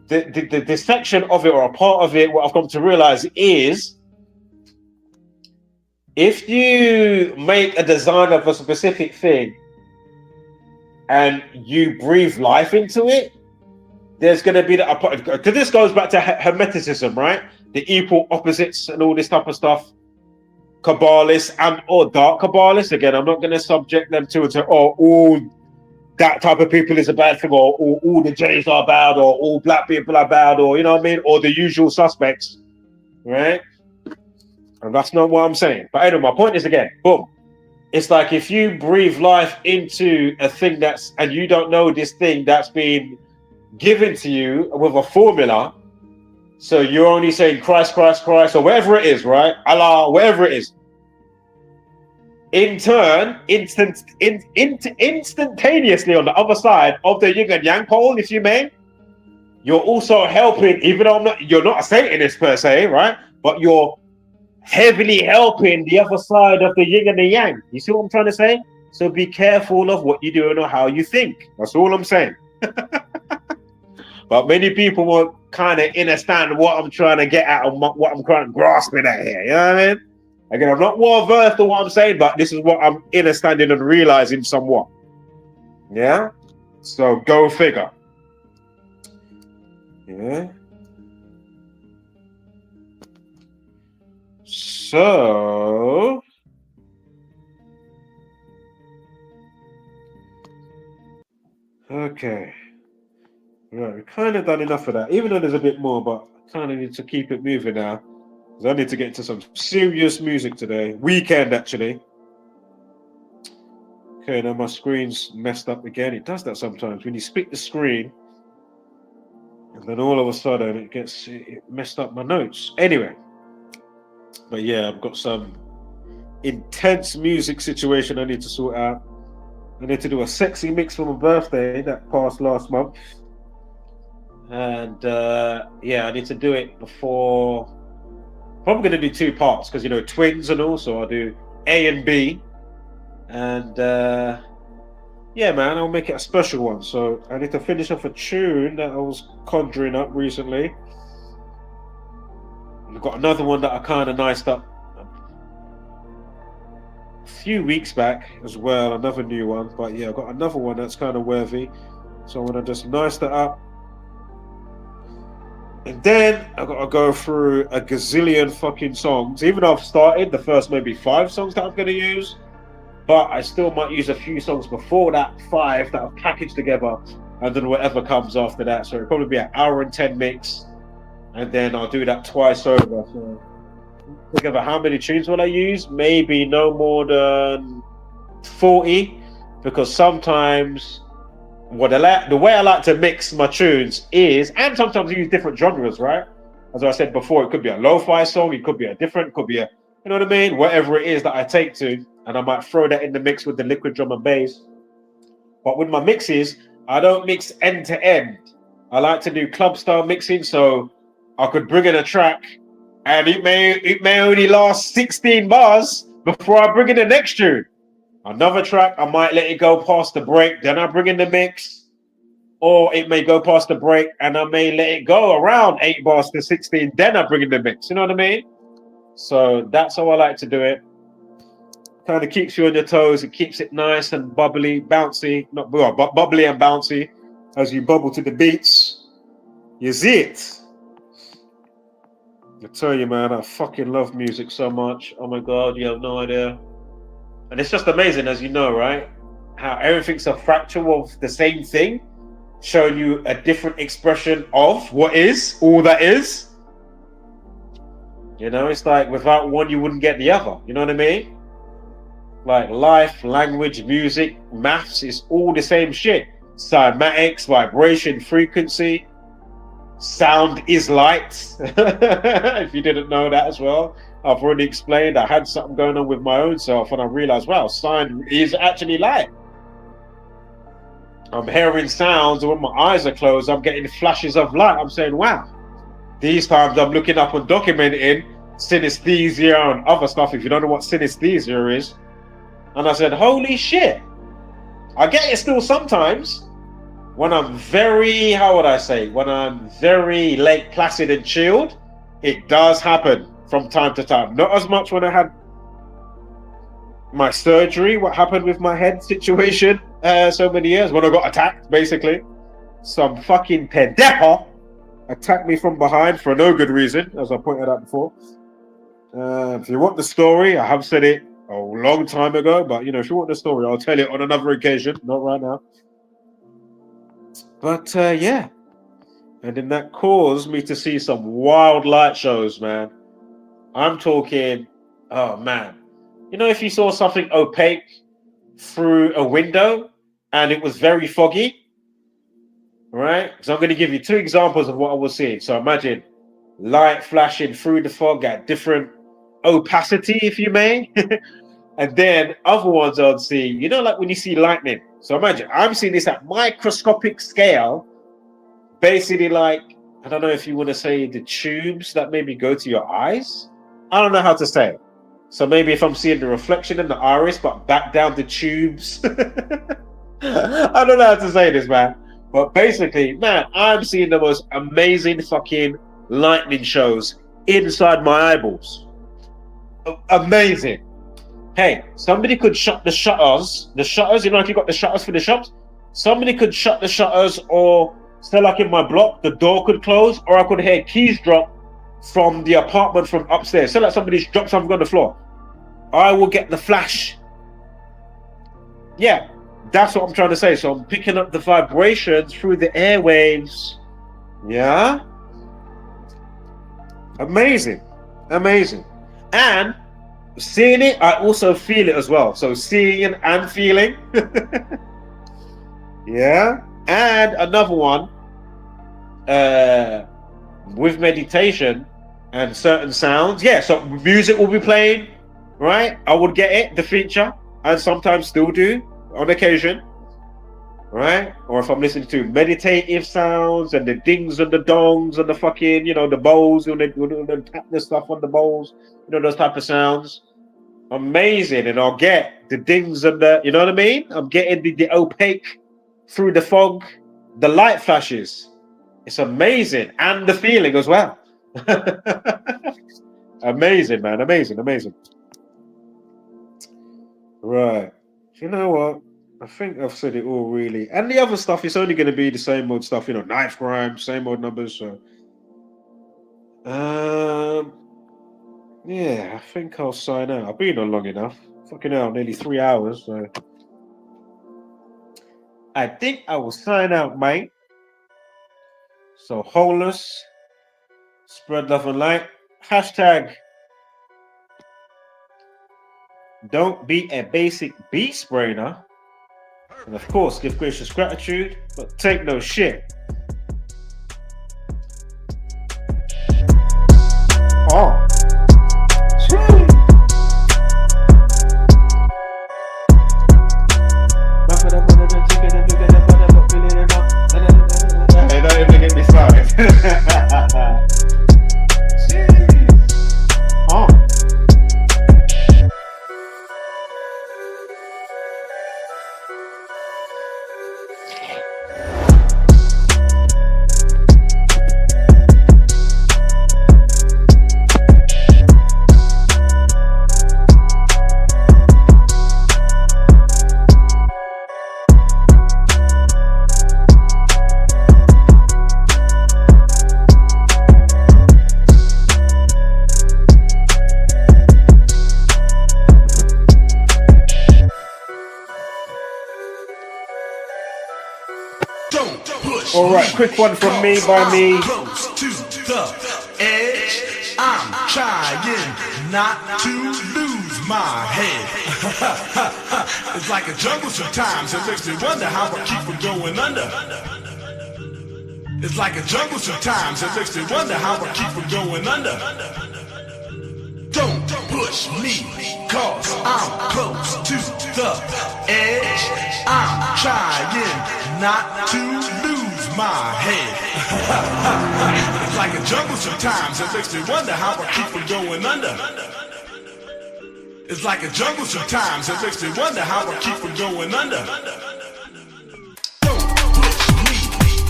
the section of it, or a part of it, what I've come to realize is, if you make a design of a specific thing and you breathe life into it, there's going to be that. Because this goes back to Hermeticism, right? The equal opposites and all this type of stuff. Kabbalists and or dark Kabbalists. Again, I'm not going to subject them to all that type of people is a bad thing, or all the Jays are bad, or all black people are bad, or, you know what I mean, or the usual suspects, right? And that's not what I'm saying. But anyway, my point is, again, boom. It's like if you breathe life into a thing and you don't know this thing that's been given to you with a formula. So you're only saying Christ, Christ, Christ, or whatever it is, right? Allah, whatever it is. In turn, instantaneously on the other side of the yin and yang pole, if you may, you're also helping, even though you're not a Satanist per se, right? But you're heavily helping the other side of the yin and the yang. You see what I'm trying to say? So be careful of what you do and how you think. That's all I'm saying. But many people won't kind of understand what I'm trying to get at and what I'm kind of grasping at here. You know what I mean? Again, I'm not well versed in what I'm saying, but this is what I'm understanding and realizing somewhat. Yeah? So go figure. Yeah. So okay. Right, we've kind of done enough of that, even though there's a bit more, but I kind of need to keep it moving now. I need to get into some serious music today. Weekend, actually. Okay, now my screen's messed up again. It does that sometimes. When you split the screen, and then all of a sudden it messed up my notes. Anyway. But yeah, I've got some intense music situation I need to sort out. I need to do a sexy mix for my birthday that passed last month. And yeah, I need to do it before... Probably going to do 2 parts because, you know, twins and all. So I'll do A and B. And yeah, man, I'll make it a special one. So I need to finish off a tune that I was conjuring up recently. I've got another one that I kind of niced up a few weeks back as well. Another new one. But yeah, I've got another one that's kind of worthy. So I'm going to just nice that up. And then I've got to go through a gazillion fucking songs. Even though I've started the first maybe 5 songs that I'm going to use, but I still might use a few songs before that 5 that I've packaged together, and then whatever comes after that. So it'll probably be an hour and 10 mix, and then I'll do that twice over. So think about how many tunes will I use? Maybe no more than 40, because sometimes the way I like to mix my tunes is, and sometimes I use different genres, right? As I said before, it could be a lo-fi song, it could be a different, could be a, you know what I mean? Whatever it is that I take to, and I might throw that in the mix with the liquid drum and bass. But with my mixes, I don't mix end to end. I like to do club style mixing, so I could bring in a track, and it may only last 16 bars before I bring in the next tune. Another track, I might let it go past the break, then I bring in the mix. Or it may go past the break and I may let it go around 8 bars to 16, then I bring in the mix. You know what I mean? So that's how I like to do it. Kind of keeps you on your toes. It keeps it nice and bubbly, bouncy. Not well, but bubbly and bouncy as you bubble to the beats. You see it. I tell you, man, I fucking love music so much. Oh my God, you have no idea. And it's just amazing, as you know, right? How everything's a fractal of the same thing, showing you a different expression of what is, all that is. You know, it's like without one, you wouldn't get the other. You know what I mean? Like life, language, music, maths is all the same shit. Cymatics, vibration, frequency, sound is light. If you didn't know that as well. I've already explained I had something going on with my own self and I realized, wow, sound is actually light. I'm hearing sounds and when my eyes are closed, I'm getting flashes of light. I'm saying, wow. These times I'm looking up and documenting synesthesia and other stuff, if you don't know what synesthesia is. And I said, holy shit. I get it still sometimes when I'm very, how would I say, when I'm very Lake Placid and chilled, it does happen. From time to time, not as much when I had my surgery, what happened with my head situation so many years, when I got attacked, basically. Some fucking pendejo attacked me from behind for no good reason, as I pointed out before. If you want the story, I have said it a long time ago, but you know, if you want the story, I'll tell it on another occasion, not right now. But yeah, and then that caused me to see some wild light shows, man. I'm talking, oh man, you know, if you saw something opaque through a window and it was very foggy, right? So I'm going to give you 2 examples of what I was seeing. So imagine light flashing through the fog at different opacity, if you may. And then other ones I'd see, you know, like when you see lightning. So imagine I'm seeing this at microscopic scale, basically like, I don't know if you want to say the tubes that maybe go to your eyes. I don't know how to say it. So maybe if I'm seeing the reflection in the iris, but back down the tubes. I don't know how to say this, man. But basically, man, I'm seeing the most amazing fucking lightning shows inside my eyeballs. Amazing. Hey, somebody could shut the shutters. The shutters, you know, if you got the shutters for the shops, somebody could shut the shutters, or so like in my block, the door could close, or I could hear keys drop from the apartment from upstairs. So like somebody's dropped something on the floor. I will get the flash. Yeah, that's what I'm trying to say. So I'm picking up the vibrations through the airwaves. Yeah. Amazing. Amazing. And seeing it, I also feel it as well. So seeing and feeling. Yeah. And another one, with meditation and certain sounds. Yeah, so music will be playing, right? I would get it, the feature, and sometimes still do on occasion, right? Or if I'm listening to meditative sounds and the dings and the dongs and the fucking, you know, the bowls, when they tap the stuff on the bowls, you know, those type of sounds. Amazing. And I'll get the dings and the, you know what I mean? I'm getting the opaque through the fog, the light flashes. It's amazing. And the feeling as well. Amazing, man. Amazing, amazing. Right. You know what? I think I've said it all, really. And the other stuff is only going to be the same old stuff, you know, knife crime, same old numbers. So, yeah, I think I'll sign out. I've been on long enough. Fucking hell, nearly 3 hours. So, I think I will sign out, mate. So, wholeness, spread love and light. Hashtag don't be a basic beast brainer. And of course, give gracious gratitude, but take no shit. Oh. Hey, don't even get me started. Oh. All right, quick one from me by me. Close to the edge. I'm trying not to lose my head. It's like a jungle sometimes. It makes me wonder how I keep from going under. It's like a jungle sometimes. It makes me wonder how I keep from going under. Don't push me, cause I'm close to the edge. I'm trying not to lose my head. It's like a jungle sometimes. It makes me wonder how I keep from going under. It's like a jungle sometimes. It makes me wonder how I keep from going under. Don't push me,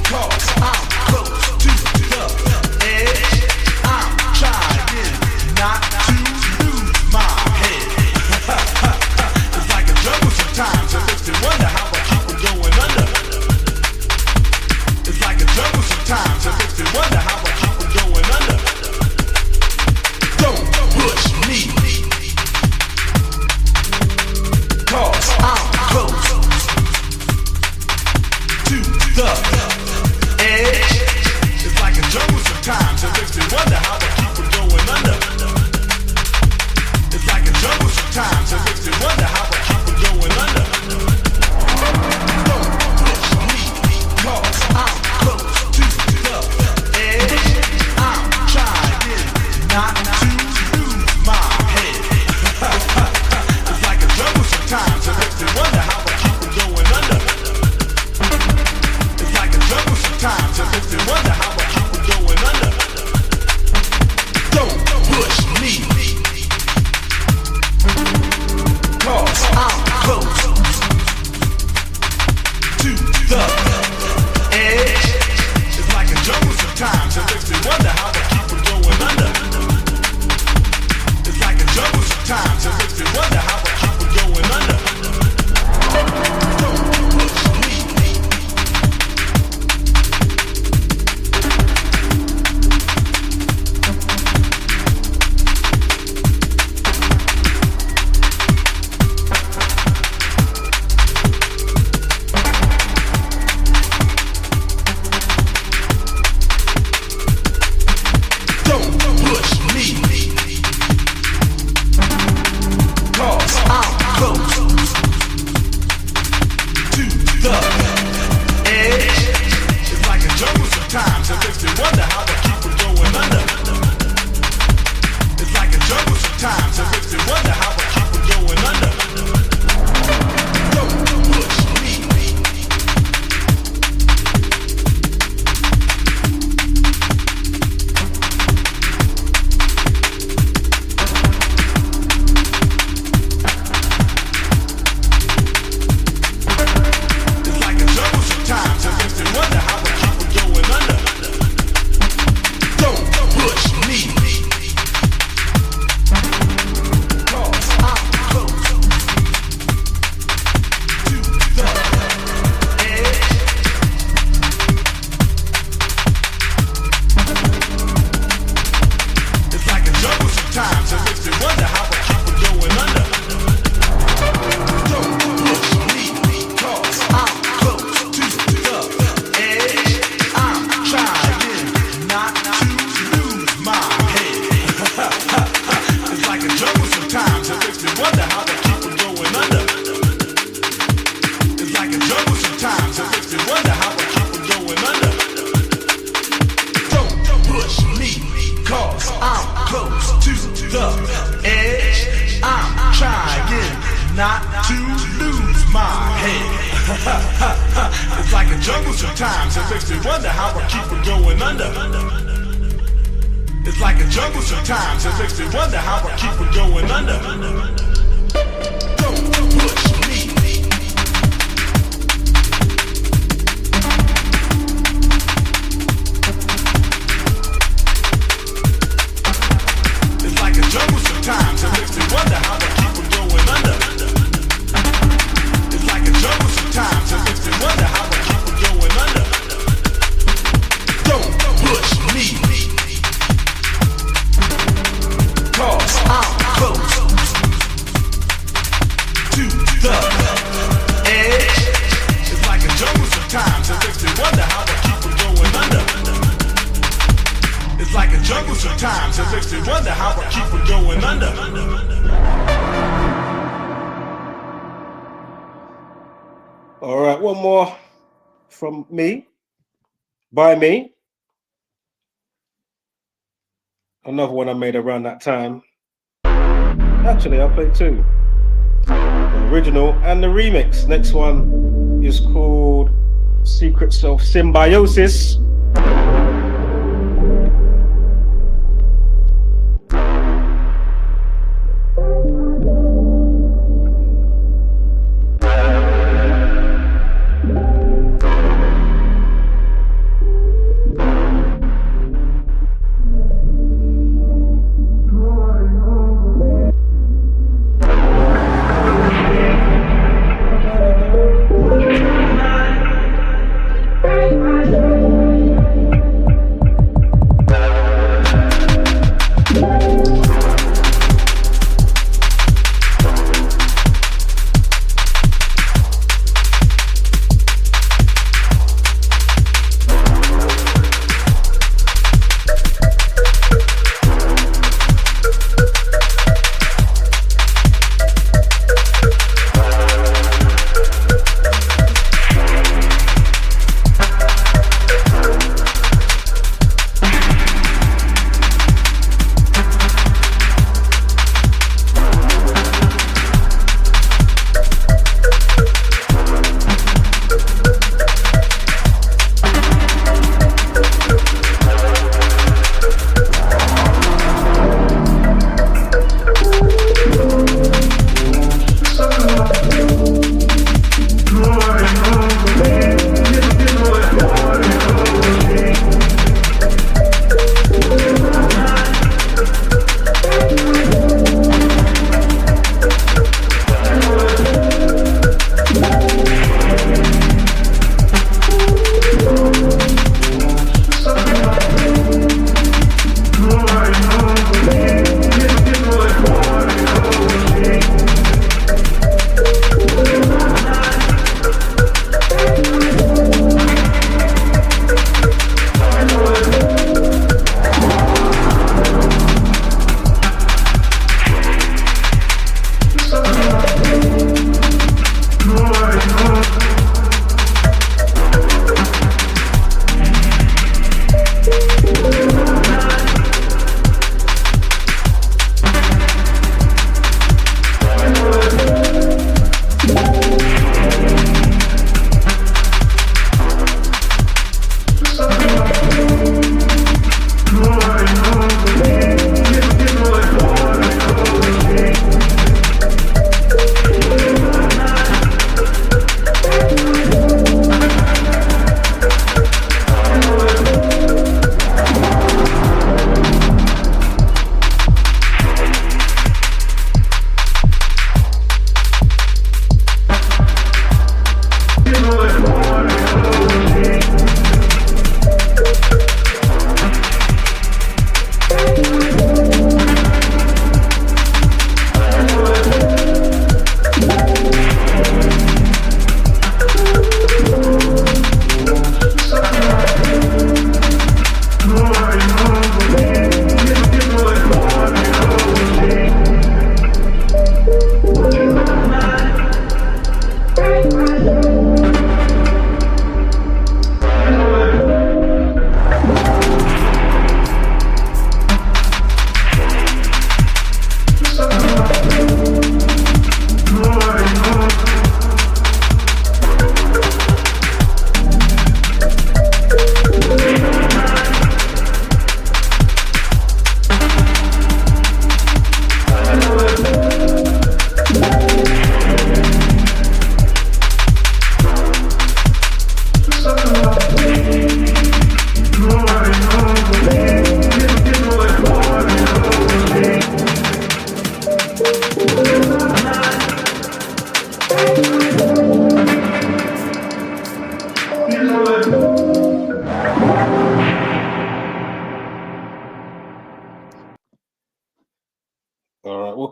cause I'm close to the edge. I'm trying not to lose my head. It's like a jungle sometimes. It makes me wonder how I keep from going under. It's like a jungle sometimes. It makes me wonder how I keep from going under. Don't push me, cause I'm close to the edge. It's like a jungle sometimes. It makes me wonder how I keep from going under. It's like a jungle sometimes. It makes me wonder how I keep from going under. Don't push me, cause I'm close to the edge. I'm trying not to lose my head. It's like It makes me wonder how I keep from going under. Don't push me, 'cause I'm close to the edge. It's like a jungle sometimes. It makes me wonder how I keep from going under. It's like a jungle sometimes. It makes me wonder how I keep from going under. Don't push me. All right, one more from me, by me. Another one I made around that time. Actually, I played two. The original and the remix. Next one is called Secrets of Symbiosis.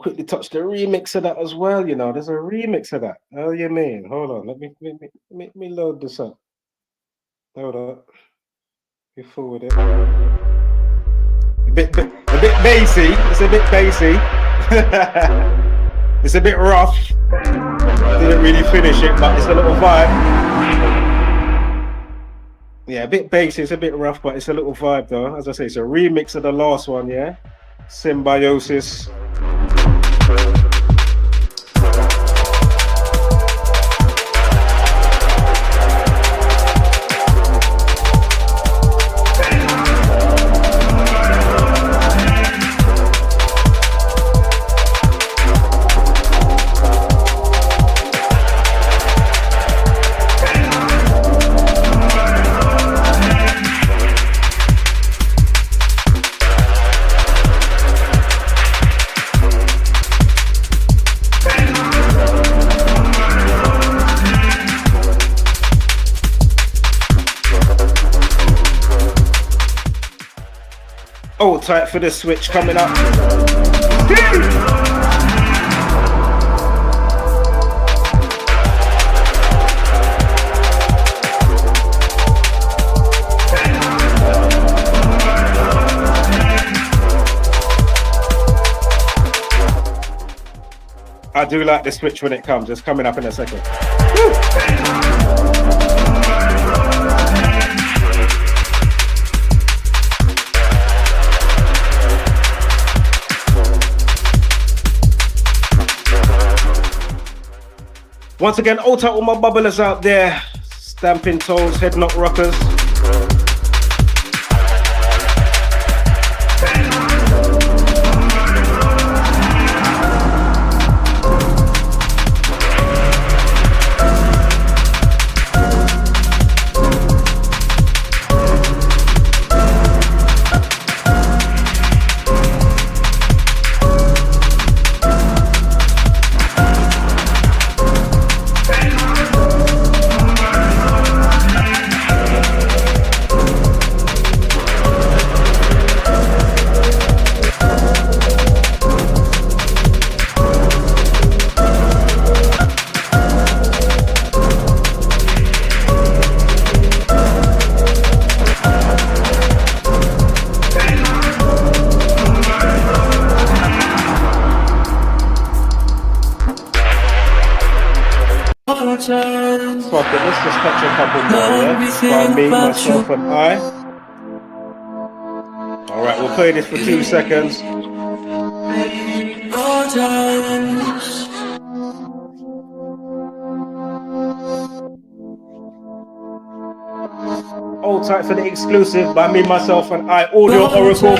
quickly touch the remix of that as well. You know, there's a remix of that. Oh, you mean? Hold on, let me load this up. Hold up. You forward it. A bit bassy. It's a bit bassy. It's a bit rough. Didn't really finish it, but it's a little vibe. Yeah, a bit bassy. It's a bit rough, but it's a little vibe though. As I say, it's a remix of the last one. Yeah, Symbiosis. Hold tight for the switch coming up. I do like the switch when it comes. It's coming up in a second. Once again, out to all my bubblers out there, stamping toes, head knock rockers. Fuck it, let's just catch a couple more, yeah? By me, myself, and I. Alright, we'll play this for 2 seconds. Hold tight for the exclusive by me, myself, and I, Audio Oracle.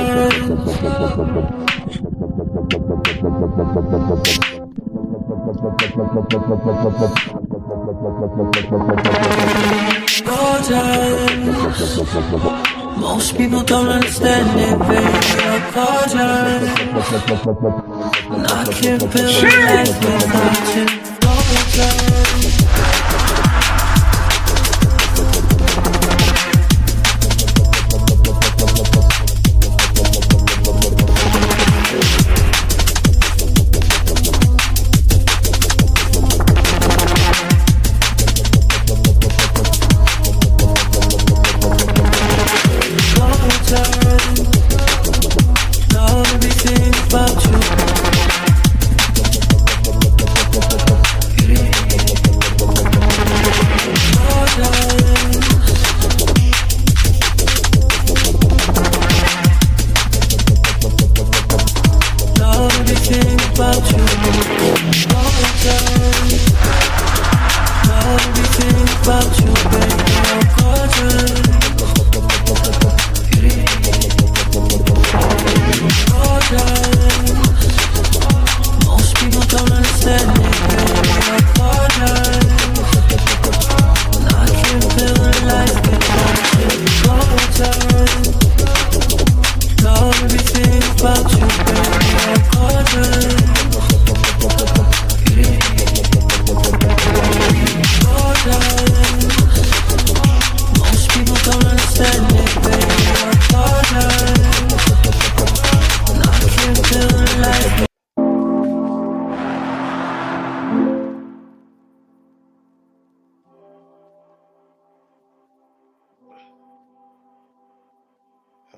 Most people don't understand it, baby. I can't build a life without you.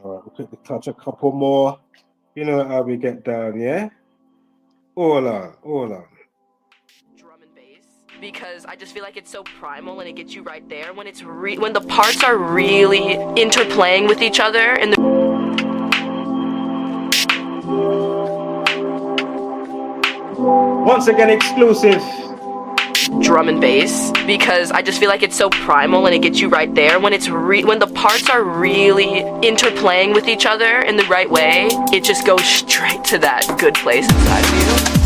All right, we'll quickly touch a couple more. You know how we get down, yeah? All on. Drum and bass, because I just feel like it's so primal and it gets you right there when it's when the parts are really interplaying with each other and Once again, exclusive. drum and bass, because I just feel like it's so primal and it gets you right there when it's when the parts are really interplaying with each other in the right way. It just goes straight to that good place inside of you.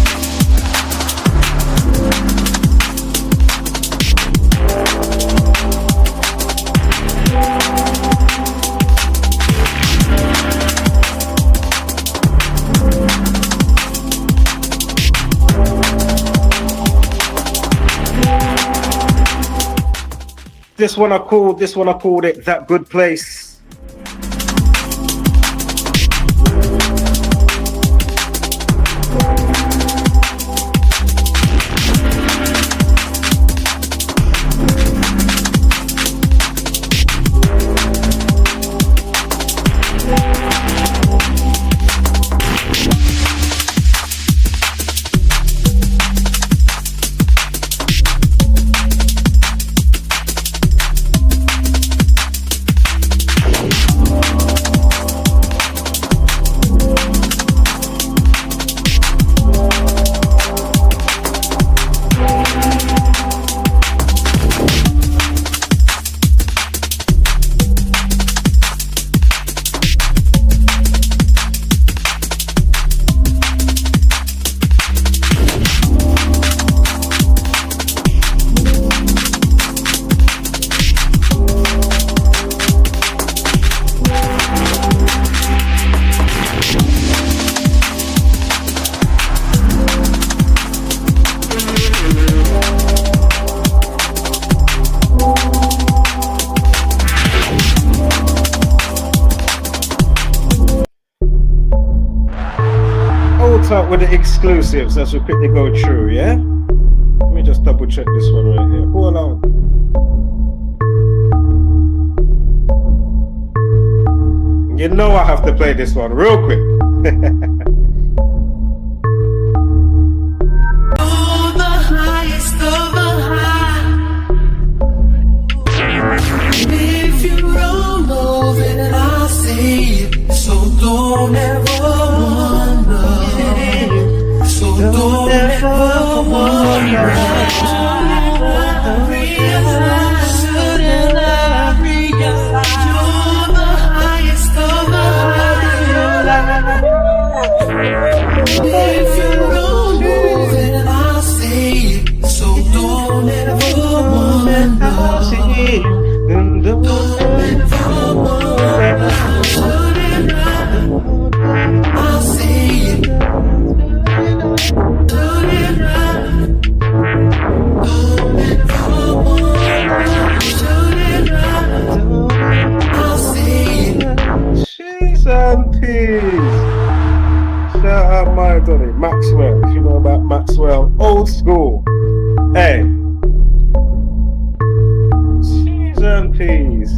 This one I called it That Good Place. Out with the exclusives as we quickly go through, yeah? Let me just double check this one right here. Hold on. You know I have to play this one real quick. If you roll over, then I'll say it. So don't ever wonder. So don't ever wonder. Shouldn't I realize you're the highest of the high? If you roll over, then I'll say it. So don't ever wonder. I'll say it. Cheese and peas. Shout out my Donny, Maxwell. If you know about Maxwell, old school. Hey. Cheese and peas.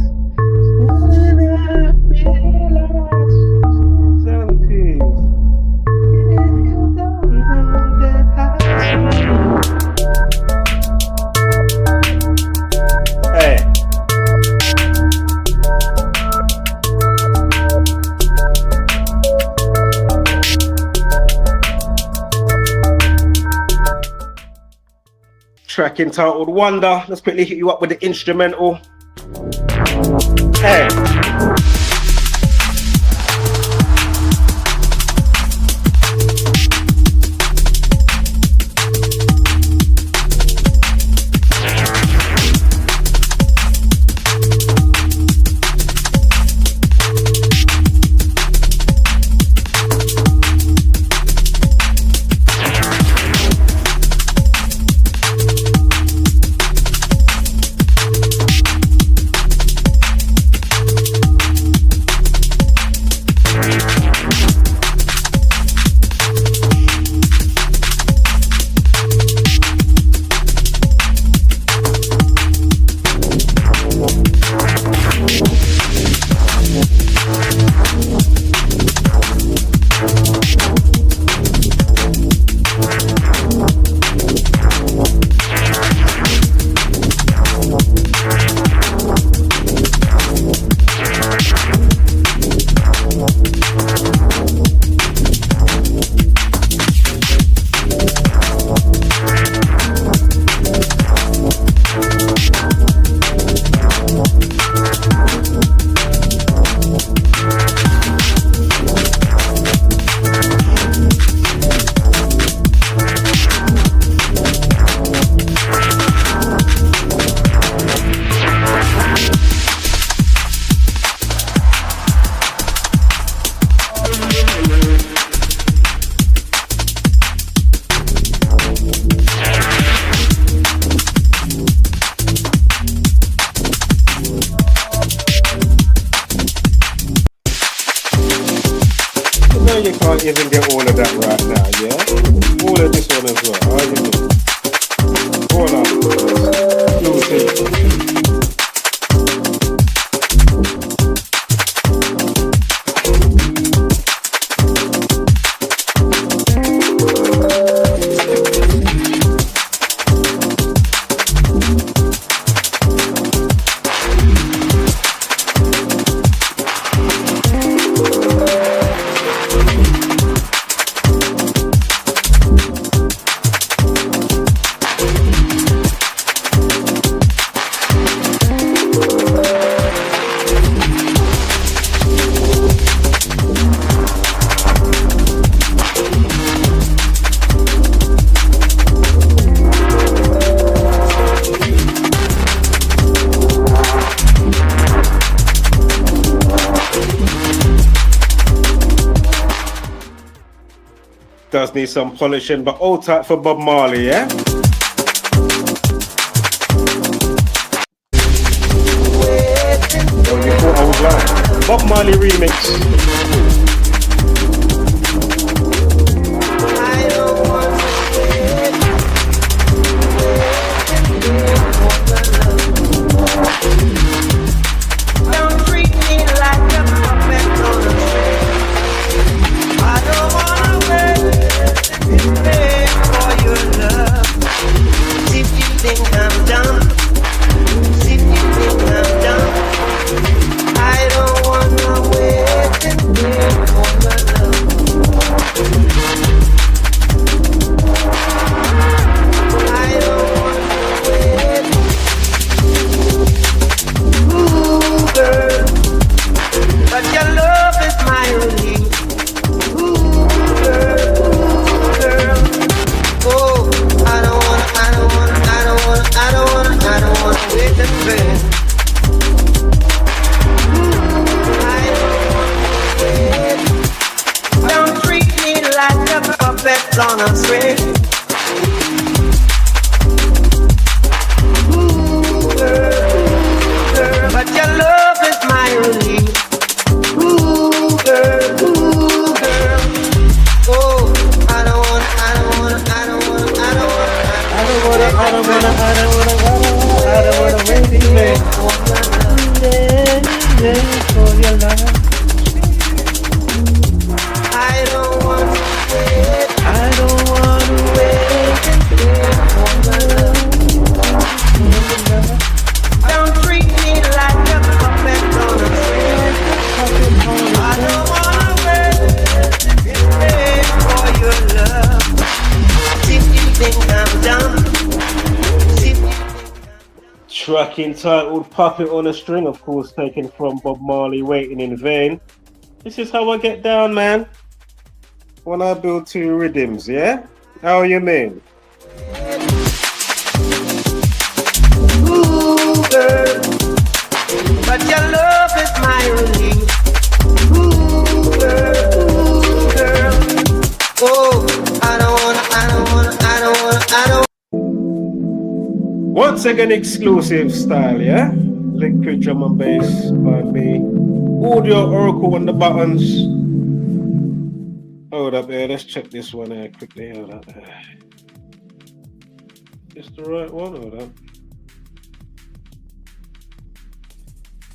Track entitled Wonder. Let's quickly hit you up with the instrumental. Hey. know you can't even get all of that right now, yeah? All of this one as well. How you doing? All up. Does need some polishing, but all tight for Bob Marley, yeah? Oh, you thought I was lying. Bob Marley remix. On a string. Ooh, girl, but your love is my relief. Ooh, girl, ooh, girl. Oh, I don't wanna wait for your love. I don't wanna wait. Don't treat me like a puppet on a string. I don't wanna wait for your love. If you think I'm dumb. Track entitled Puppet on a String, of course, taken from Bob Marley, Waiting in Vain. This is how I get down, man. When I build two rhythms, yeah? How you mean? Ooh, girl, but your love is my relief. Ooh, girl. Oh, I don't wanna. Once again, exclusive style, yeah? Liquid drum and bass by me. Audio Oracle on the buttons. Hold up there, let's check this one out quickly. Hold up. Is the right one? Hold up.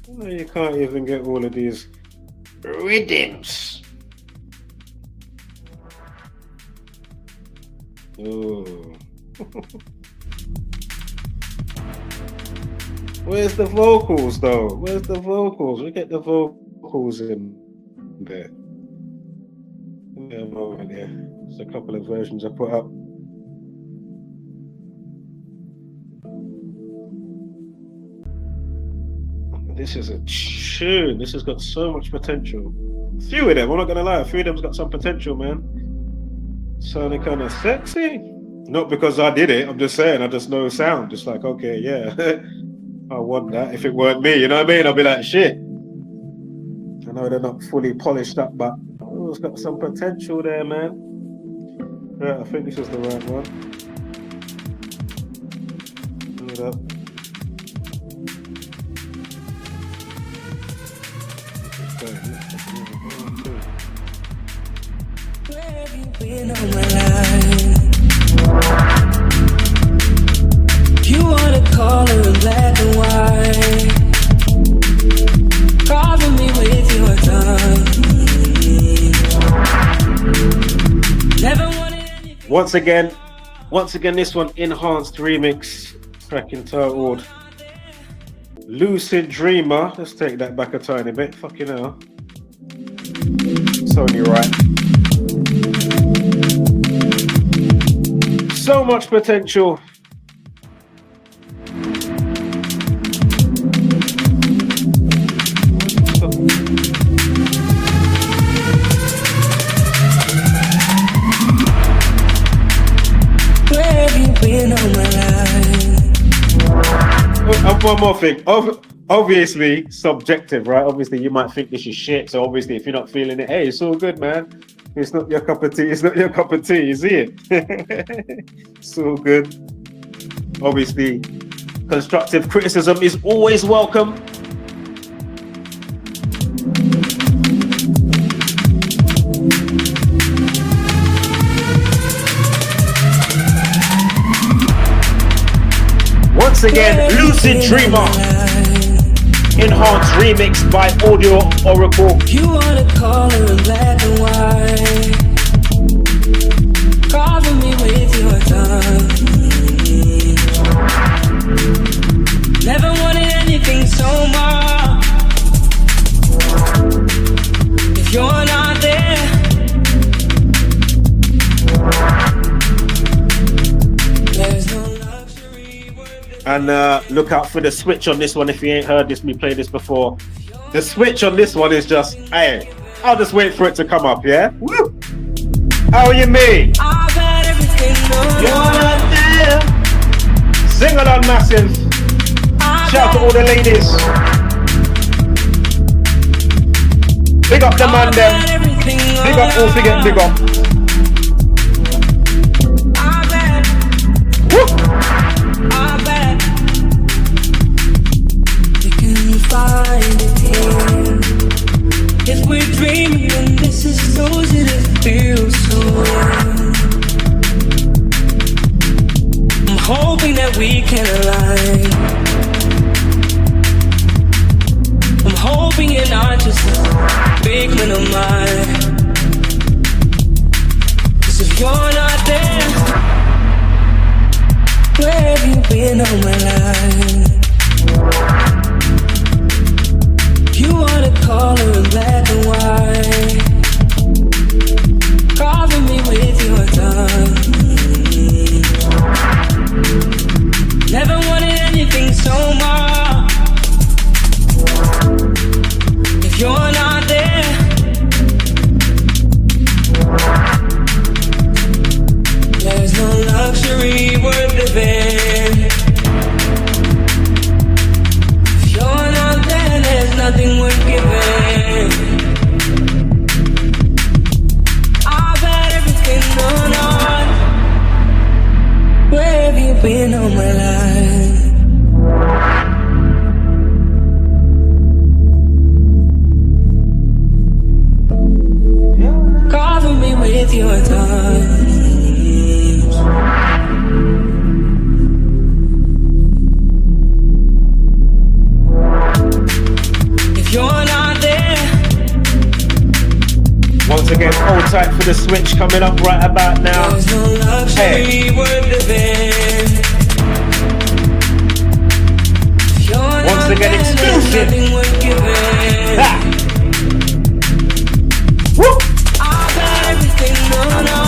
Oh, you can't even get all of these rhythms. Oh. Where's the vocals though? Where's the vocals? We get the vocals in there. Over there. There's a couple of versions I put up. This is a tune. This has got so much potential. A few of them, I'm not gonna lie, a few of them's got some potential, man. Sounding kind of sexy. Not because I did it, I'm just saying, I just know sound. Just like, okay, yeah, I want that. If it weren't me, you know what I mean? I'll be like, shit. I know they're not fully polished up, but it's got some potential there, man. Yeah, I think this is the right one. Hold up. You wanna call her in black and white, carving me with your tongue. Never wanted anything. Once again, this one enhanced remix, cracking totaled. Lucid Dreamer. Let's take that back a tiny bit. Fucking hell. It's only right. So much potential. Where have you been all my life? And one more thing. Obviously, subjective, right? Obviously, you might think this is shit. So obviously, if you're not feeling it, hey, it's all good, man. It's not your cup of tea. It's not your cup of tea. You see it? It's all good. Obviously, constructive criticism is always welcome. Once again, Lucid Dreamer, enhanced remix by Audio Oracle. You wanna call her in black and white, carving me with your tongue. Never wanted anything so much. If you're not there, there's no luxury worth. And look out for the switch on this one if you ain't heard this, me play this before. The switch on this one is just, hey, I'll just wait for it to come up, yeah? Woo! How are you, me? I got everything You're not there. Sing along massive. Shout out to all the ladies. Big up the man them. Big up, don't forget big up. Woo! Find it here. If we're dreaming and this is so it feels so real. I'm hoping that we can align. I'm hoping you're not just a figment of mine. 'Cause if you're not there, where have you been all my life? You wanna call her in black and white, carving me with your tongue. Never wanted anything so much. If you're not there, there's no luxury worth living. If you're not there, there's nothing worth giving. I've had everything going on. Where have you been all my life? Cover me with your tongue. You're not there. Once again, hold tight for the switch coming up right about now. There's no luxury worth living. Once again, exclusive. Ha. Woo. I've got everything going on.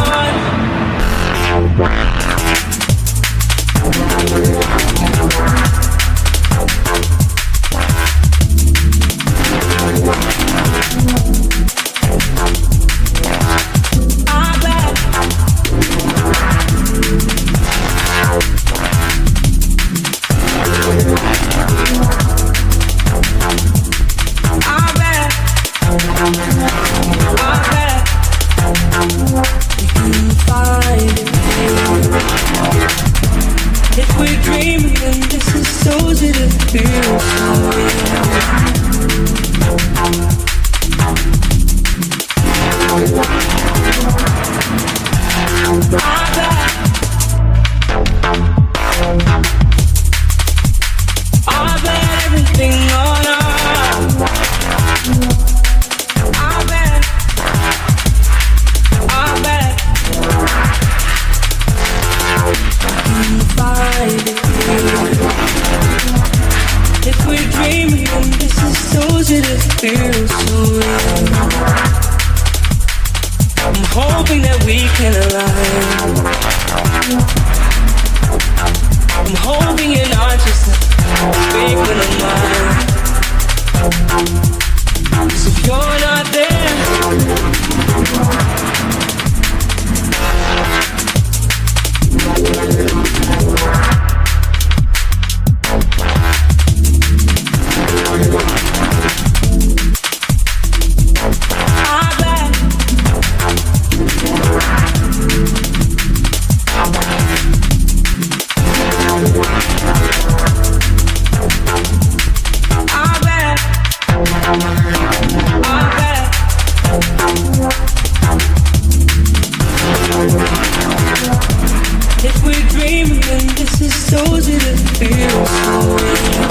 it feels so real. I'm hoping that we can align. I'm hoping you're not just speaking of mine. So if you're not there, if we're dreaming, then this is so that it feels so real.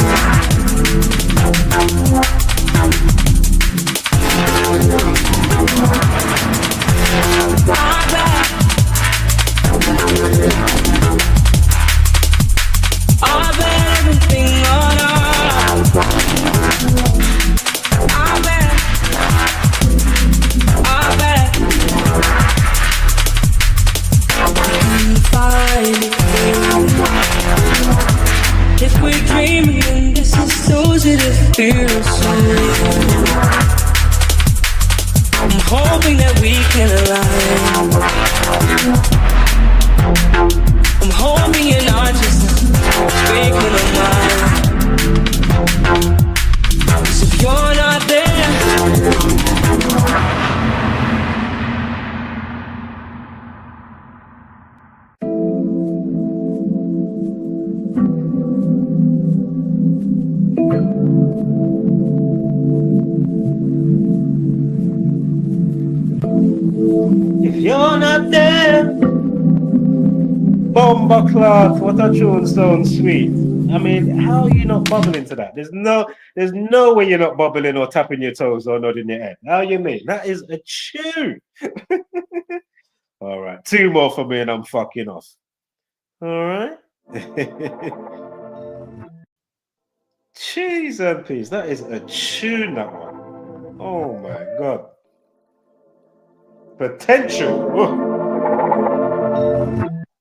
I bet everything on us. I bet find it. If we're dreaming, then this is so that it feels so real. I'm hoping that we can align. I'm hoping you're not just speaking of mine. So if you're not there, If you're not there, Bomba Clark, what a tune sounds sweet. I mean, how are you not bubbling to that? There's no way you're not bubbling or tapping your toes or nodding your head. How you mean? That is a tune. All right, 2 more for me and I'm fucking off. All right. Cheese and peas. That is a tune, that one. Oh my God. Potential. Whoa.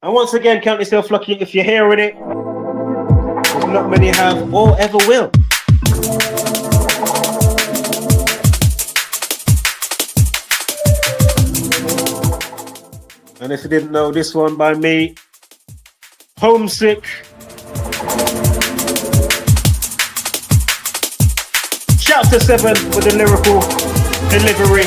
And once again, count yourself lucky if you're hearing it. Not many have or ever will. And if you didn't know, this one by me, Homesick. Chapter 7 with the lyrical delivery.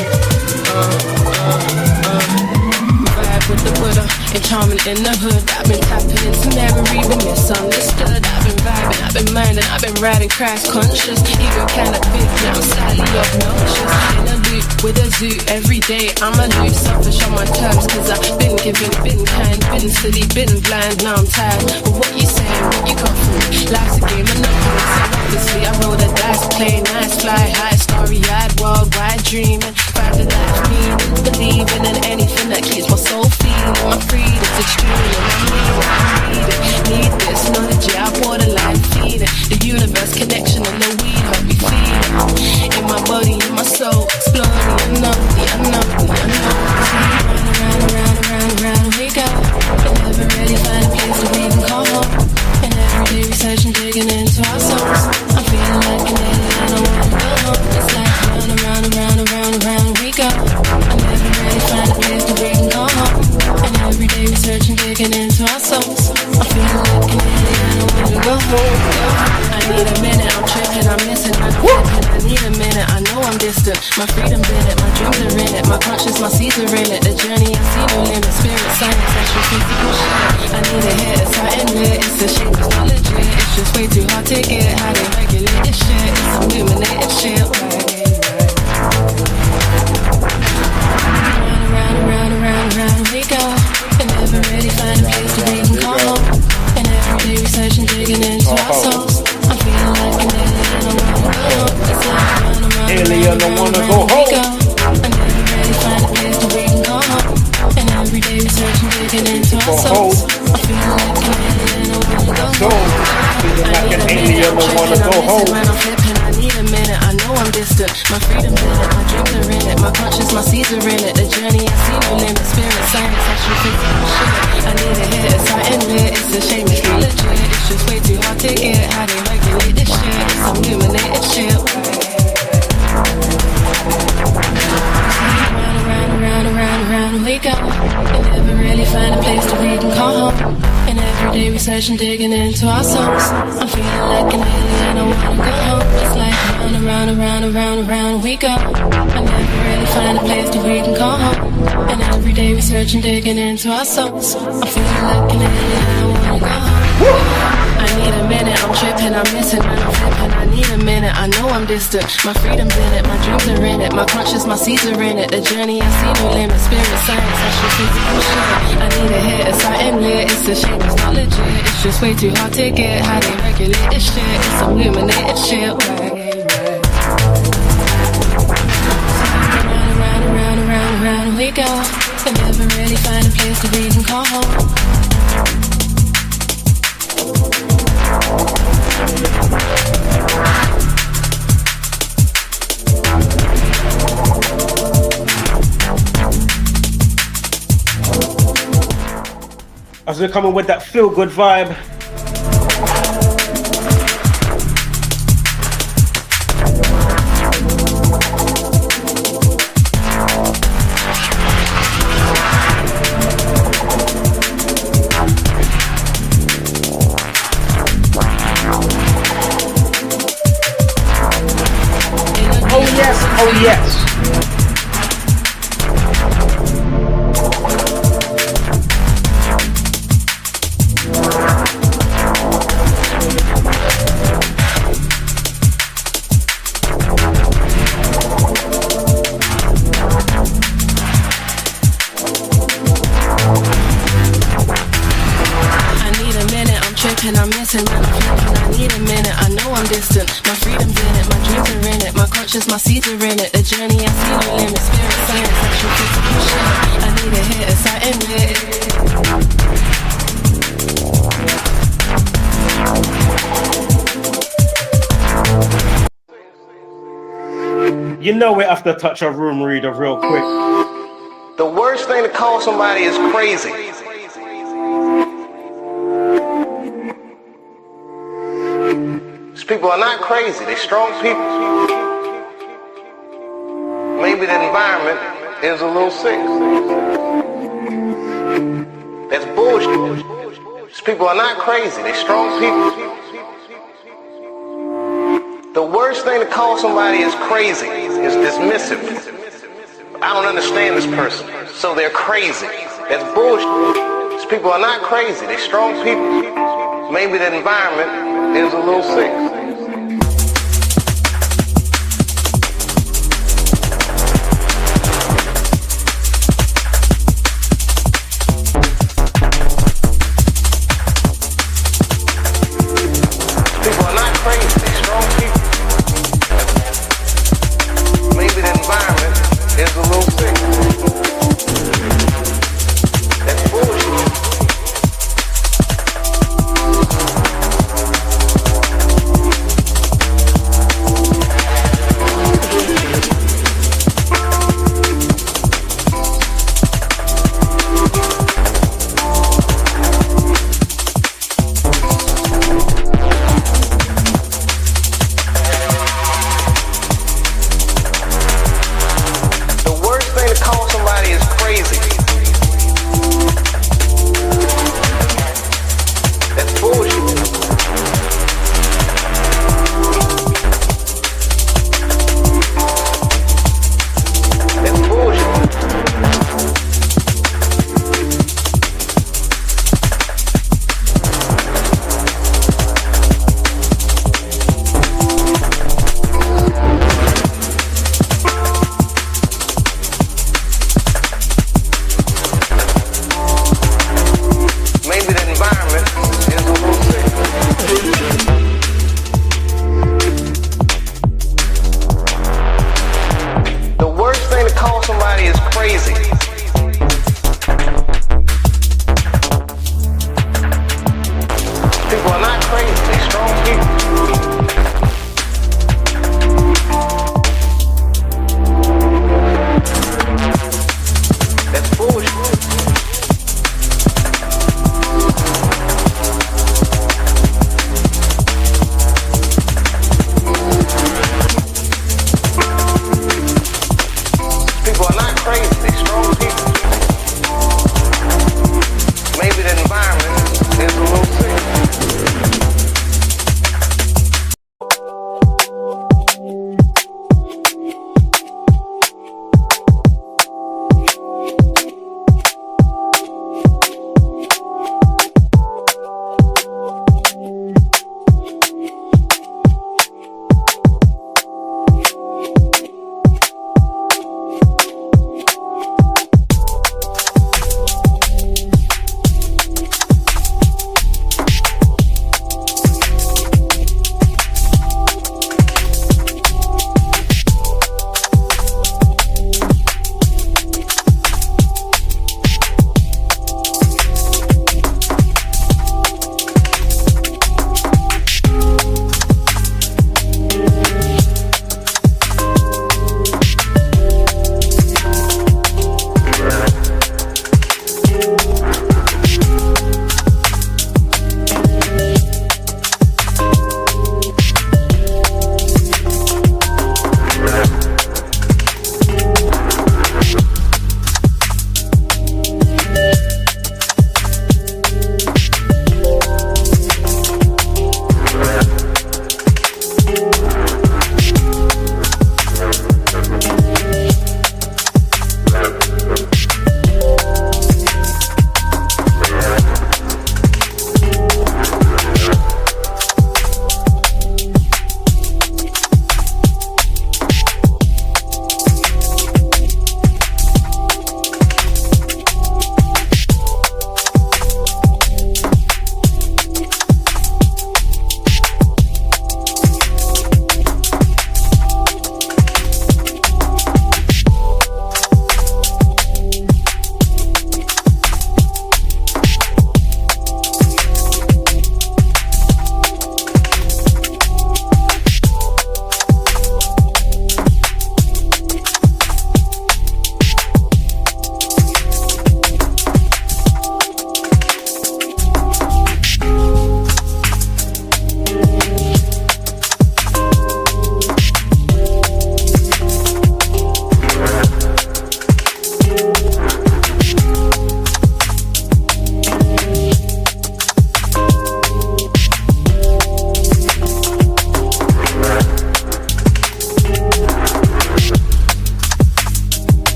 With the Buddha and charming in the hood. I've been tapping into memory, been misunderstood. I've been vibing, I've been minding, I've been riding crash conscious. Ego kind of big, now I'm slightly obnoxious. In a loop with a zoo every day. I'm a loop, selfish on my terms, cause I've been given, been kind, been silly, been blind. Now I'm tired. But what you saying, what you got for me? Life's a game of nothing. So obviously I roll the dice, play nice, fly high, starry-eyed, worldwide dreaming. Find the life meaning, believing in anything that keeps my soul feeling. My freedom's extreme and I need this knowledge, yeah, I borderline feed it. The universe connection and the weed help me feed it. In my body, in my soul, exploding, I know. Round we go. Never really find a place that we can call home. And every day researching, digging into our souls. I'm feeling like an alien, I don't wanna go home. It's like round we go. I never really find a place that we can call home. And every day researching, digging into our souls. I'm feeling like an alien, I don't wanna go home. I need a minute, I'm tripping, I'm missing, I'm flipping. I need a minute, I know I'm distant. My freedom's in it, my dreams are in it. My conscience, my seeds are in it. The journey, I see no limit. Spirit, science, actual physical shit. I need a hit, it's something lit. It's a shit, it's not legit. It's just way too hard to get. How they regulate this shit. It's illuminated shit. Round we go. And never really find a place to we can call home. And every day researching, digging into our souls. I'm feeling like an alien, I don't wanna go home. It's like Alien, I wanna go home. I never really find a place to we can call home. And every day researching, digging into our souls. I'm feeling like an alien, I don't wanna go. Feeling like an alien, I wanna go home. I need a minute, I know I'm distant. My freedom's in it, my dreams are in it. My conscience, my seeds are in it. The journey, I see no limit. Spirit, science, actual physical shit. I need a hit, it's something lit. It's a shame it's not legit. It's just way too hard to get. How they regulate this shit? It's some illuminated shit. Round we go, and never really find a place that we can call home. And every day we search and digging into our souls. I'm feeling like an alien, I wanna go home. It's like round we go, and never really find a place that we can call home. And every day we search and digging into our souls. I'm feeling like an alien, I wanna go home. I need a minute, I'm tripping, I'm missing, man, I'm flipping. I need a minute, I know I'm distant. My freedom's in it, my dreams are in it. My conscience, my seeds are in it. The journey, I see no limit. Spirit, science, actual physical shit. I need a hit, it's something lit. It's a shame, it's not legit. It's just way too hard to get. How they regulate this shit? It's some illuminated shit. Round we go. And never really find a place that we can call home. As we're coming with that feel-good vibe. Oh yes. I'm missing, man, I'm flipping. I need a minute, I know I'm distant. My freedom's in it, my dreams are in it. My conscience, my seeds are in it. The journey, I see no limit. Spirit, science, actual physical shit. I need a hit, it's something lit. You know we have to touch a room reader real quick. The worst thing to call somebody is crazy. These people are not crazy, they're strong people. Maybe the environment is a little sick. That's bullshit. These people are not crazy, they're strong people. The worst thing to call somebody is crazy is dismissive. I don't understand this person, so they're crazy. That's bullshit. These people are not crazy, they're strong people. Maybe the environment is a little sick.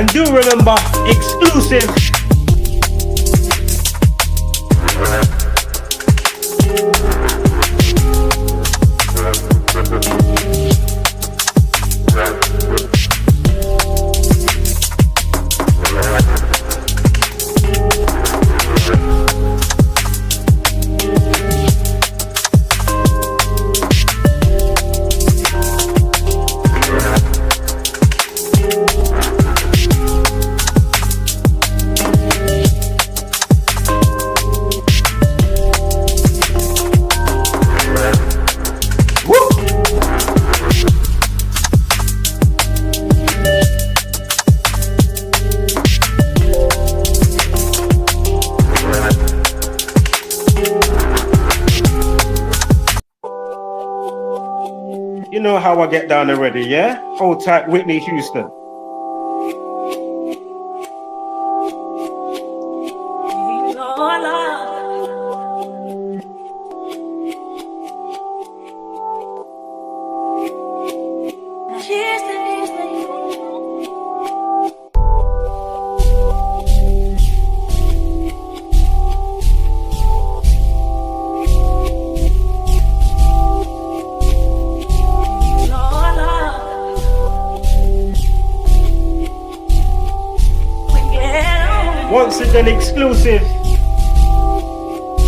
And do remember, exclusive. You know how I get down already, yeah? Hold tight, Whitney Houston. Once again, exclusive.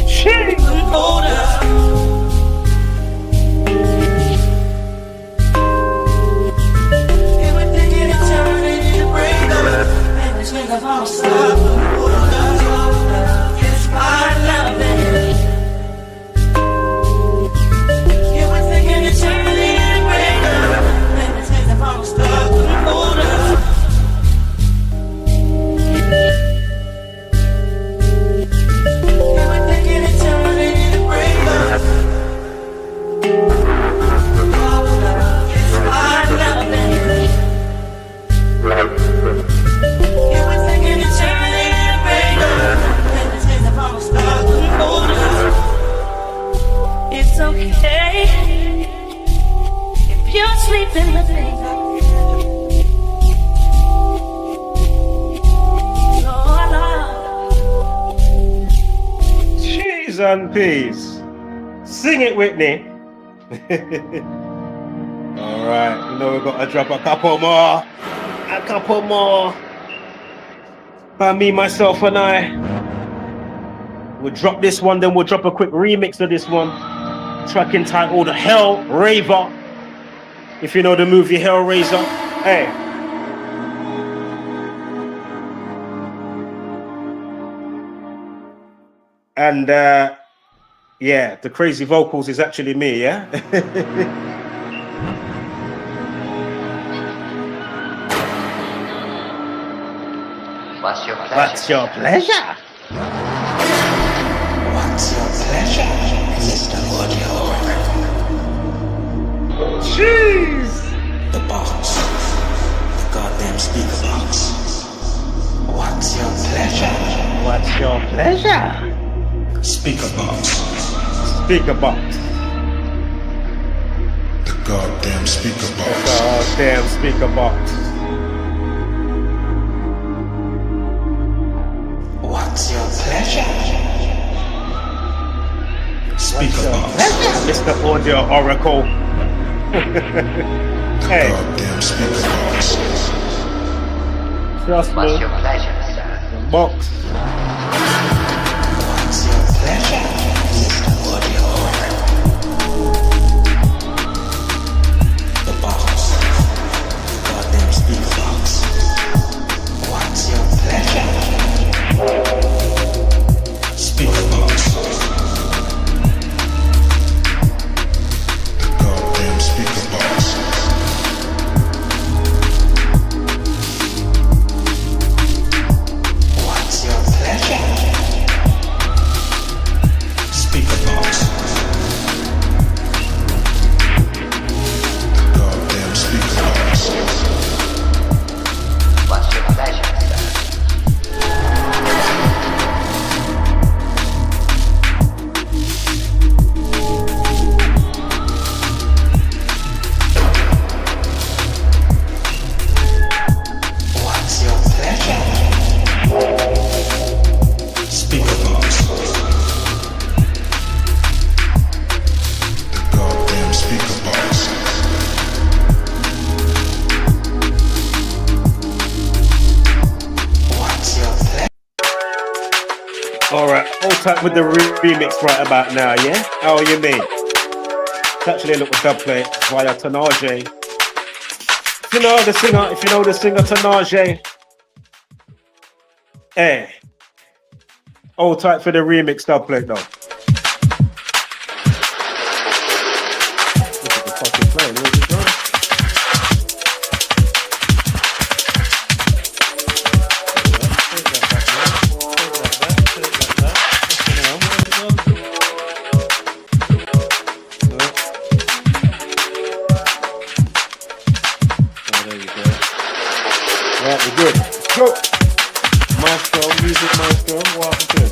Shit. And peace. Sing it, Whitney. All right, you know we've got to drop a couple more. By me, myself, and I. We'll drop this one, then we'll drop a quick remix of this one. Track entitled Hell Raver. If you know the movie Hellraiser, hey. And yeah, the crazy vocals is actually me, yeah? What's your pleasure? What's your pleasure? What's your pleasure, Mr. Audio? Jeez! The box. The goddamn speaker box. What's your pleasure? What's your pleasure? Speaker box. Speaker box. The goddamn speaker box. Goddamn speaker box. What's your pleasure? Speaker box. Mr. Audio Oracle. Hey. Goddamn speaker box. Trust me. What's your pleasure, sir? The box. What's your pleasure, Mr. Audio? The box. The goddamn speaker box. What's your pleasure? Speaker box. The goddamn speaker box. What's your pleasure? tight with the remix right about now, yeah? How you mean? It's actually a little dub play via Tanaje. If you know the singer Tanaje. Hey. Hold tight for the remix dub play though. Look at the fucking play, where's it going? Good. Go. Maestro, music maestro, what happened to him?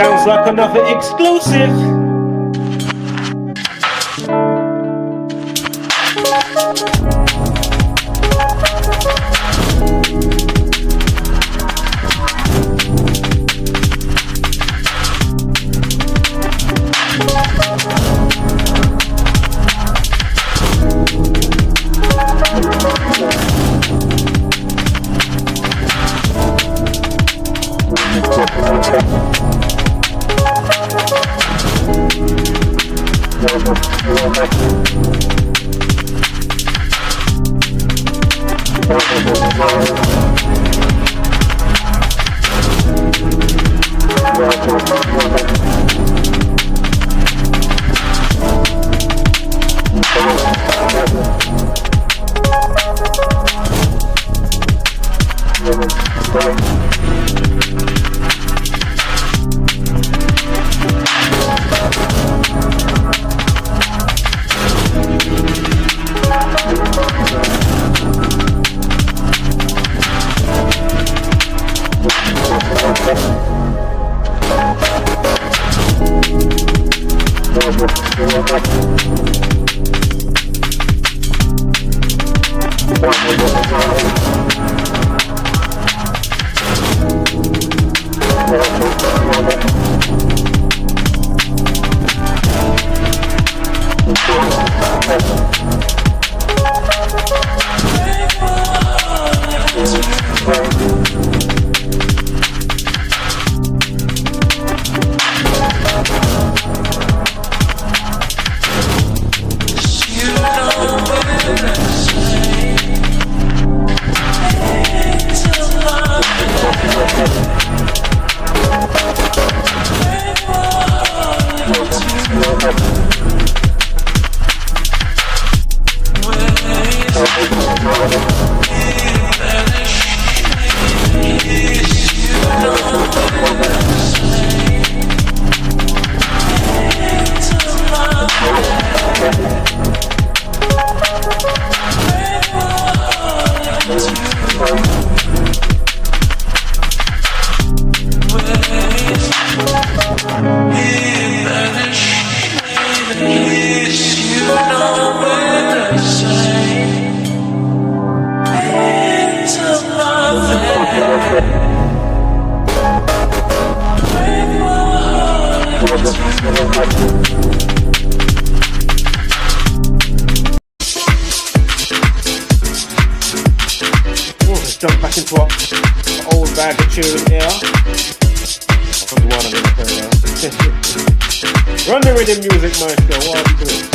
Sounds like another exclusive. Jump back into an old bag of tune here. Run the rhythm music, maestro. What are you doing?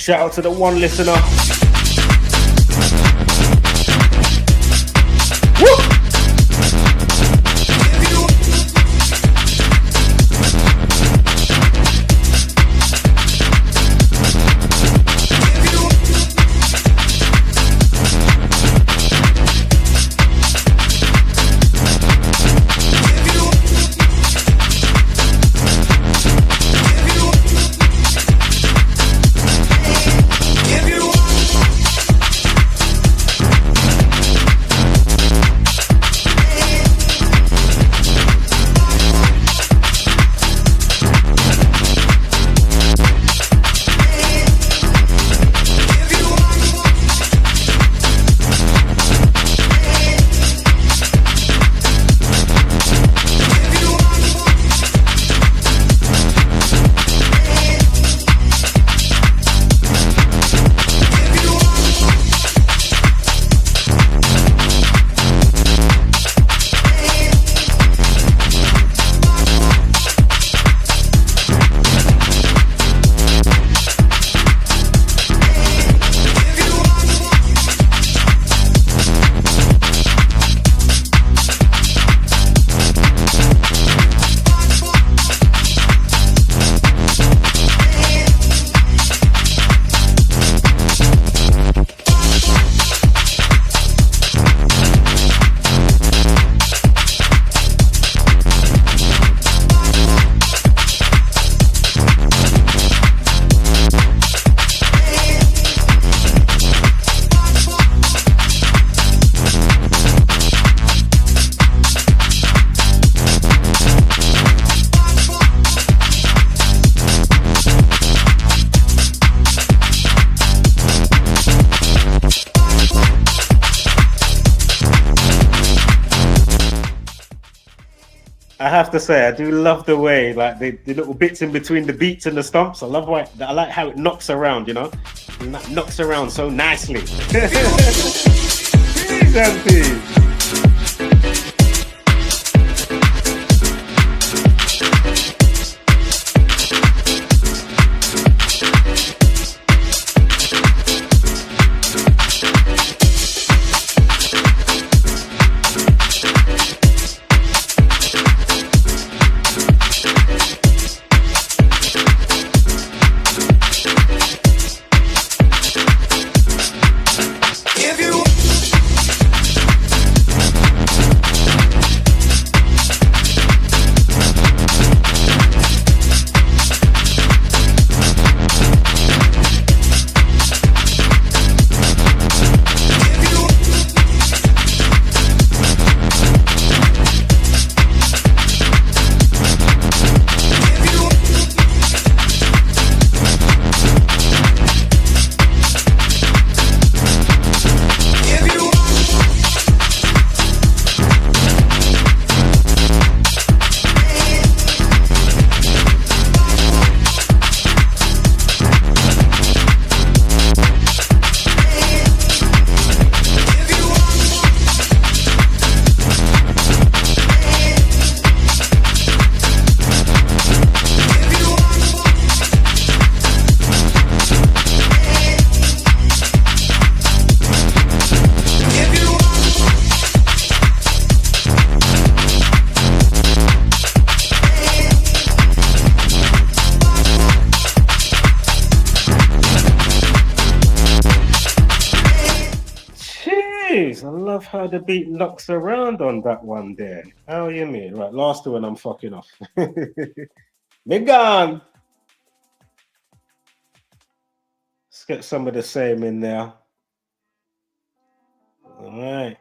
Shout out to the one listener. Woo! I have to say, I do love the way, like the little bits in between the beats and the stomps. I love why I like how it knocks around, you know, and that knocks around so nicely. Please, Auntie. I love how the beat knocks around on that one there. How you mean? Right, last one I'm fucking off. Megan! Let's get some of the same in there. All right.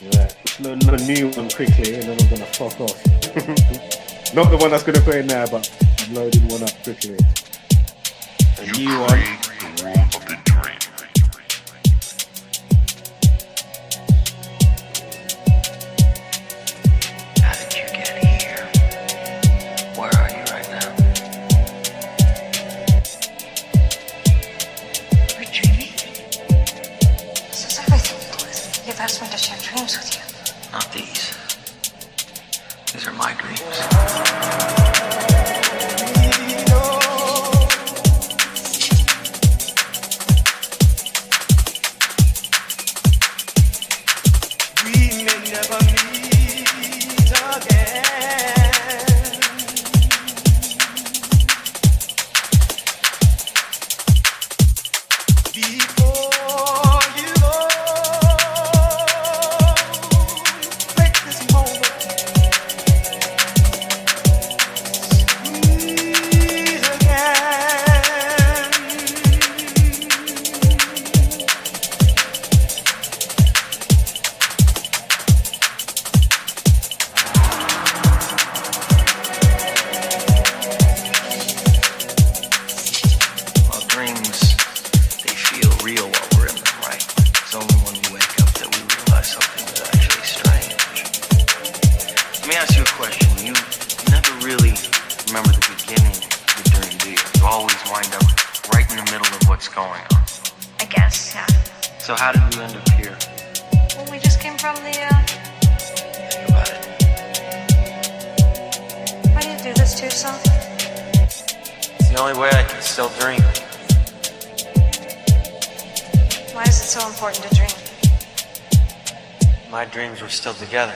Right. Let's learn a new one quickly, and then I'm gonna fuck off. Not the one that's gonna play now, but I'm loading one up quickly. A new one. The world of the dream. How did you get here? Where are you right now? Reggie, this is everything, Louis. You've asked me to share dreams with you. Not these. These are my dreams. We may never meet again. Before you go, make this moment sweet again. Well, dreams, they feel real while we're in them, right? It's only when we wake up that we realize something is actually strange. Let me ask you a question. You never really remember the beginning of the dream, do you? You always wind up right in the middle of what's going on. I guess, yeah. So how did we end up here? Well, we just came from the, Think about it. Why do you do this to yourself? It's the only way I can still dream. Why is it so important to dream? My dreams were still together.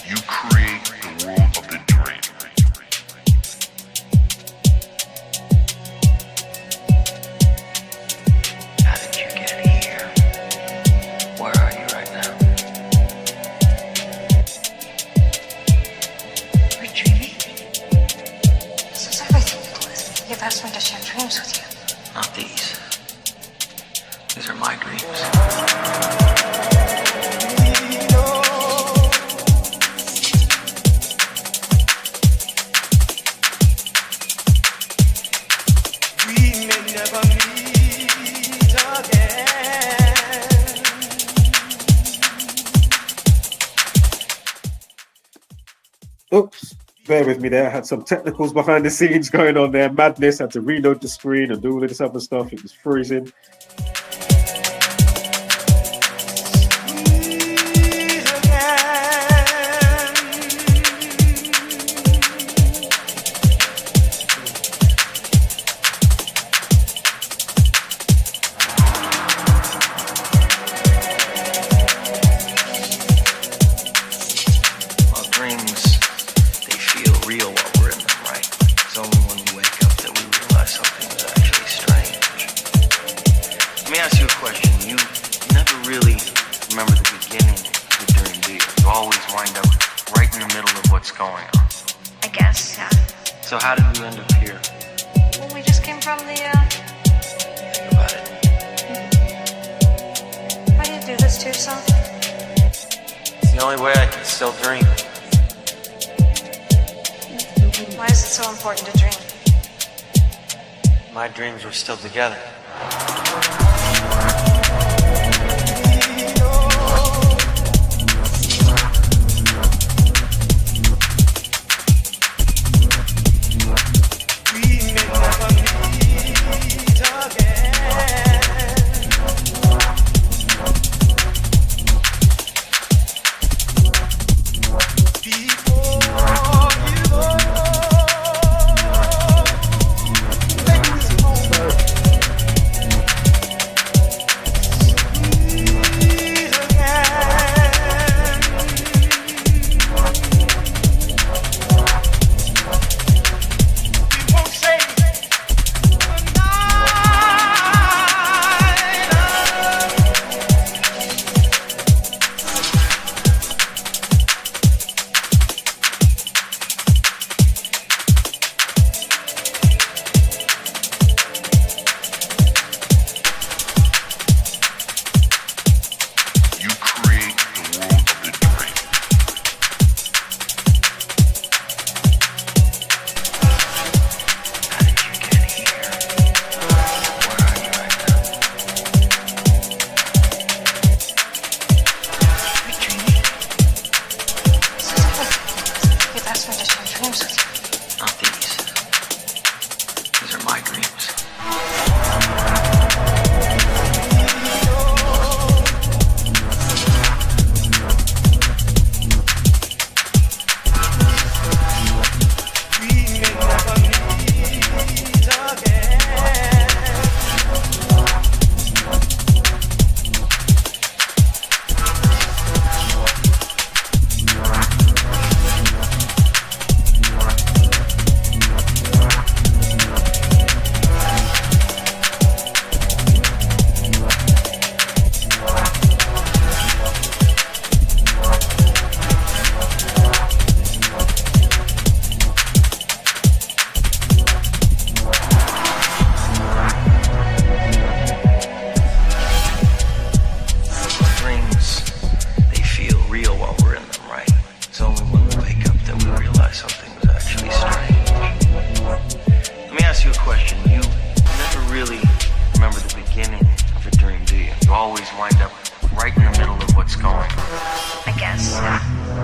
You create the world of the dream. How did you get here? Where are you right now? Reggie, this is everything, Louis. You've asked me to share dreams with you. Not these. These are my dreams. We may never meet again. Oops, bear with me there. I had some technicals behind the scenes going on there. Madness. Had to reload the screen and do all of this other stuff. It was freezing. Well, dreams, they feel real while we're in them, right? It's only when we wake up that we realize something is actually strange. Let me ask you a question. You never really remember the beginning of the dream, do you? You always wind up right in the middle of what's going on. I guess, yeah. So how did we end up here? Well, we just came from the, Think about it. Why do you do this to yourself? It's the only way I can still dream. Why is it so important to dream? My dreams were still together.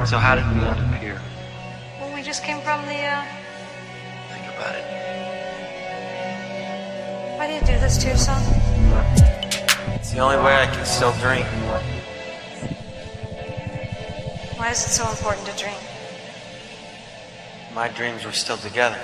So how did we end up here? Well, we just came from the, Think about it. Why do you do this to yourself? It's the only way I can still dream. Why is it so important to dream? My dreams were still together.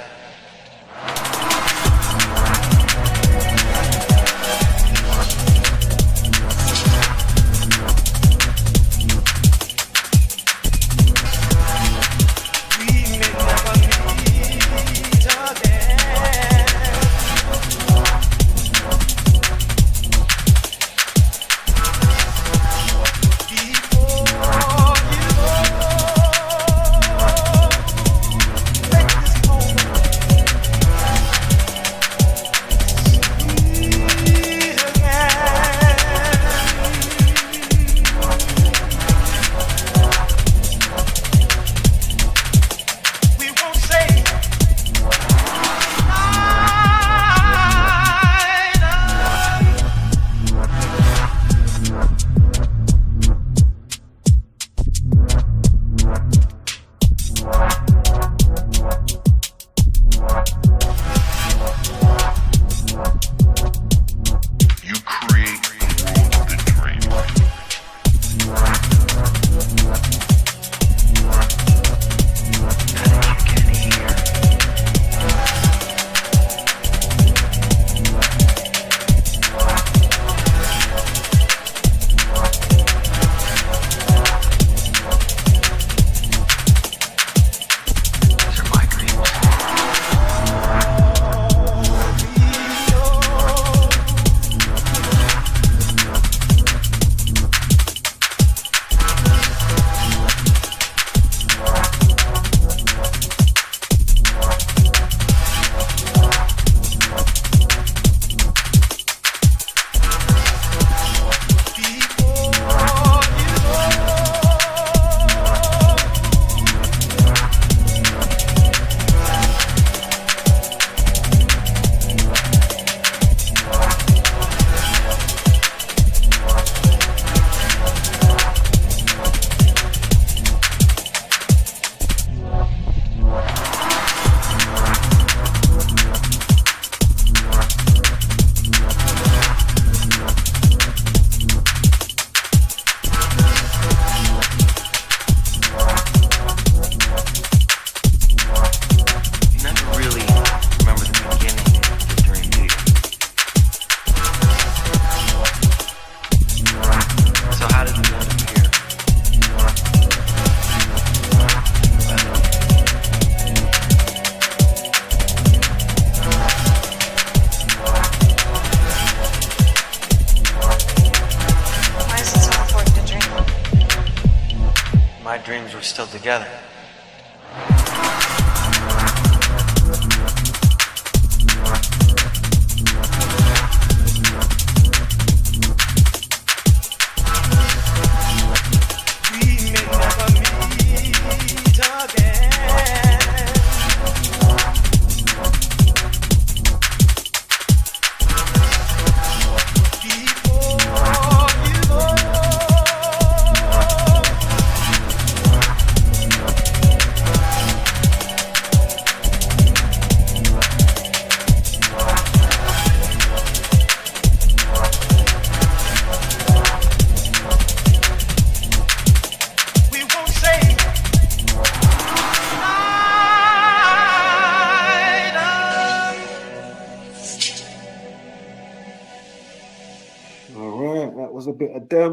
dreams were still together.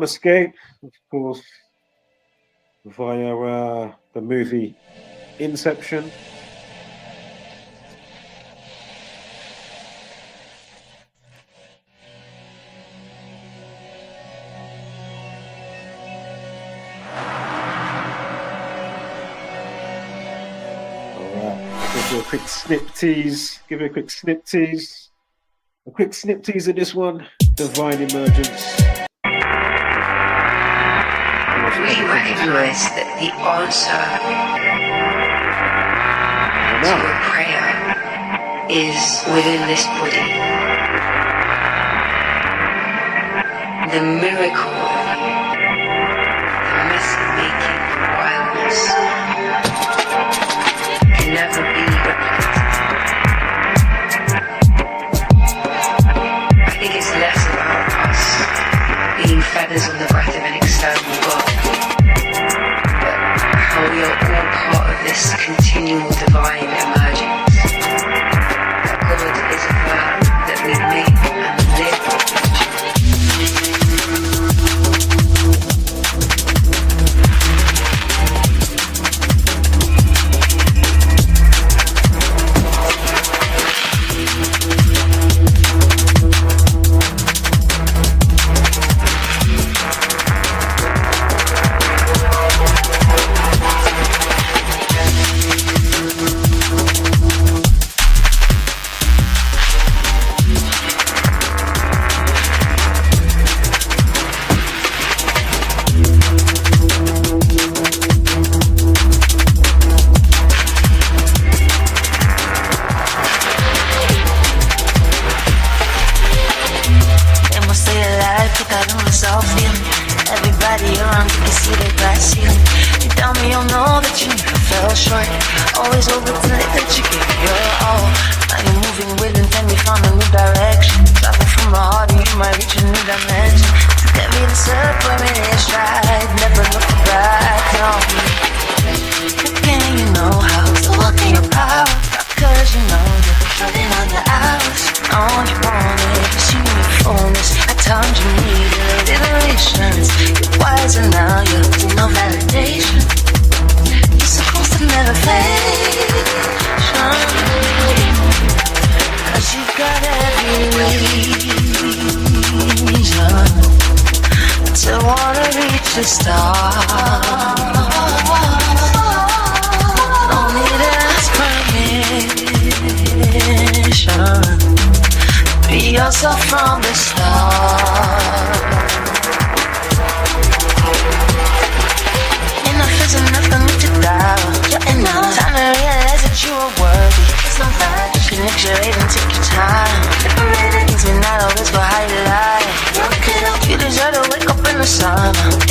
Escape, of course, via the movie Inception. Give you a quick snip tease. Give you a quick snip tease. A quick snip tease of this one. Divine Emergence. We recognize that the answer to a prayer is within this body. The miracle, the mess-making wildness can never be replicated. I think it's less about us being feathers on the breath of an external God, we are all part of this continual divine emergence. That God is a verb that we make and live. You deserve to wake up in the sun.